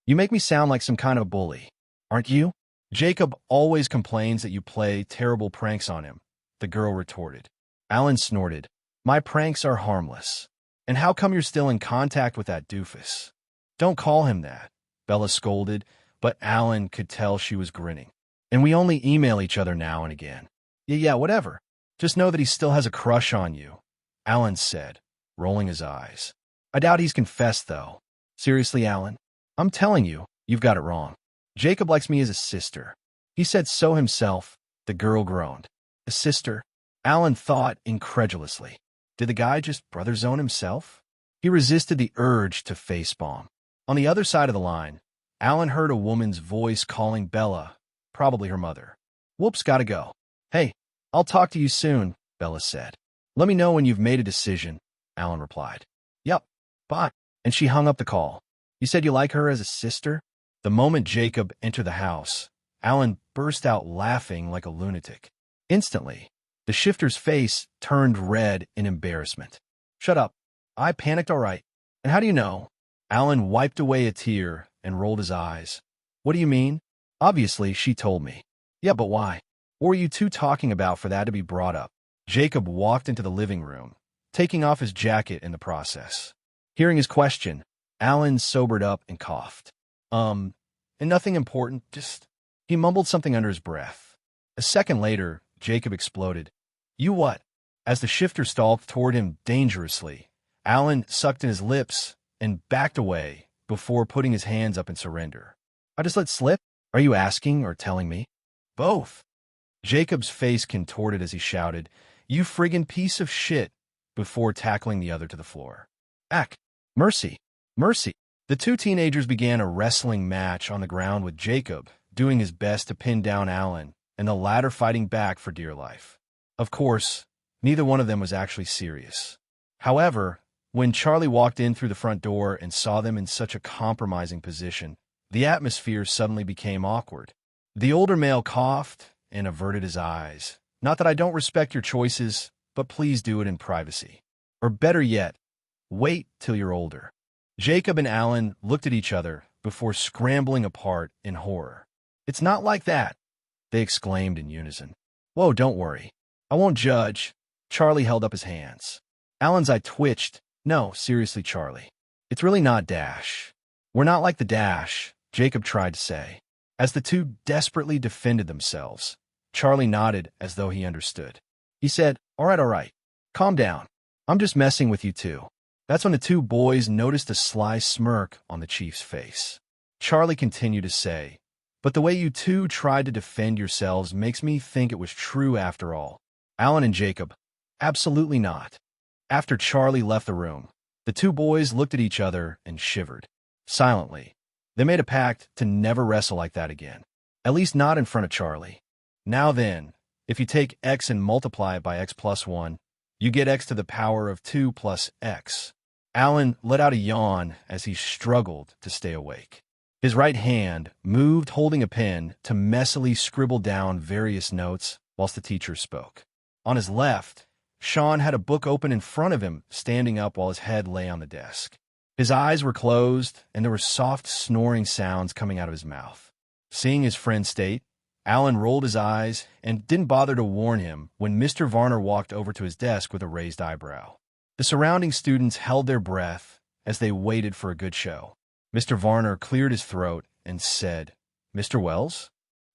"You make me sound like some kind of bully. Aren't you?" "Jacob always complains that you play terrible pranks on him," the girl retorted. Alan snorted. "My pranks are harmless. And how come you're still in contact with that doofus?" "Don't call him that," Bella scolded, but Alan could tell she was grinning. "And we only email each other now and again." Yeah, whatever. Just know that he still has a crush on you," Alan said, rolling his eyes. "I doubt he's confessed, though." "Seriously, Alan? I'm telling you, you've got it wrong. Jacob likes me as a sister." "He said so himself," the girl groaned. "A sister?" Alan thought incredulously. Did the guy just brother zone himself? He resisted the urge to facepalm. On the other side of the line, Alan heard a woman's voice calling Bella, probably her mother. "Whoops, gotta go." "Hey, I'll talk to you soon," Bella said. "Let me know when you've made a decision," Alan replied. "Yup, bye." And she hung up the call. "You said you like her as a sister?" The moment Jacob entered the house, Alan burst out laughing like a lunatic. Instantly, the shifter's face turned red in embarrassment. "Shut up. I panicked, all right. And how do you know?" Alan wiped away a tear and rolled his eyes. "What do you mean?" "Obviously, she told me." "Yeah, but why? What were you two talking about for that to be brought up?" Jacob walked into the living room, taking off his jacket in the process. Hearing his question, Alan sobered up and coughed. And nothing important, just..." He mumbled something under his breath. A second later, Jacob exploded. "You what?" As the shifter stalked toward him dangerously, Alan sucked in his lips and backed away before putting his hands up in surrender. "I just let slip? Are you asking or telling me?" "Both." Jacob's face contorted as he shouted, "You friggin' piece of shit," before tackling the other to the floor. "Ack! Mercy! Mercy!" The two teenagers began a wrestling match on the ground, with Jacob doing his best to pin down Alan and the latter fighting back for dear life. Of course, neither one of them was actually serious. However, when Charlie walked in through the front door and saw them in such a compromising position, the atmosphere suddenly became awkward. The older male coughed and averted his eyes. "Not that I don't respect your choices, but please do it in privacy. Or better yet, wait till you're older." Jacob and Alan looked at each other before scrambling apart in horror. "It's not like that." they exclaimed in unison. Whoa, don't worry. I won't judge. Charlie held up his hands. Alan's eye twitched. No, seriously, Charlie. It's really not Dash. We're not like the Dash, Jacob tried to say. As the two desperately defended themselves, Charlie nodded as though he understood. He said, all right. Calm down. I'm just messing with you two. That's when the two boys noticed a sly smirk on the chief's face. Charlie continued to say, but the way you two tried to defend yourselves makes me think it was true after all. Alan and Jacob, absolutely not. After Charlie left the room, the two boys looked at each other and shivered. Silently, they made a pact to never wrestle like that again. At least not in front of Charlie. Now then, if you take x and multiply it by x plus 1, you get x to the power of 2 plus x. Alan let out a yawn as he struggled to stay awake. His right hand moved holding a pen to messily scribble down various notes whilst the teacher spoke. On his left, Sean had a book open in front of him, standing up while his head lay on the desk. His eyes were closed, and there were soft snoring sounds coming out of his mouth. Seeing his friend state, Alan rolled his eyes and didn't bother to warn him when Mr. Varner walked over to his desk with a raised eyebrow. The surrounding students held their breath as they waited for a good show. Mr. Varner cleared his throat and said, Mr. Wells?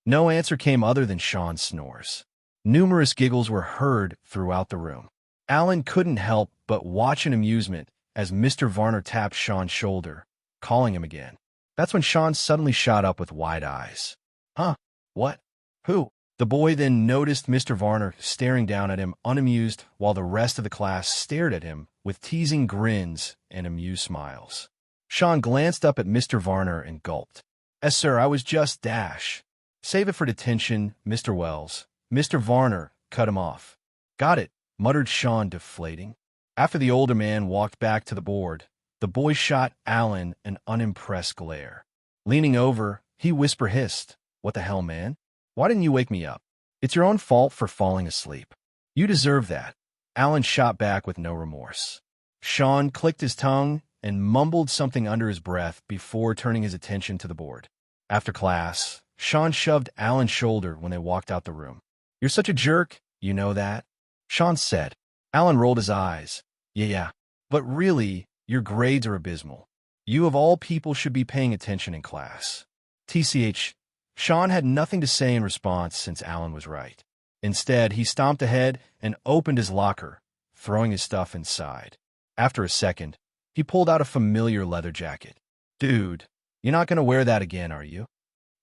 No answer came other than Sean's snores. Numerous giggles were heard throughout the room. Alan couldn't help but watch in amusement as Mr. Varner tapped Sean's shoulder, calling him again. That's when Sean suddenly shot up with wide eyes. Huh? What? Who? The boy then noticed Mr. Varner staring down at him unamused while the rest of the class stared at him with teasing grins and amused smiles. Sean glanced up at Mr. Varner and gulped. Yes, sir, I was just Dash. Save it for detention, Mr. Wells. Mr. Varner cut him off. Got it, muttered Sean, deflating. After the older man walked back to the board, the boy shot Alan an unimpressed glare. Leaning over, he hissed, What the hell, man? Why didn't you wake me up? It's your own fault for falling asleep. You deserve that. Alan shot back with no remorse. Sean clicked his tongue and mumbled something under his breath before turning his attention to the board. After class, Sean shoved Alan's shoulder when they walked out the room. You're such a jerk, you know that? Sean said. Alan rolled his eyes. Yeah. But really, your grades are abysmal. You of all people should be paying attention in class. TCH, Sean had nothing to say in response since Alan was right. Instead, he stomped ahead and opened his locker, throwing his stuff inside. After a second, he pulled out a familiar leather jacket. Dude, you're not going to wear that again, are you?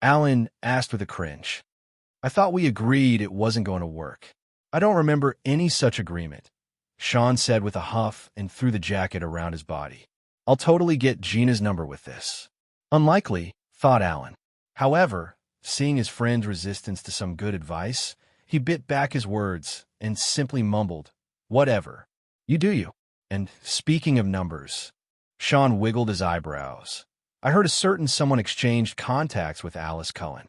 Alan asked with a cringe. I thought we agreed it wasn't going to work. I don't remember any such agreement, Sean said with a huff and threw the jacket around his body. I'll totally get Gina's number with this. Unlikely, thought Alan. However, seeing his friend's resistance to some good advice, he bit back his words and simply mumbled, Whatever. You do you. And speaking of numbers, Sean wiggled his eyebrows. I heard a certain someone exchanged contacts with Alice Cullen.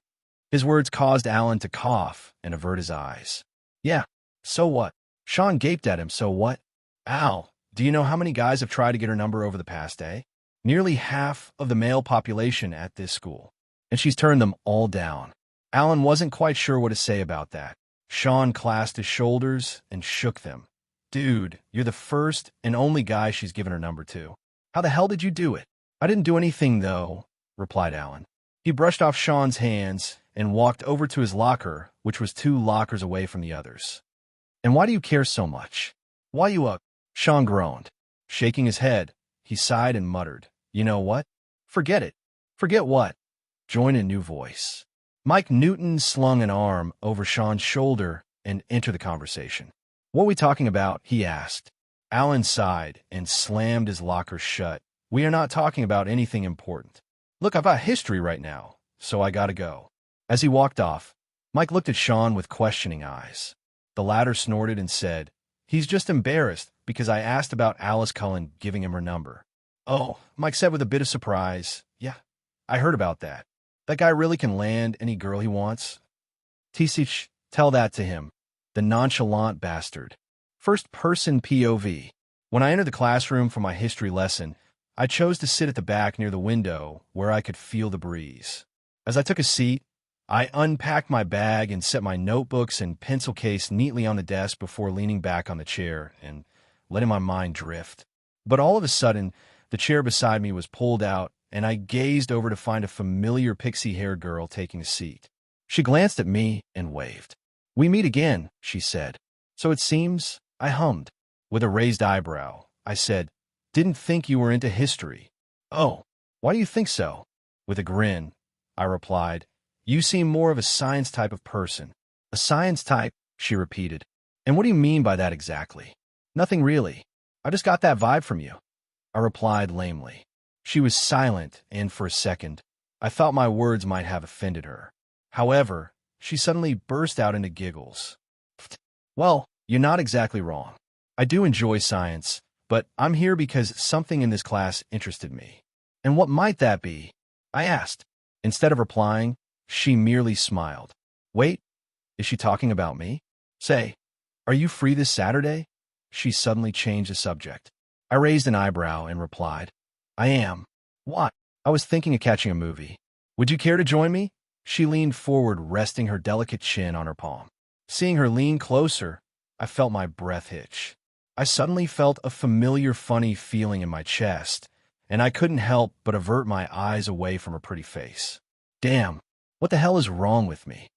His words caused Alan to cough and avert his eyes. Yeah, so what? Sean gaped at him, so what? Al, do you know how many guys have tried to get her number over the past day? Nearly half of the male population at this school. And she's turned them all down. Alan wasn't quite sure what to say about that. Sean clasped his shoulders and shook them. Dude, you're the first and only guy she's given her number to. How the hell did you do it? I didn't do anything, though, replied Alan. He brushed off Sean's hands and walked over to his locker, which was 2 lockers away from the others. And why do you care so much? Why you up? Sean groaned. Shaking his head, he sighed and muttered, You know what? Forget it. Forget what? Joined a new voice. Mike Newton slung an arm over Sean's shoulder and entered the conversation. What are we talking about? He asked. Alan sighed and slammed his locker shut. We are not talking about anything important. Look, I've got history right now, so I gotta go. As he walked off, Mike looked at Sean with questioning eyes. The latter snorted and said, He's just embarrassed because I asked about Alice Cullen giving him her number. Oh, Mike said with a bit of surprise. Yeah, I heard about that. That guy really can land any girl he wants. TCH, tell that to him. The nonchalant bastard. First person POV. When I entered the classroom for my history lesson, I chose to sit at the back near the window where I could feel the breeze. As I took a seat, I unpacked my bag and set my notebooks and pencil case neatly on the desk before leaning back on the chair and letting my mind drift. But all of a sudden, the chair beside me was pulled out, and I gazed over to find a familiar pixie-haired girl taking a seat. She glanced at me and waved. "We meet again," she said. "So it seems," I hummed. With a raised eyebrow, I said, "Didn't think you were into history." "Oh, why do you think so?" With a grin, I replied, "You seem more of a science type of person." "A science type," she repeated. "And what do you mean by that exactly?" "Nothing really. I just got that vibe from you," I replied lamely. She was silent, and for a second, I thought my words might have offended her. However, she suddenly burst out into giggles. "Well, you're not exactly wrong. I do enjoy science, but I'm here because something in this class interested me." "And what might that be?" I asked. Instead of replying, she merely smiled. "Wait, is she talking about me? Say, are you free this Saturday?" She suddenly changed the subject. I raised an eyebrow and replied, "I am." "Why?" "I was thinking of catching a movie. Would you care to join me?" She leaned forward, resting her delicate chin on her palm. Seeing her lean closer, I felt my breath hitch. I suddenly felt a familiar funny feeling in my chest, and I couldn't help but avert my eyes away from her pretty face. Damn, what the hell is wrong with me?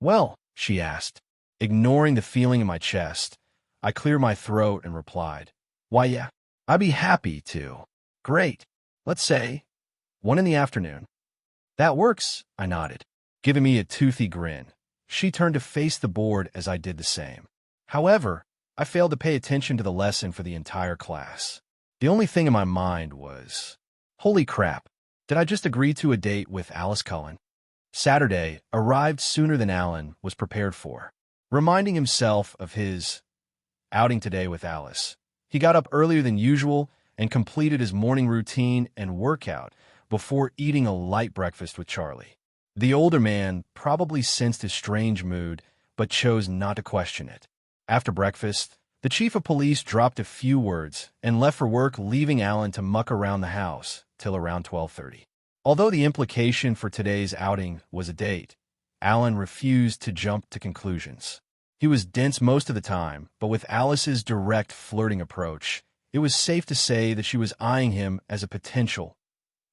"Well," she asked. Ignoring the feeling in my chest, I cleared my throat and replied, "Why, yeah, I'd be happy to." "Great. Let's say 1 in the afternoon." "That works," I nodded. Giving me a toothy grin, she turned to face the board as I did the same. However, I failed to pay attention to the lesson for the entire class. The only thing in my mind was, holy crap, did I just agree to a date with Alice Cullen? Saturday arrived sooner than Alan was prepared for. Reminding himself of his outing today with Alice, he got up earlier than usual and completed his morning routine and workout before eating a light breakfast with Charlie. The older man probably sensed his strange mood, but chose not to question it. After breakfast, the chief of police dropped a few words and left for work, leaving Alan to muck around the house till around 12:30. Although the implication for today's outing was a date, Alan refused to jump to conclusions. He was dense most of the time, but with Alice's direct flirting approach, it was safe to say that she was eyeing him as a potential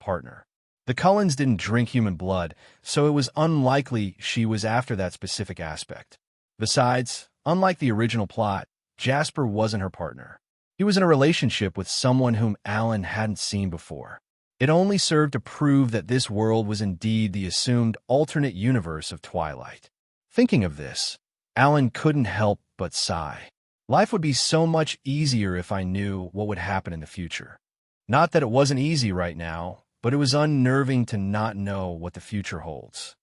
partner. The Cullens didn't drink human blood, so it was unlikely she was after that specific aspect. Besides, unlike the original plot, Jasper wasn't her partner. He was in a relationship with someone whom Alan hadn't seen before. It only served to prove that this world was indeed the assumed alternate universe of Twilight. Thinking of this, Alan couldn't help but sigh. Life would be so much easier if I knew what would happen in the future. Not that it wasn't easy right now, but it was unnerving to not know what the future holds.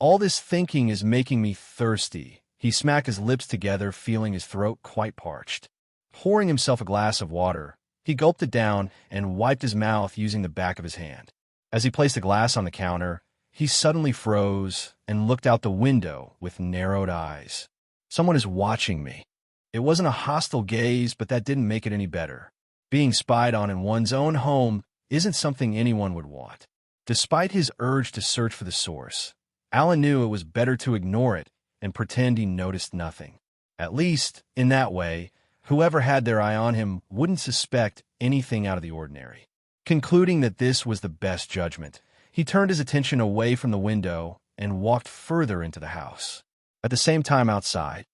All this thinking is making me thirsty. He smacked his lips together, feeling his throat quite parched. Pouring himself a glass of water, he gulped it down and wiped his mouth using the back of his hand. As he placed the glass on the counter, he suddenly froze and looked out the window with narrowed eyes. Someone is watching me. It wasn't a hostile gaze, but that didn't make it any better. Being spied on in one's own home isn't something anyone would want. Despite his urge to search for the source, Alan knew it was better to ignore it and pretend he noticed nothing. At least, in that way, whoever had their eye on him wouldn't suspect anything out of the ordinary. Concluding that this was the best judgment, he turned his attention away from the window and walked further into the house. At the same time outside,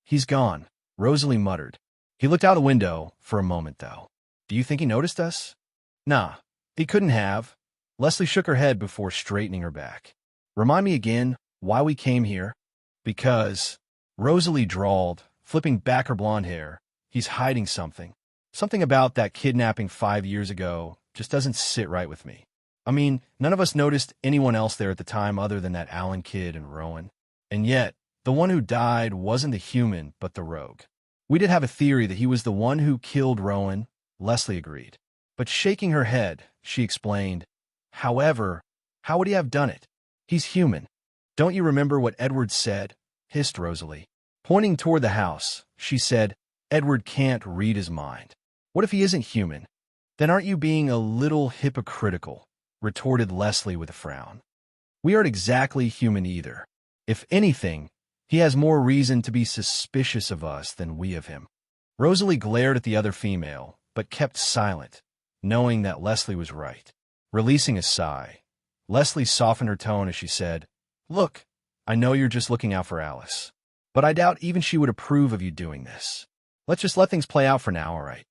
he's gone, Rosalie muttered. He looked out the window for a moment, though. "Do you think he noticed us?" "Nah, he couldn't have." Leslie shook her head before straightening her back. "Remind me again why we came here?" "Because," Rosalie drawled, flipping back her blonde hair, "he's hiding something. Something about that kidnapping 5 years ago just doesn't sit right with me. I mean, none of us noticed anyone else there at the time other than that Alan kid and Rowan. And yet, the one who died wasn't the human, but the rogue. We did have a theory that he was the one who killed Rowan," Leslie agreed. But shaking her head, she explained, "However, how would he have done it? He's human. Don't you remember what Edward said?" hissed Rosalie. Pointing toward the house, she said, "Edward can't read his mind." "What if he isn't human? Then aren't you being a little hypocritical?" retorted Leslie with a frown. We aren't exactly human either. If anything, he has more reason to be suspicious of us than we of him. Rosalie glared at the other female, but kept silent, knowing that Leslie was right. Releasing a sigh, Leslie softened her tone as she said, "Look, I know you're just looking out for Alice, but I doubt even she would approve of you doing this. Let's just let things play out for now, all right?"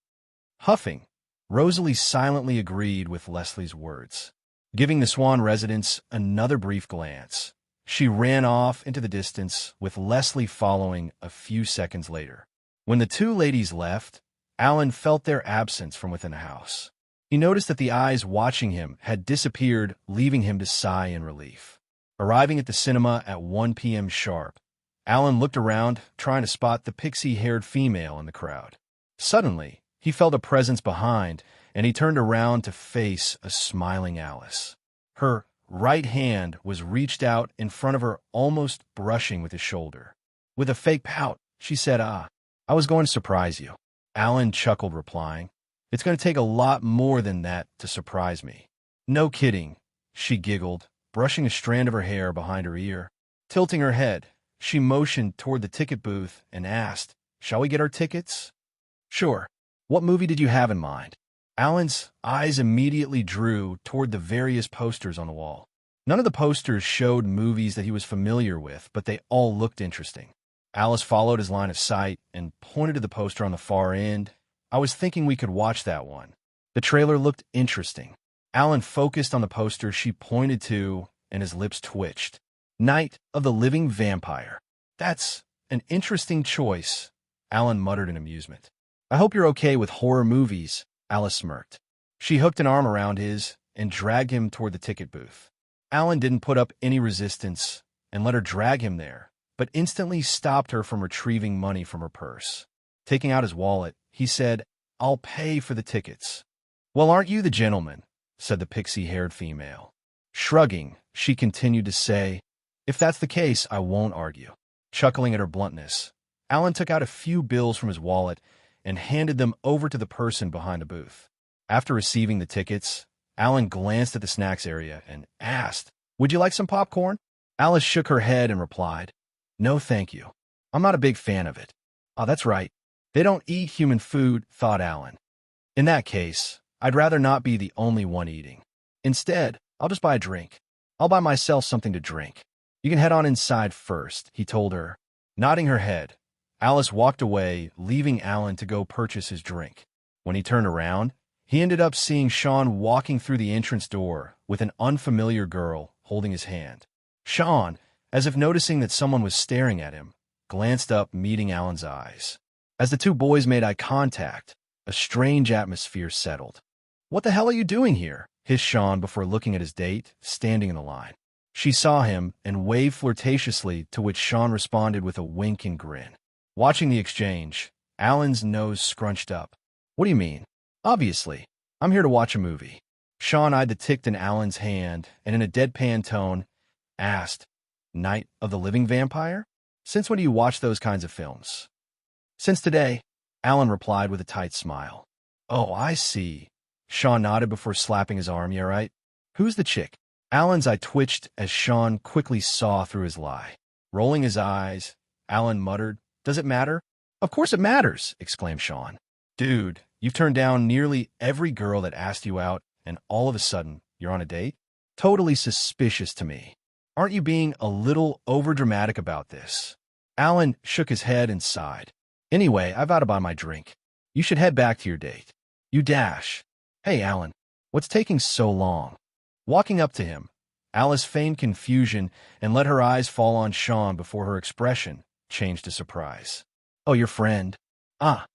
Huffing, Rosalie silently agreed with Leslie's words. Giving the Swan residents another brief glance, she ran off into the distance, with Leslie following a few seconds later. When the two ladies left, Alan felt their absence from within the house. He noticed that the eyes watching him had disappeared, leaving him to sigh in relief. Arriving at the cinema at 1 p.m. sharp, Alan looked around, trying to spot the pixie-haired female in the crowd. Suddenly, he felt a presence behind, and he turned around to face a smiling Alice. Her right hand was reached out in front of her, almost brushing with his shoulder. With a fake pout, she said, "I was going to surprise you." Alan chuckled, replying, "It's going to take a lot more than that to surprise me." "No kidding," she giggled, brushing a strand of her hair behind her ear. Tilting her head, she motioned toward the ticket booth and asked, "Shall we get our tickets?" "Sure. What movie did you have in mind?" Alan's eyes immediately drew toward the various posters on the wall. None of the posters showed movies that he was familiar with, but they all looked interesting. Alice followed his line of sight and pointed to the poster on the far end. "I was thinking we could watch that one." The trailer looked interesting. Alan focused on the poster she pointed to, and his lips twitched. "Night of the Living Vampire. That's an interesting choice," Alan muttered in amusement. "I hope you're okay with horror movies," Alice smirked. She hooked an arm around his and dragged him toward the ticket booth. Alan didn't put up any resistance and let her drag him there, but instantly stopped her from retrieving money from her purse. Taking out his wallet, he said, "I'll pay for the tickets." "Well, aren't you the gentleman?" said the pixie-haired female. Shrugging, she continued to say, "If that's the case, I won't argue." Chuckling at her bluntness, Alan took out a few bills from his wallet and handed them over to the person behind the booth. After receiving the tickets, Alan glanced at the snacks area and asked, "Would you like some popcorn?" Alice shook her head and replied, "No, thank you. I'm not a big fan of it." "Oh, that's right. They don't eat human food," thought Alan. "In that case, I'd rather not be the only one eating. Instead, I'll just buy a drink. I'll buy myself something to drink." "You can head on inside first," he told her. Nodding her head, Alice walked away, leaving Alan to go purchase his drink. When he turned around, he ended up seeing Sean walking through the entrance door with an unfamiliar girl holding his hand. Sean, as if noticing that someone was staring at him, glanced up, meeting Alan's eyes. As the two boys made eye contact, a strange atmosphere settled. "What the hell are you doing here?" hissed Sean before looking at his date, standing in the line. She saw him and waved flirtatiously, to which Sean responded with a wink and grin. Watching the exchange, Alan's nose scrunched up. "What do you mean?" "Obviously. I'm here to watch a movie." Sean eyed the ticket in Alan's hand and in a deadpan tone asked, "Night of the Living Vampire? Since when do you watch those kinds of films?" "Since today," Alan replied with a tight smile. "Oh, I see." Sean nodded before slapping his arm. "Yeah, right. Who's the chick?" Alan's eye twitched as Sean quickly saw through his lie. Rolling his eyes, Alan muttered, "Does it matter?" "Of course it matters," exclaimed Sean. "Dude, you've turned down nearly every girl that asked you out, and all of a sudden, you're on a date? Totally suspicious to me. Aren't you being a little overdramatic about this?" Alan shook his head and sighed. "Anyway, I've got to buy my drink. You should head back to your date." "You dash." "Hey, Alan, what's taking so long?" Walking up to him, Alice feigned confusion and let her eyes fall on Sean before her expression changed to surprise. "Oh, your friend." "Ah."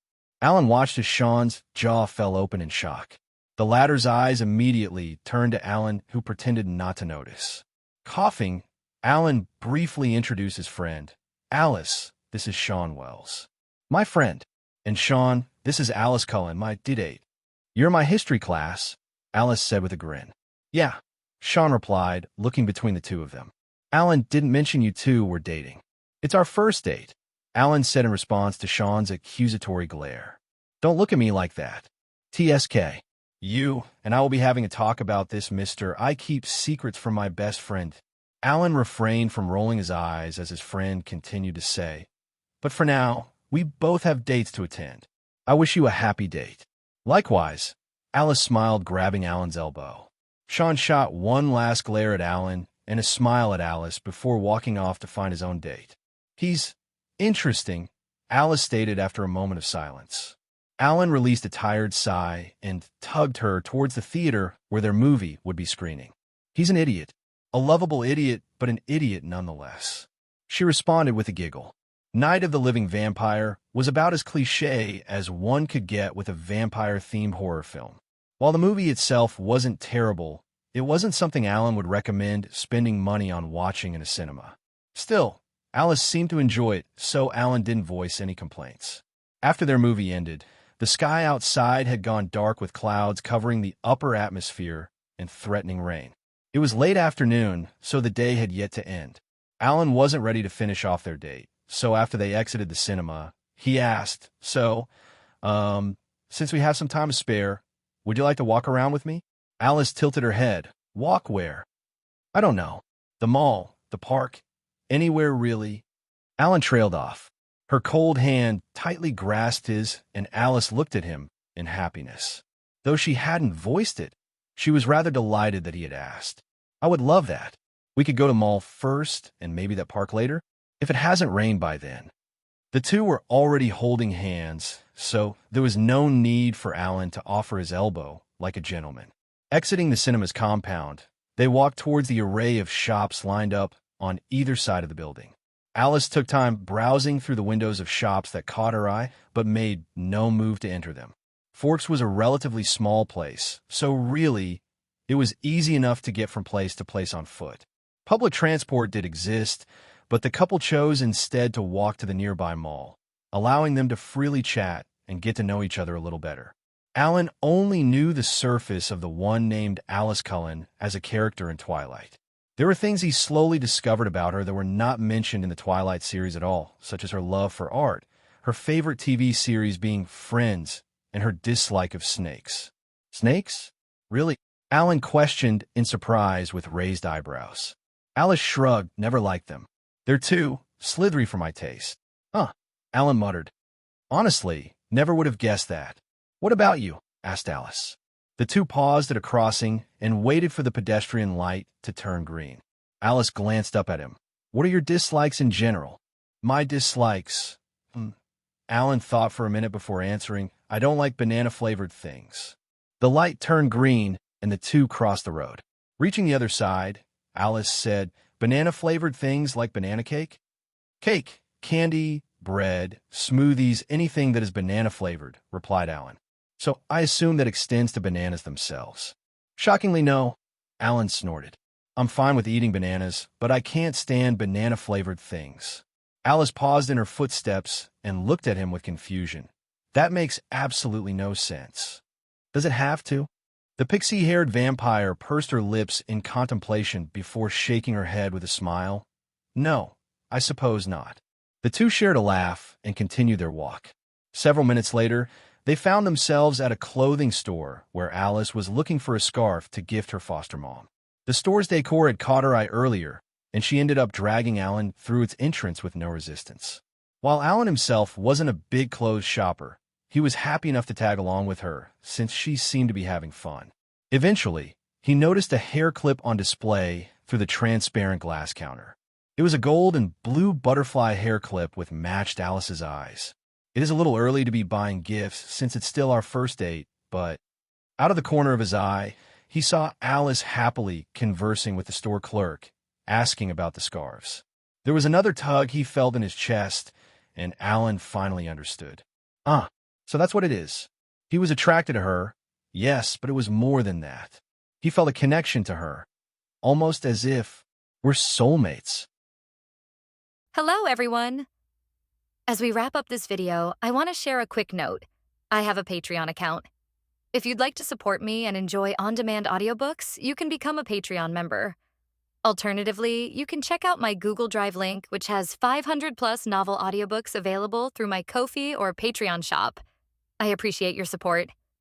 Alan watched as Sean's jaw fell open in shock. The latter's eyes immediately turned to Alan, who pretended not to notice. Coughing, Alan briefly introduced his friend. "Alice, this is Sean Wells." "My friend." "And Sean, this is Alice Cullen, my date." "You're my history class," Alice said with a grin. "Yeah," Sean replied, looking between the two of them. "Alan didn't mention you two were dating." "It's our first date," Alan said in response to Sean's accusatory glare. "Don't look at me like that. TSK. You and I will be having a talk about this, mister. I keep secrets from my best friend. Alan refrained from rolling his eyes as his friend continued to say, "But for now, we both have dates to attend. I wish you a happy date." Likewise, Alice smiled, grabbing Alan's elbow. Sean shot one last glare at Alan and a smile at Alice before walking off to find his own date. "He's interesting," Alice stated after a moment of silence. Alan released a tired sigh and tugged her towards the theater where their movie would be screening. "He's an idiot. A lovable idiot, but an idiot nonetheless." She responded with a giggle. Night of the Living Vampire was about as cliché as one could get with a vampire-themed horror film. While the movie itself wasn't terrible, it wasn't something Alan would recommend spending money on watching in a cinema. Still, Alice seemed to enjoy it, so Alan didn't voice any complaints. After their movie ended, the sky outside had gone dark with clouds covering the upper atmosphere and threatening rain. It was late afternoon, so the day had yet to end. Alan wasn't ready to finish off their date, so after they exited the cinema, he asked, since we have some time to spare, would you like to walk around with me?" Alice tilted her head. "Walk where?" "I don't know. The mall, the park, anywhere really." Alan trailed off. Her cold hand tightly grasped his, and Alice looked at him in happiness. Though she hadn't voiced it, she was rather delighted that he had asked. "I would love that. We could go to mall first and maybe that park later, if it hasn't rained by then." The two were already holding hands, so there was no need for Alan to offer his elbow like a gentleman. Exiting the cinema's compound, they walked towards the array of shops lined up on either side of the building. Alice took time browsing through the windows of shops that caught her eye, but made no move to enter them. Forks was a relatively small place, so really, it was easy enough to get from place to place on foot. Public transport did exist, but the couple chose instead to walk to the nearby mall, allowing them to freely chat and get to know each other a little better. Alan only knew the surface of the one named Alice Cullen as a character in Twilight. There were things he slowly discovered about her that were not mentioned in the Twilight series at all, such as her love for art, her favorite TV series being Friends, and her dislike of snakes. "Snakes? Really?" Alan questioned in surprise with raised eyebrows. Alice shrugged, "Never liked them. They're too slithery for my taste." "Huh," Alan muttered. "Honestly, never would have guessed that." "What about you?" asked Alice. The two paused at a crossing and waited for the pedestrian light to turn green. Alice glanced up at him. "What are your dislikes in general?" "My dislikes?" Alan thought for a minute before answering. "I don't like banana-flavored things." The light turned green, and the two crossed the road. Reaching the other side, Alice said, "Banana-flavored things like banana cake?" "Cake, candy, bread, smoothies, anything that is banana-flavored," replied Alan. "So I assume that extends to bananas themselves." "Shockingly, no," Alan snorted. "I'm fine with eating bananas, but I can't stand banana-flavored things." Alice paused in her footsteps and looked at him with confusion. "That makes absolutely no sense." "Does it have to?" The pixie-haired vampire pursed her lips in contemplation before shaking her head with a smile. "No, I suppose not." The two shared a laugh and continued their walk. Several minutes later, they found themselves at a clothing store where Alice was looking for a scarf to gift her foster mom. The store's decor had caught her eye earlier, and she ended up dragging Alan through its entrance with no resistance. While Alan himself wasn't a big clothes shopper, he was happy enough to tag along with her, since she seemed to be having fun. Eventually, he noticed a hair clip on display through the transparent glass counter. It was a gold and blue butterfly hair clip which matched Alice's eyes. "It is a little early to be buying gifts since it's still our first date, but..." Out of the corner of his eye, he saw Alice happily conversing with the store clerk, asking about the scarves. There was another tug he felt in his chest, and Alan finally understood. So that's what it is. He was attracted to her, yes, but it was more than that. He felt a connection to her, almost as if we're soulmates. Hello, everyone. As we wrap up this video, I want to share a quick note. I have a Patreon account. If you'd like to support me and enjoy on-demand audiobooks, you can become a Patreon member. Alternatively, you can check out my Google Drive link, which has 500+ novel audiobooks available through my Ko-fi or Patreon shop. I appreciate your support.